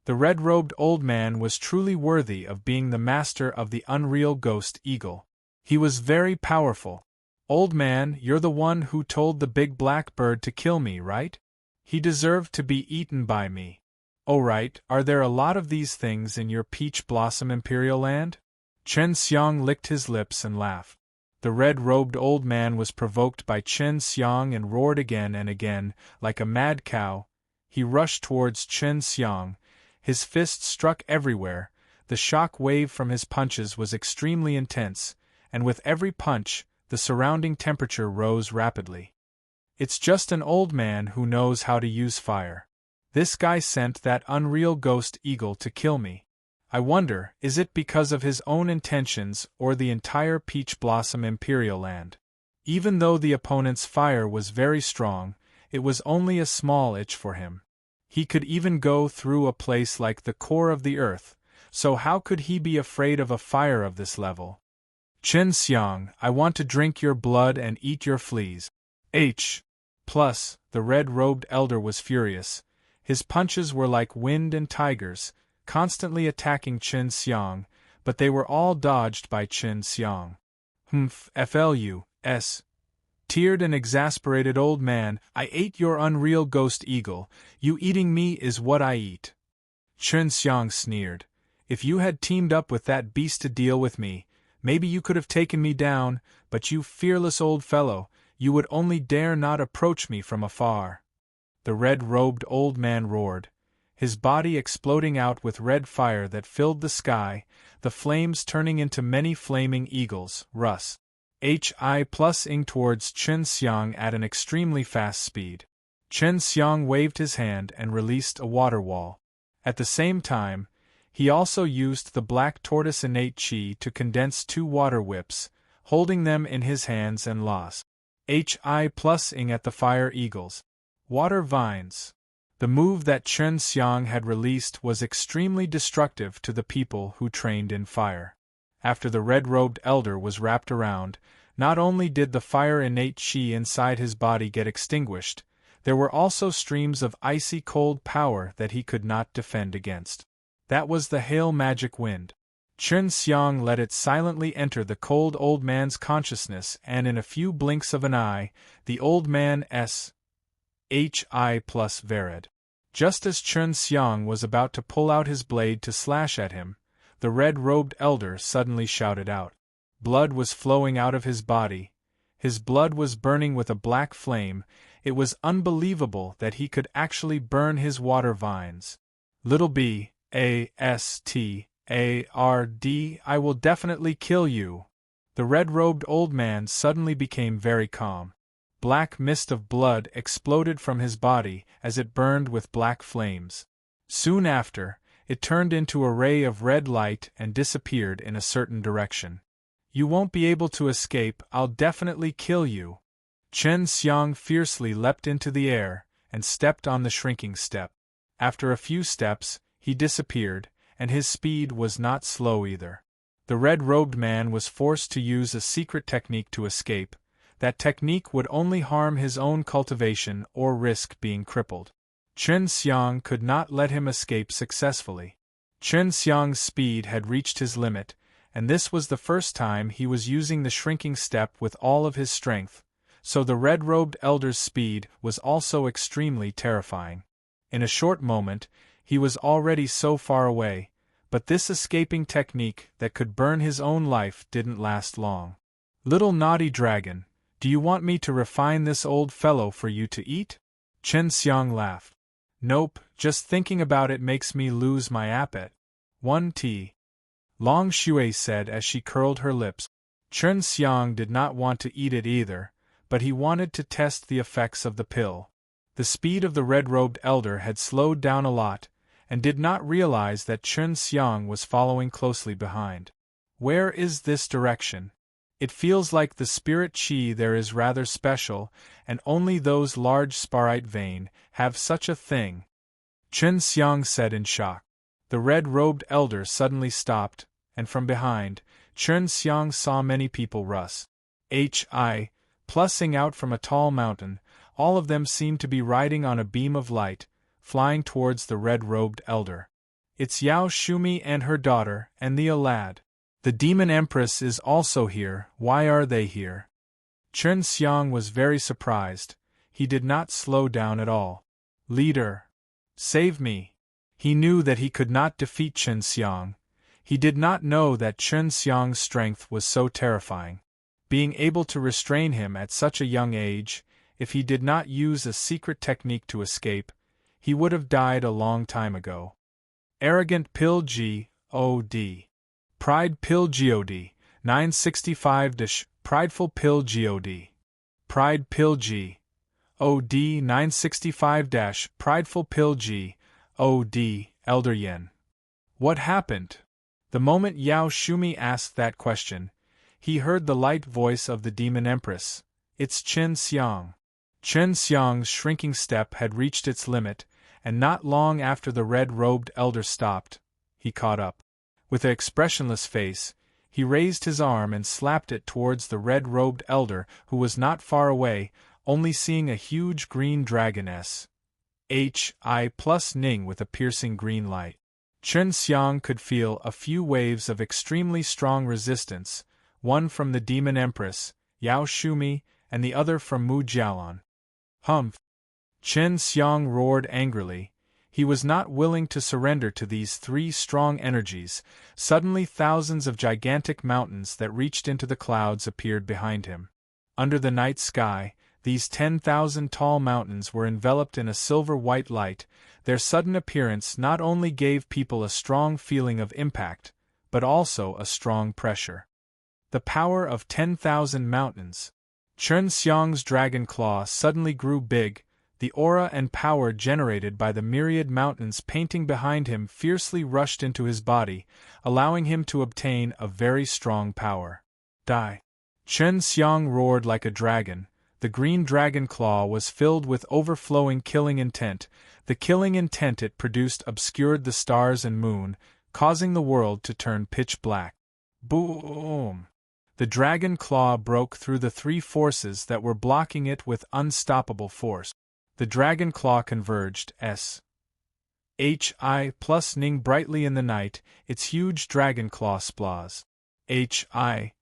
The red-robed old man was truly worthy of being the master of the unreal ghost eagle. He was very powerful. Old man, you're the one who told the big black bird to kill me, right? He deserved to be eaten by me. Oh right, are there a lot of these things in your Peach Blossom Imperial Land? Chen Xiang licked his lips and laughed. The red-robed old man was provoked by Chen Xiang and roared again and again, like a mad cow. He rushed towards Chen Xiang. His fists struck everywhere. The shock wave from his punches was extremely intense, and with every punch, the surrounding temperature rose rapidly. It's just an old man who knows how to use fire. This guy sent that unreal ghost eagle to kill me. I wonder, is it because of his own intentions or the entire Peach Blossom Imperial Land? Even though the opponent's fire was very strong, it was only a small itch for him. He could even go through a place like the core of the earth, so how could he be afraid of a fire of this level? Chen Xiang, I want to drink your blood and eat your fleas. Plus, the red-robed elder was furious. His punches were like wind and tigers, constantly attacking Chen Xiang, but they were all dodged by Chen Xiang. Teared and exasperated old man, I ate your unreal ghost eagle. You eating me is what I eat. Chen Xiang sneered. If you had teamed up with that beast to deal with me, maybe you could have taken me down, but you fearless old fellow, you would only dare not approach me from afar. The red-robed old man roared, his body exploding out with red fire that filled the sky, the flames turning into many flaming eagles. Hi+ing towards Chen Xiang at an extremely fast speed. Chen Xiang waved his hand and released a water wall. At the same time, he also used the black tortoise innate chi to condense 2 water whips, holding them in his hands and lost. Hi+ing at the fire eagles. Water vines. The move that Chen Xiang had released was extremely destructive to the people who trained in fire. After the red-robed elder was wrapped around, not only did the fire innate chi inside his body get extinguished, there were also streams of icy cold power that he could not defend against. That was the hail magic wind. Chen Xiang let it silently enter the cold old man's consciousness, and in a few blinks of an eye, the old man's Hi+ varied. Just as Chen Xiang was about to pull out his blade to slash at him, the red-robed elder suddenly shouted out. Blood was flowing out of his body. His blood was burning with a black flame. It was unbelievable that he could actually burn his water vines. Little B-A-S-T-A-R-D, I will definitely kill you. The red-robed old man suddenly became very calm. Black mist of blood exploded from his body as it burned with black flames. Soon after, it turned into a ray of red light and disappeared in a certain direction. You won't be able to escape, I'll definitely kill you. Chen Xiang fiercely leapt into the air and stepped on the shrinking step. After a few steps, he disappeared, and his speed was not slow either. The red-robed man was forced to use a secret technique to escape. That technique would only harm his own cultivation or risk being crippled. Chen Xiang could not let him escape successfully. Chen Xiang's speed had reached his limit, and this was the first time he was using the shrinking step with all of his strength, so the red-robed elder's speed was also extremely terrifying. In a short moment, he was already so far away, but this escaping technique that could burn his own life didn't last long. Little naughty dragon, do you want me to refine this old fellow for you to eat? Chen Xiang laughed. Nope, just thinking about it makes me lose my appetite. 1T. Long Shui said as she curled her lips. Chen Xiang did not want to eat it either, but he wanted to test the effects of the pill. The speed of the red-robed elder had slowed down a lot, and did not realize that Chen Xiang was following closely behind. Where is this direction? It feels like the spirit chi there is rather special, and only those large sparite vein have such a thing. Chen Xiang said in shock. The red-robed elder suddenly stopped, and from behind, Chen Xiang saw many people rush. Plussing out from a tall mountain, all of them seemed to be riding on a beam of light, flying towards the red-robed elder. It's Yao Shumi and her daughter, and the lad. The demon empress is also here. Why are they here? Chen Xiang was very surprised. He did not slow down at all. Leader! Save me! He knew that he could not defeat Chen Xiang. He did not know that Chen Xiang's strength was so terrifying. Being able to restrain him at such a young age, if he did not use a secret technique to escape, he would have died a long time ago. Arrogant Pill G.O.D. Pride Pill G.O.D. 965 Prideful Pill G.O.D. Pride Pill G.O.D. 965 Prideful Pill G.O.D. Elder Yen. What happened? The moment Yao Shumi asked that question, he heard the light voice of the demon empress. It's Chen Xiang. Chen Xiang's shrinking step had reached its limit, and not long after the red-robed elder stopped, he caught up. With an expressionless face, he raised his arm and slapped it towards the red-robed elder who was not far away, only seeing a huge green dragoness. Hi+ing with a piercing green light. Chen Xiang could feel a few waves of extremely strong resistance, one from the demon empress, Yao Shumi, and the other from Mu Jialan. Humph! Chen Xiang roared angrily. He was not willing to surrender to these 3 strong energies. Suddenly thousands of gigantic mountains that reached into the clouds appeared behind him. Under the night sky, these 10,000 tall mountains were enveloped in a silver-white light. Their sudden appearance not only gave people a strong feeling of impact, but also a strong pressure. The power of 10,000 mountains. Chen Xiang's dragon claw suddenly grew big, the aura and power generated by the myriad mountains painting behind him fiercely rushed into his body, allowing him to obtain a very strong power. Die! Chen Xiang roared like a dragon. The green dragon claw was filled with overflowing killing intent. The killing intent it produced obscured the stars and moon, causing the world to turn pitch black. Boom! The dragon claw broke through the three forces that were blocking it with unstoppable force. The dragon claw converged, H.I. ning brightly in the night, its huge dragon claw splaws. H.I.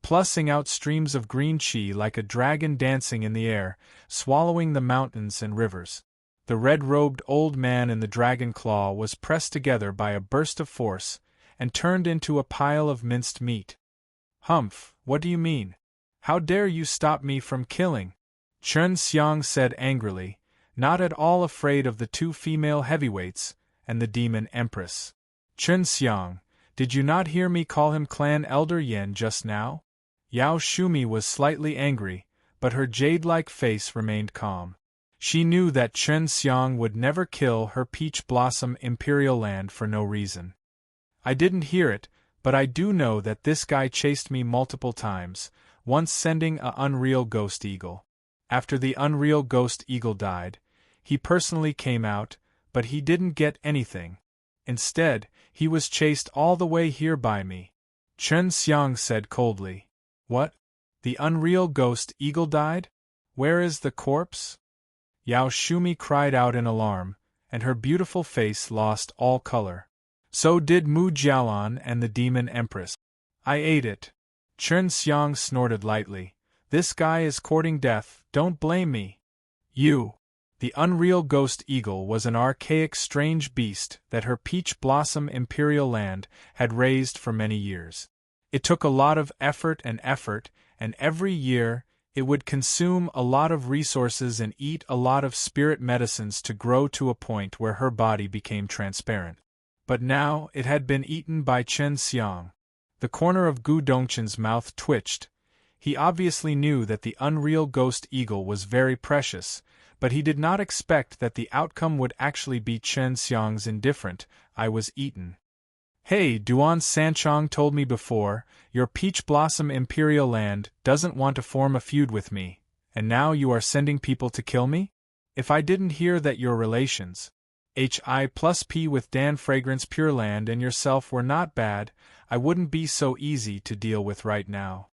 plussing out streams of green chi like a dragon dancing in the air, swallowing the mountains and rivers. The red-robed old man in the dragon claw was pressed together by a burst of force, and turned into a pile of minced meat. Humph, what do you mean? How dare you stop me from killing? Chen Xiang said angrily, not at all afraid of the two female heavyweights, and the demon empress. Chen Xiang, did you not hear me call him Clan Elder Yen just now? Yao Shumi was slightly angry, but her jade-like face remained calm. She knew that Chen Xiang would never kill her Peach Blossom Imperial Land for no reason. I didn't hear it, but I do know that this guy chased me multiple times, once sending a unreal ghost eagle. After the unreal ghost eagle died, he personally came out, but he didn't get anything. Instead, he was chased all the way here by me. Chen Xiang said coldly. What? The unreal ghost eagle died? Where is the corpse? Yao Shumi cried out in alarm, and her beautiful face lost all color. So did Mu Jialan and the demon empress. I ate it. Chen Xiang snorted lightly. This guy is courting death, don't blame me. You. The unreal ghost eagle was an archaic strange beast that her Peach Blossom Imperial Land had raised for many years. It took a lot of effort, and every year, it would consume a lot of resources and eat a lot of spirit medicines to grow to a point where her body became transparent. But now it had been eaten by Chen Xiang. The corner of Gu Dongchen's mouth twitched. He obviously knew that the unreal ghost eagle was very precious, but he did not expect that the outcome would actually be Chen Xiang's indifferent. I was eaten. Hey, Duan Sanchong told me before, your Peach Blossom Imperial Land doesn't want to form a feud with me, and now you are sending people to kill me? If I didn't hear that your relations, Hi+P with Dan Fragrance Pure Land and yourself were not bad, I wouldn't be so easy to deal with right now.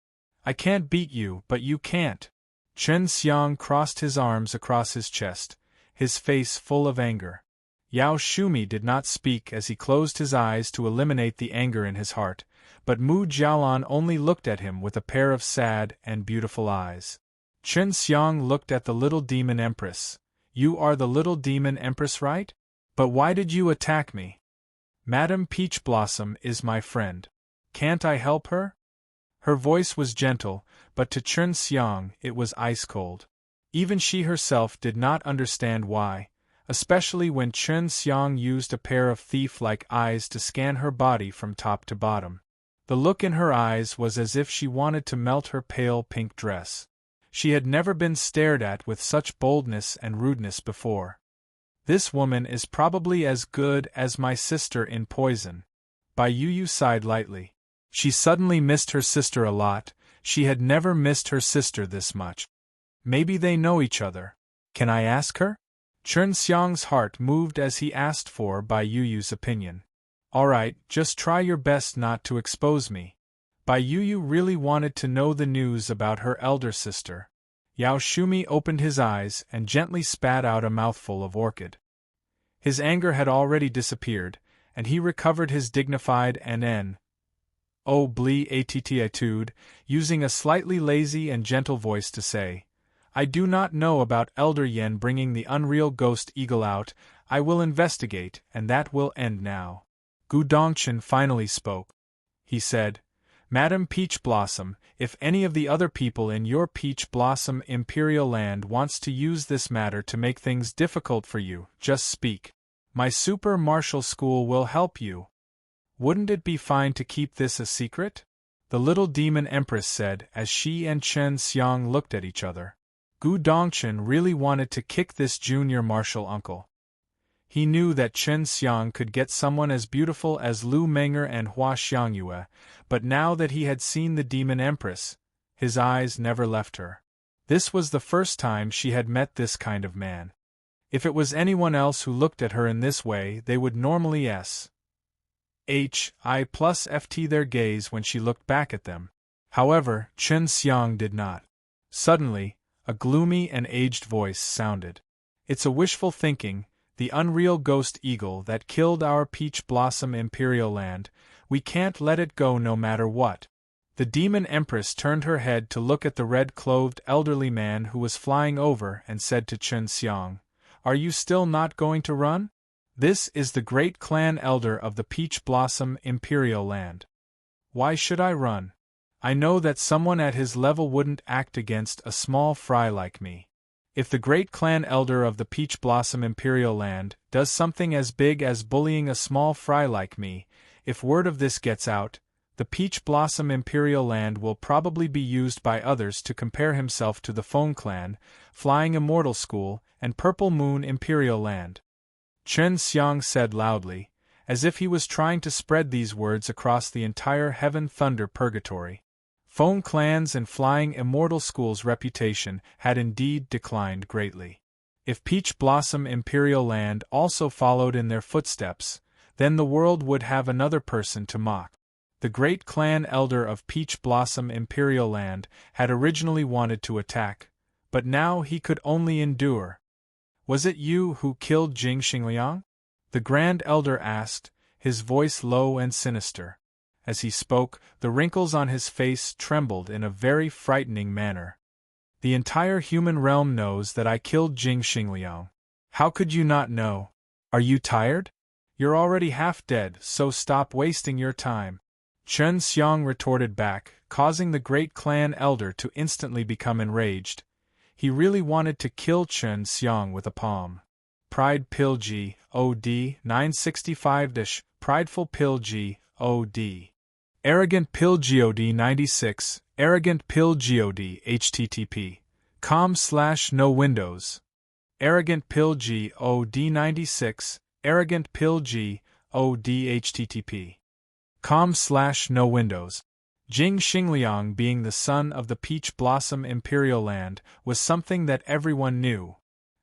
I can't beat you, but you can't. Chen Xiang crossed his arms across his chest, his face full of anger. Yao Shumi did not speak as he closed his eyes to eliminate the anger in his heart, but Mu Jialan only looked at him with a pair of sad and beautiful eyes. Chen Xiang looked at the little demon empress. You are the little demon empress, right? But why did you attack me? Madame Peach Blossom is my friend. Can't I help her? Her voice was gentle, but to Chen Xiang it was ice-cold. Even she herself did not understand why, especially when Chen Xiang used a pair of thief-like eyes to scan her body from top to bottom. The look in her eyes was as if she wanted to melt her pale pink dress. She had never been stared at with such boldness and rudeness before. This woman is probably as good as my sister in poison. Bai Yuyu sighed lightly. She suddenly missed her sister a lot. She had never missed her sister this much. Maybe they know each other. Can I ask her? Chen Xiang's heart moved as he asked for Bai Yuyu's opinion. All right, just try your best not to expose me. Bai Yuyu really wanted to know the news about her elder sister. Yao Shumi opened his eyes and gently spat out a mouthful of orchid. His anger had already disappeared, and he recovered his dignified attitude, using a slightly lazy and gentle voice to say, I do not know about Elder Yen bringing the unreal ghost eagle out. I will investigate, and that will end now. Gu Dongchen finally spoke. He said, Madam Peach Blossom, if any of the other people in your Peach Blossom Imperial Land wants to use this matter to make things difficult for you, just speak. My super martial school will help you. Wouldn't it be fine to keep this a secret? the little demon empress said as she and Chen Xiang looked at each other. Gu Dongchen really wanted to kick this junior martial uncle. He knew that Chen Xiang could get someone as beautiful as Lu Menger and Hua Xiangyue, but now that he had seen the demon empress, his eyes never left her. This was the first time she had met this kind of man. If it was anyone else who looked at her in this way, they would normally ft their gaze when she looked back at them. However, Chen Xiang did not. Suddenly, a gloomy and aged voice sounded. "It's a wishful thinking, the unreal ghost eagle that killed our peach blossom imperial land. We can't let it go no matter what." The demon empress turned her head to look at the red-clothed elderly man who was flying over and said to Chen Xiang, "Are you still not going to run? This is the great clan elder of the Peach Blossom Imperial Land. Why should I run? I know that someone at his level wouldn't act against a small fry like me. If the great clan elder of the Peach Blossom Imperial Land does something as big as bullying a small fry like me, if word of this gets out, the Peach Blossom Imperial Land will probably be used by others to compare himself to the Phone Clan, Flying Immortal School, and Purple Moon Imperial Land." Chen Xiang said loudly, as if he was trying to spread these words across the entire Heaven Thunder Purgatory. Phone Clan's and Flying Immortal School's reputation had indeed declined greatly. If Peach Blossom Imperial Land also followed in their footsteps, then the world would have another person to mock. The great clan elder of Peach Blossom Imperial Land had originally wanted to attack, but now he could only endure. "Was it you who killed Jing Xingliang?" the Grand Elder asked, his voice low and sinister. As he spoke, the wrinkles on his face trembled in a very frightening manner. "The entire human realm knows that I killed Jing Xingliang. How could you not know? Are you tired? You're already half dead, so stop wasting your time." Chen Xiang retorted back, causing the great clan elder to instantly become enraged. He really wanted to kill Chen Xiang with a palm. Pride Pill G, OD 965 Prideful Pill G, OD. Arrogant Pill GOD 96, Arrogant Pill GOD HTTP. com/no windows. Arrogant Pill G, OD 96, Arrogant Pill G, OD HTTP. com/no windows. Jing Xingliang, being the son of the Peach Blossom Imperial Land, was something that everyone knew.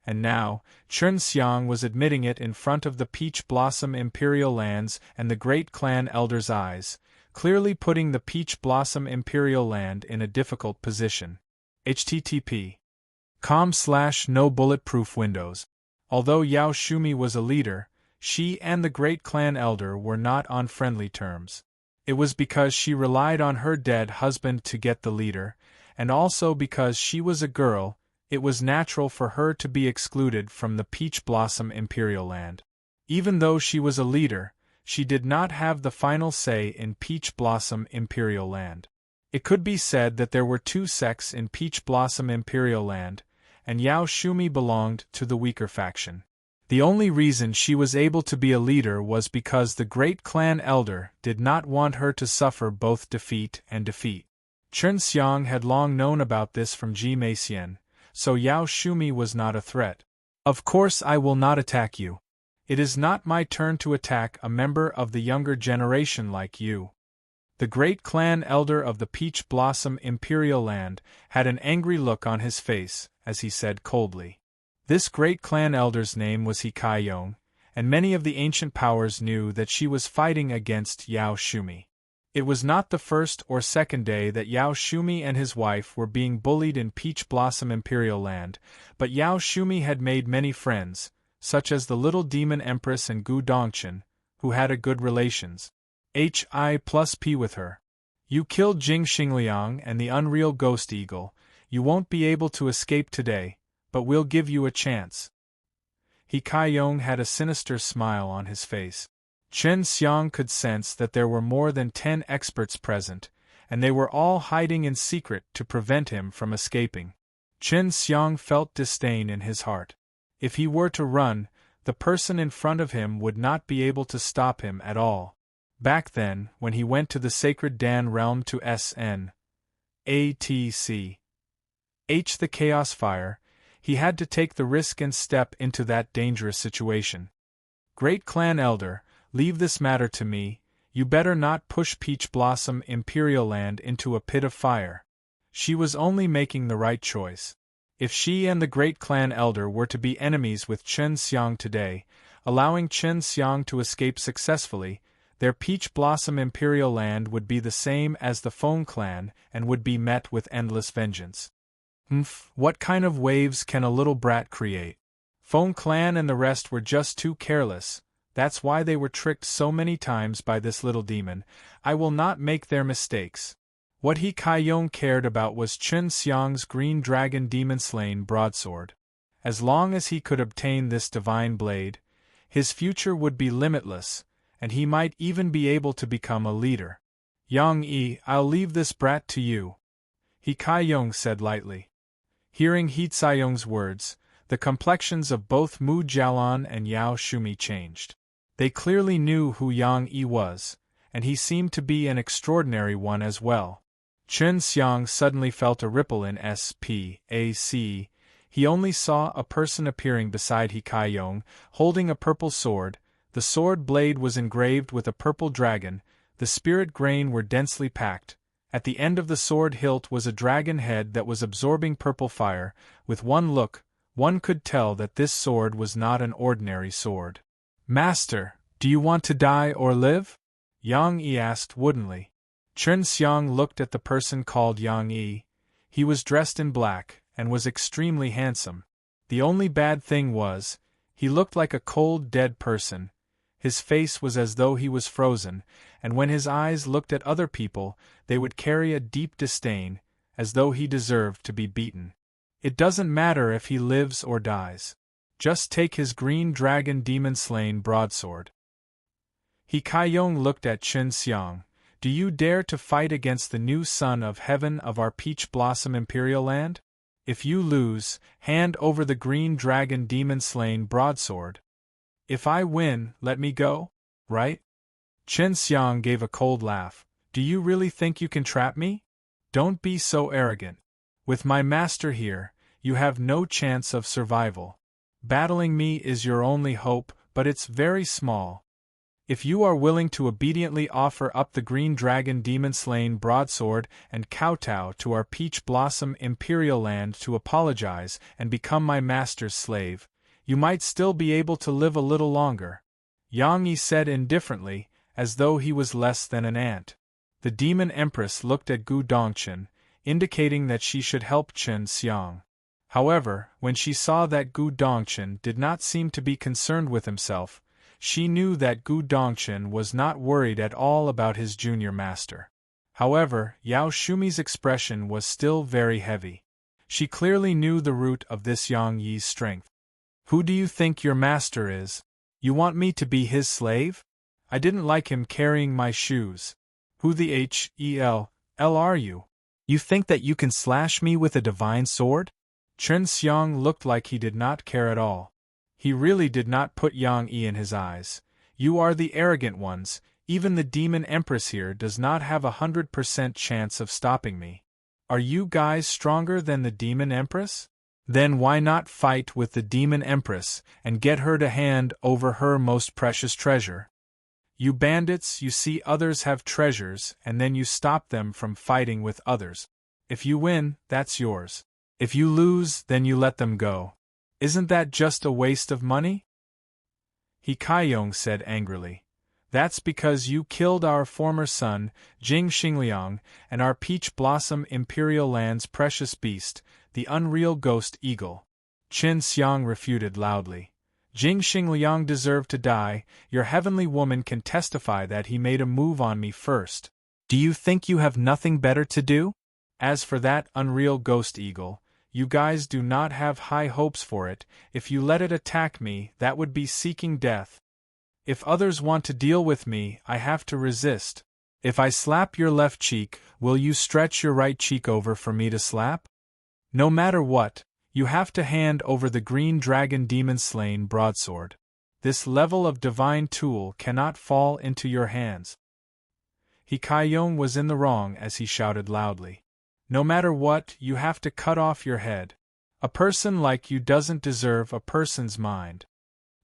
And now, Chen Xiang was admitting it in front of the Peach Blossom Imperial Lands and the great clan elder's eyes, clearly putting the Peach Blossom Imperial Land in a difficult position. http. com/no bulletproof windows. Although Yao Shumi was a leader, she and the great clan elder were not on friendly terms. It was because she relied on her dead husband to get the leader, and also because she was a girl, it was natural for her to be excluded from the Peach Blossom Imperial Land. Even though she was a leader, she did not have the final say in Peach Blossom Imperial Land. It could be said that there were two sects in Peach Blossom Imperial Land, and Yao Shumi belonged to the weaker faction. The only reason she was able to be a leader was because the great clan elder did not want her to suffer both defeat and defeat. Chen Xiang had long known about this from Ji Meixian, so Yao Shumi was not a threat. "Of course I will not attack you. It is not my turn to attack a member of the younger generation like you." The great clan elder of the Peach Blossom Imperial Land had an angry look on his face, as he said coldly. This great clan elder's name was He Kai-yong, and many of the ancient powers knew that she was fighting against Yao Shumi. It was not the first or second day that Yao Shumi and his wife were being bullied in Peach Blossom Imperial Land, but Yao Shumi had made many friends, such as the little demon empress and Gu Dongchen, who had a good relations. Hi+P with her. "You killed Jing Xingliang and the unreal ghost eagle. You won't be able to escape today, but we'll give you a chance." He Kai-yong had a sinister smile on his face. Chen Xiang could sense that there were more than 10 experts present, and they were all hiding in secret to prevent him from escaping. Chen Xiang felt disdain in his heart. If he were to run, the person in front of him would not be able to stop him at all. Back then, when he went to the sacred Dan realm to SN. The Chaos Fire, he had to take the risk and step into that dangerous situation. Great Clan Elder, leave this matter to me, you better not push Peach Blossom Imperial Land into a pit of fire. She was only making the right choice. If she and the Great Clan Elder were to be enemies with Chen Xiang today, allowing Chen Xiang to escape successfully, their Peach Blossom Imperial Land would be the same as the Feng Clan and would be met with endless vengeance. What kind of waves can a little brat create? Feng Clan and the rest were just too careless. That's why they were tricked so many times by this little demon. I will not make their mistakes. What He Kaiyong cared about was Chen Xiang's green dragon demon-slain broadsword. As long as he could obtain this divine blade, his future would be limitless, and he might even be able to become a leader. Yang Yi, I'll leave this brat to you, He Kaiyong said lightly. Hearing He Caiyong's words, the complexions of both Mu Jialan and Yao Shumi changed. They clearly knew who Yang Yi was, and he seemed to be an extraordinary one as well. Chen Xiang suddenly felt a ripple in SPAC. He only saw a person appearing beside He Kaiyong, holding a purple sword. The sword blade was engraved with a purple dragon, the spirit grain were densely packed. At the end of the sword hilt was a dragon head that was absorbing purple fire. With one look, one could tell that this sword was not an ordinary sword. Master, do you want to die or live? Yang Yi asked woodenly. Chen Xiang looked at the person called Yang Yi. He was dressed in black, and was extremely handsome. The only bad thing was, he looked like a cold, dead person. His face was as though he was frozen, and when his eyes looked at other people, they would carry a deep disdain, as though he deserved to be beaten. It doesn't matter if he lives or dies. Just take his green dragon demon-slain broadsword. He Kaiyong looked at Chen Xiang. Do you dare to fight against the new son of heaven of our Peach Blossom Imperial Land? If you lose, hand over the green dragon demon-slain broadsword. If I win, let me go, right? Chen Xiang gave a cold laugh. Do you really think you can trap me? Don't be so arrogant. With my master here, you have no chance of survival. Battling me is your only hope, but it's very small. If you are willing to obediently offer up the green dragon demon-slain broadsword and kowtow to our Peach Blossom Imperial Land to apologize and become my master's slave, you might still be able to live a little longer. Yang Yi said indifferently, as though he was less than an ant. The demon empress looked at Gu Dongchen, indicating that she should help Chen Xiang. However, when she saw that Gu Dongchen did not seem to be concerned with himself, she knew that Gu Dongchen was not worried at all about his junior master. However, Yao Shumi's expression was still very heavy. She clearly knew the root of this Yang Yi's strength. Who do you think your master is? You want me to be his slave? I didn't like him carrying my shoes. Who the hell are you? You think that you can slash me with a divine sword? Chen Xiang looked like he did not care at all. He really did not put Yang Yi in his eyes. You are the arrogant ones, even the demon empress here does not have 100% chance of stopping me. Are you guys stronger than the demon empress? Then why not fight with the demon empress and get her to hand over her most precious treasure? You bandits, you see others have treasures and then you stop them from fighting with others. If you win, that's yours. If you lose, then you let them go. Isn't that just a waste of money? He Kaiyong said angrily. That's because you killed our former son, Jing Xingliang, and our Peach Blossom Imperial Land's precious beast, the unreal ghost eagle. Chen Xiang refuted loudly. Jing Xingliang deserved to die. Your heavenly woman can testify that he made a move on me first. Do you think you have nothing better to do? As for that unreal ghost eagle, you guys do not have high hopes for it. If you let it attack me, that would be seeking death. If others want to deal with me, I have to resist. If I slap your left cheek, will you stretch your right cheek over for me to slap? No matter what, you have to hand over the green dragon demon-slain broadsword. This level of divine tool cannot fall into your hands. Hikayong was in the wrong as he shouted loudly. No matter what, you have to cut off your head. A person like you doesn't deserve a person's mind.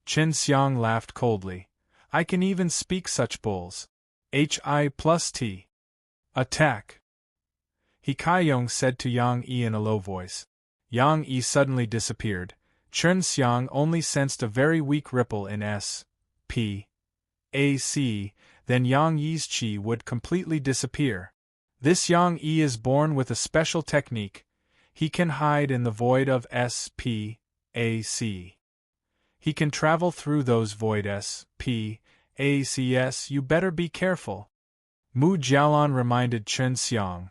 Qin Xiang laughed coldly. I can even speak such bulls. Hi+T. Attack! Hikayong said to Yang Yi in a low voice. Yang Yi suddenly disappeared. Qin Xiang only sensed a very weak ripple in S.P.A.C., then Yang Yi's qi would completely disappear. This Yang Yi is born with a special technique. He can hide in the void of S.P.A.C. He can travel through those void S.P.A.C.s. You better be careful. Mu Jialan reminded Qin Xiang.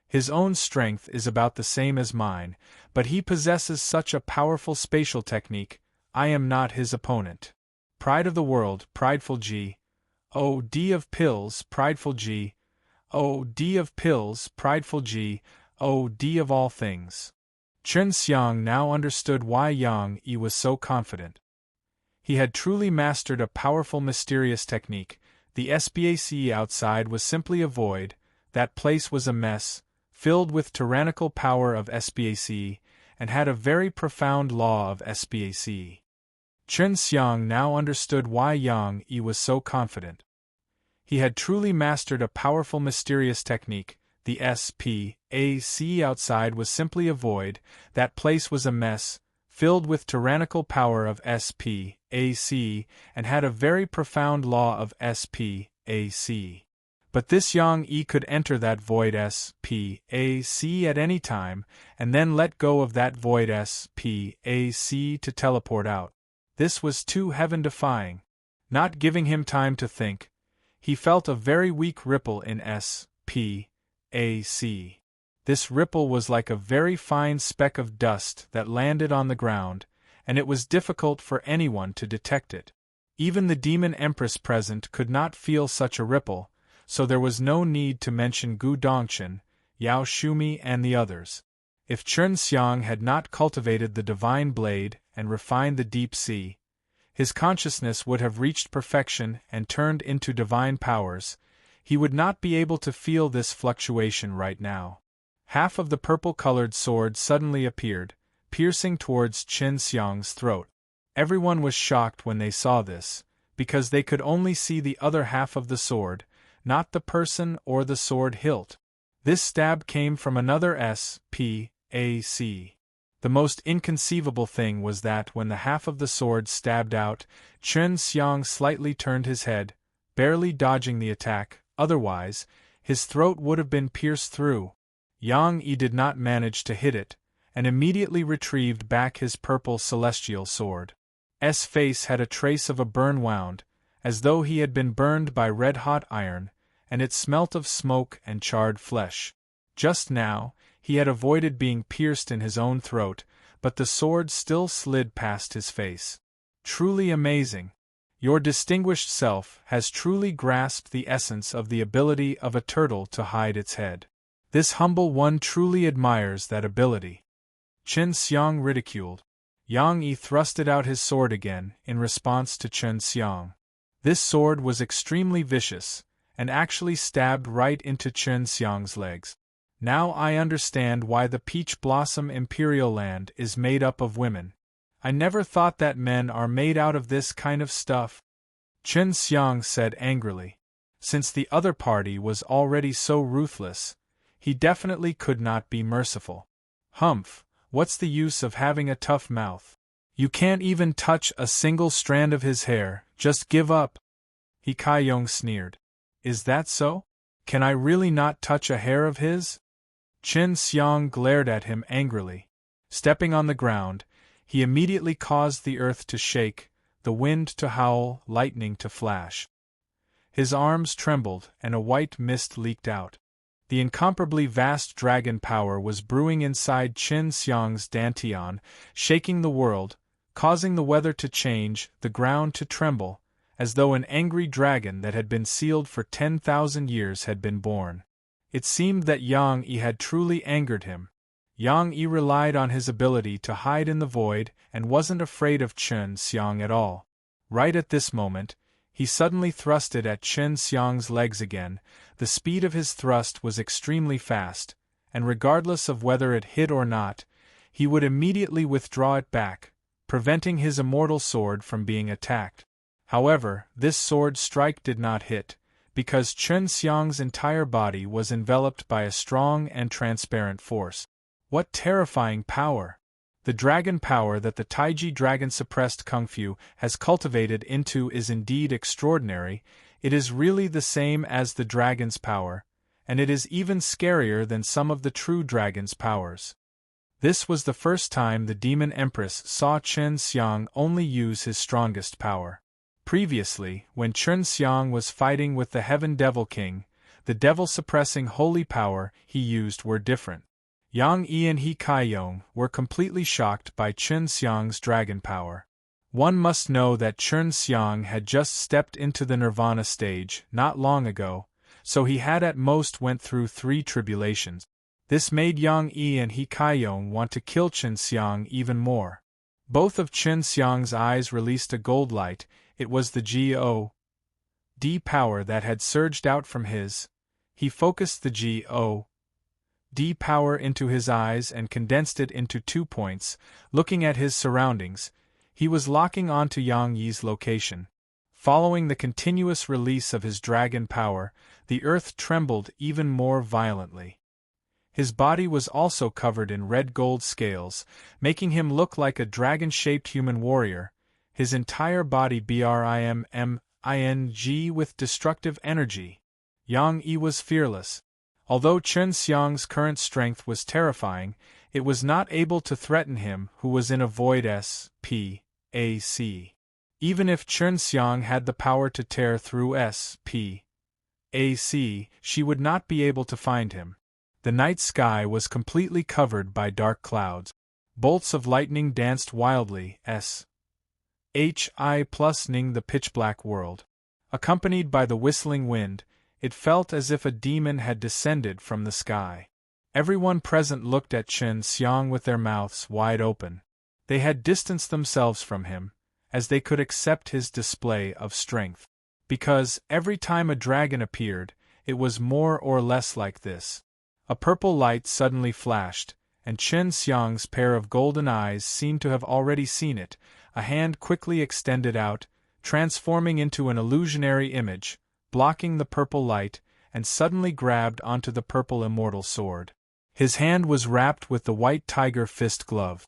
His own strength is about the same as mine, but he possesses such a powerful spatial technique. I am not his opponent. Pride of the world, prideful G. O D of pills, prideful G. O D of pills, prideful G. O D of all things. Qin Xiang now understood why Yang Yi was so confident. He had truly mastered a powerful mysterious technique. The SBAC outside was simply a void, that place was a mess, filled with tyrannical power of SBAC, and had a very profound law of SBAC. Qin Xiang now understood why Yang Yi was so confident. He had truly mastered a powerful mysterious technique. The SPAC outside was simply a void, that place was a mess, filled with tyrannical power of SPAC, and had a very profound law of SPAC. But this Yang Yi could enter that void SPAC at any time, and then let go of that void SPAC to teleport out. This was too heaven-defying. Not giving him time to think, he felt a very weak ripple in SPAC. This ripple was like a very fine speck of dust that landed on the ground, and it was difficult for anyone to detect it. Even the demon empress present could not feel such a ripple, so there was no need to mention Gu Dongchen, Yao Shumi and the others. If Qin Xiang had not cultivated the divine blade and refined the deep sea, his consciousness would have reached perfection and turned into divine powers. He would not be able to feel this fluctuation right now. Half of the purple-colored sword suddenly appeared, piercing towards Qin Xiang's throat. Everyone was shocked when they saw this, because they could only see the other half of the sword, not the person or the sword hilt. This stab came from another SPAC. The most inconceivable thing was that when the half of the sword stabbed out, Qin Xiang slightly turned his head, barely dodging the attack, otherwise, his throat would have been pierced through. Yang Yi did not manage to hit it, and immediately retrieved back his purple celestial sword. S face had a trace of a burn wound, as though he had been burned by red-hot iron, and it smelt of smoke and charred flesh. Just now, he had avoided being pierced in his own throat, but the sword still slid past his face. Truly amazing. Your distinguished self has truly grasped the essence of the ability of a turtle to hide its head. This humble one truly admires that ability. Qin Xiang ridiculed. Yang Yi thrusted out his sword again in response to Qin Xiang. This sword was extremely vicious, and actually stabbed right into Qin Xiang's legs. Now I understand why the Peach Blossom Imperial Land is made up of women. I never thought that men are made out of this kind of stuff, Qin Xiang said angrily. Since the other party was already so ruthless, he definitely could not be merciful. Humph, what's the use of having a tough mouth? You can't even touch a single strand of his hair, just give up. Hikayong sneered. Is that so? Can I really not touch a hair of his? Qin Xiang glared at him angrily. Stepping on the ground, he immediately caused the earth to shake, the wind to howl, lightning to flash. His arms trembled, and a white mist leaked out. The incomparably vast dragon power was brewing inside Qin Xiang's dantian, shaking the world, causing the weather to change, the ground to tremble, as though an angry dragon that had been sealed for 10,000 years had been born. It seemed that Yang Yi had truly angered him. Yang Yi relied on his ability to hide in the void and wasn't afraid of Qin Xiang at all. Right at this moment, he suddenly thrust it at Chen Xiang's legs again. The speed of his thrust was extremely fast, and regardless of whether it hit or not, he would immediately withdraw it back, preventing his immortal sword from being attacked. However, this sword strike did not hit, because Chen Xiang's entire body was enveloped by a strong and transparent force. What terrifying power! The dragon power that the Taiji dragon-suppressed Kung Fu has cultivated into is indeed extraordinary. It is really the same as the dragon's power, and it is even scarier than some of the true dragon's powers. This was the first time the Demon Empress saw Chen Xiang only use his strongest power. Previously, when Chen Xiang was fighting with the Heaven Devil King, the devil-suppressing holy power he used were different. Yang Yi and He Kaiyong were completely shocked by Chen Xiang's dragon power. One must know that Chen Xiang had just stepped into the nirvana stage not long ago, so he had at most went through 3 tribulations. This made Yang Yi and He Kaiyong want to kill Chen Xiang even more. Both of Chen Xiang's eyes released a gold light. It was the God power that had surged out from his. He focused the God power into his eyes and condensed it into 2 points. Looking at his surroundings, he was locking onto Yang Yi's location. Following the continuous release of his dragon power, the earth trembled even more violently. His body was also covered in red gold scales, making him look like a dragon-shaped human warrior, his entire body briming with destructive energy. Yang Yi was fearless. Although Chen Xiang's current strength was terrifying, it was not able to threaten him who was in a void spac. Even if Chen Xiang had the power to tear through spac, she would not be able to find him. The night sky was completely covered by dark clouds. Bolts of lightning danced wildly, ning the pitch-black world. Accompanied by the whistling wind, it felt as if a demon had descended from the sky. Everyone present looked at Chen Xiang with their mouths wide open. They had distanced themselves from him, as they could accept his display of strength. Because, every time a dragon appeared, it was more or less like this. A purple light suddenly flashed, and Chen Xiang's pair of golden eyes seemed to have already seen it. A hand quickly extended out, transforming into an illusionary image, blocking the purple light, and suddenly grabbed onto the purple immortal sword. His hand was wrapped with the white tiger fist glove.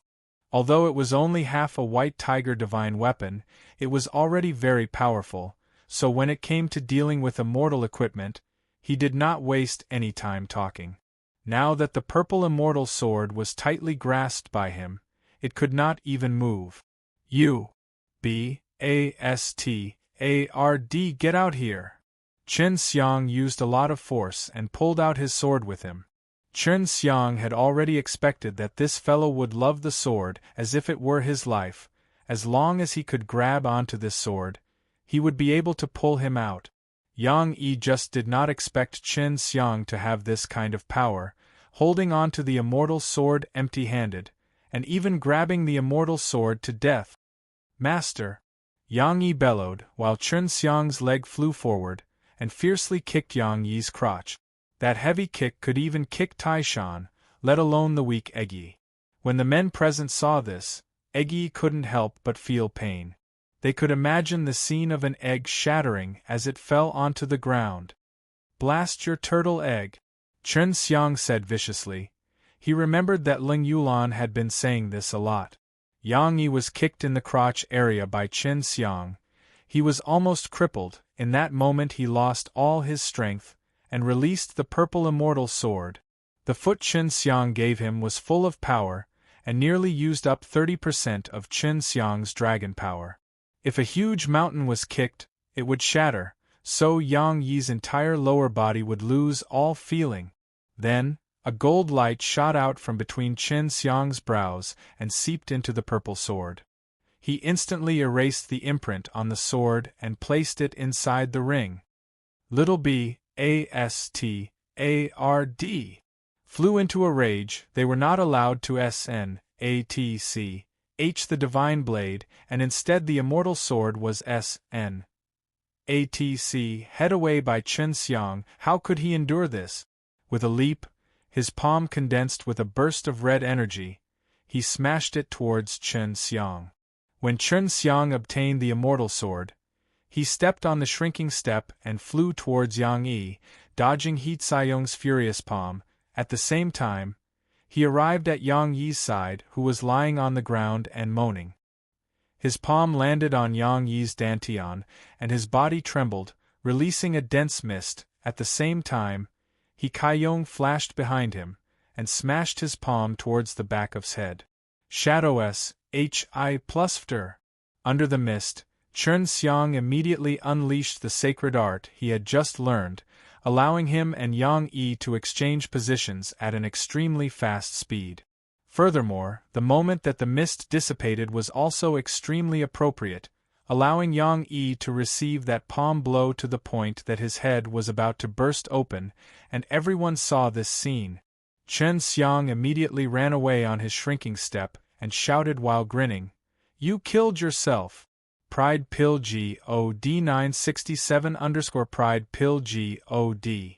Although it was only half a white tiger divine weapon, it was already very powerful, so when it came to dealing with immortal equipment, he did not waste any time talking. Now that the purple immortal sword was tightly grasped by him, it could not even move. Bastard, get out here! Chen Xiang used a lot of force and pulled out his sword with him. Chen Xiang had already expected that this fellow would love the sword as if it were his life. As long as he could grab onto this sword, he would be able to pull him out. Yang Yi just did not expect Chen Xiang to have this kind of power, holding on to the immortal sword empty-handed, and even grabbing the immortal sword to death. Master! Yang Yi bellowed, while Chen Xiang's leg flew forward, and fiercely kicked Yang Yi's crotch. That heavy kick could even kick Taishan, let alone the weak Eggy. When the men present saw this, Eggy couldn't help but feel pain. They could imagine the scene of an egg shattering as it fell onto the ground. Blast your turtle egg! Chen Xiang said viciously. He remembered that Ling Yulan had been saying this a lot. Yang Yi was kicked in the crotch area by Chen Xiang. He was almost crippled. In that moment he lost all his strength, and released the purple immortal sword. The foot Chen Xiang gave him was full of power, and nearly used up 30% of Chen Xiang's dragon power. If a huge mountain was kicked, it would shatter, so Yang Yi's entire lower body would lose all feeling. Then, a gold light shot out from between Chen Xiang's brows and seeped into the purple sword. He instantly erased the imprint on the sword and placed it inside the ring. Little Bastard flew into a rage. They were not allowed to snatch the divine blade, and instead the immortal sword was snatched. head away by Chen Xiang. How could he endure this? With a leap, his palm condensed with a burst of red energy, he smashed it towards Chen Xiang. When Chen Xiang obtained the immortal sword, he stepped on the shrinking step and flew towards Yang Yi, dodging He Caiyong's furious palm. At the same time, he arrived at Yang Yi's side, who was lying on the ground and moaning. His palm landed on Yang Yi's dantian, and his body trembled, releasing a dense mist. At the same time, He Caiyong flashed behind him, and smashed his palm towards the back of his head. Shadow Hi+Fter. Under the mist, Chen Xiang immediately unleashed the sacred art he had just learned, allowing him and Yang Yi to exchange positions at an extremely fast speed. Furthermore, the moment that the mist dissipated was also extremely appropriate, allowing Yang Yi to receive that palm blow to the point that his head was about to burst open, and everyone saw this scene. Chen Xiang immediately ran away on his shrinking step, and shouted while grinning, "You killed yourself!" Prideful God 967 _Prideful God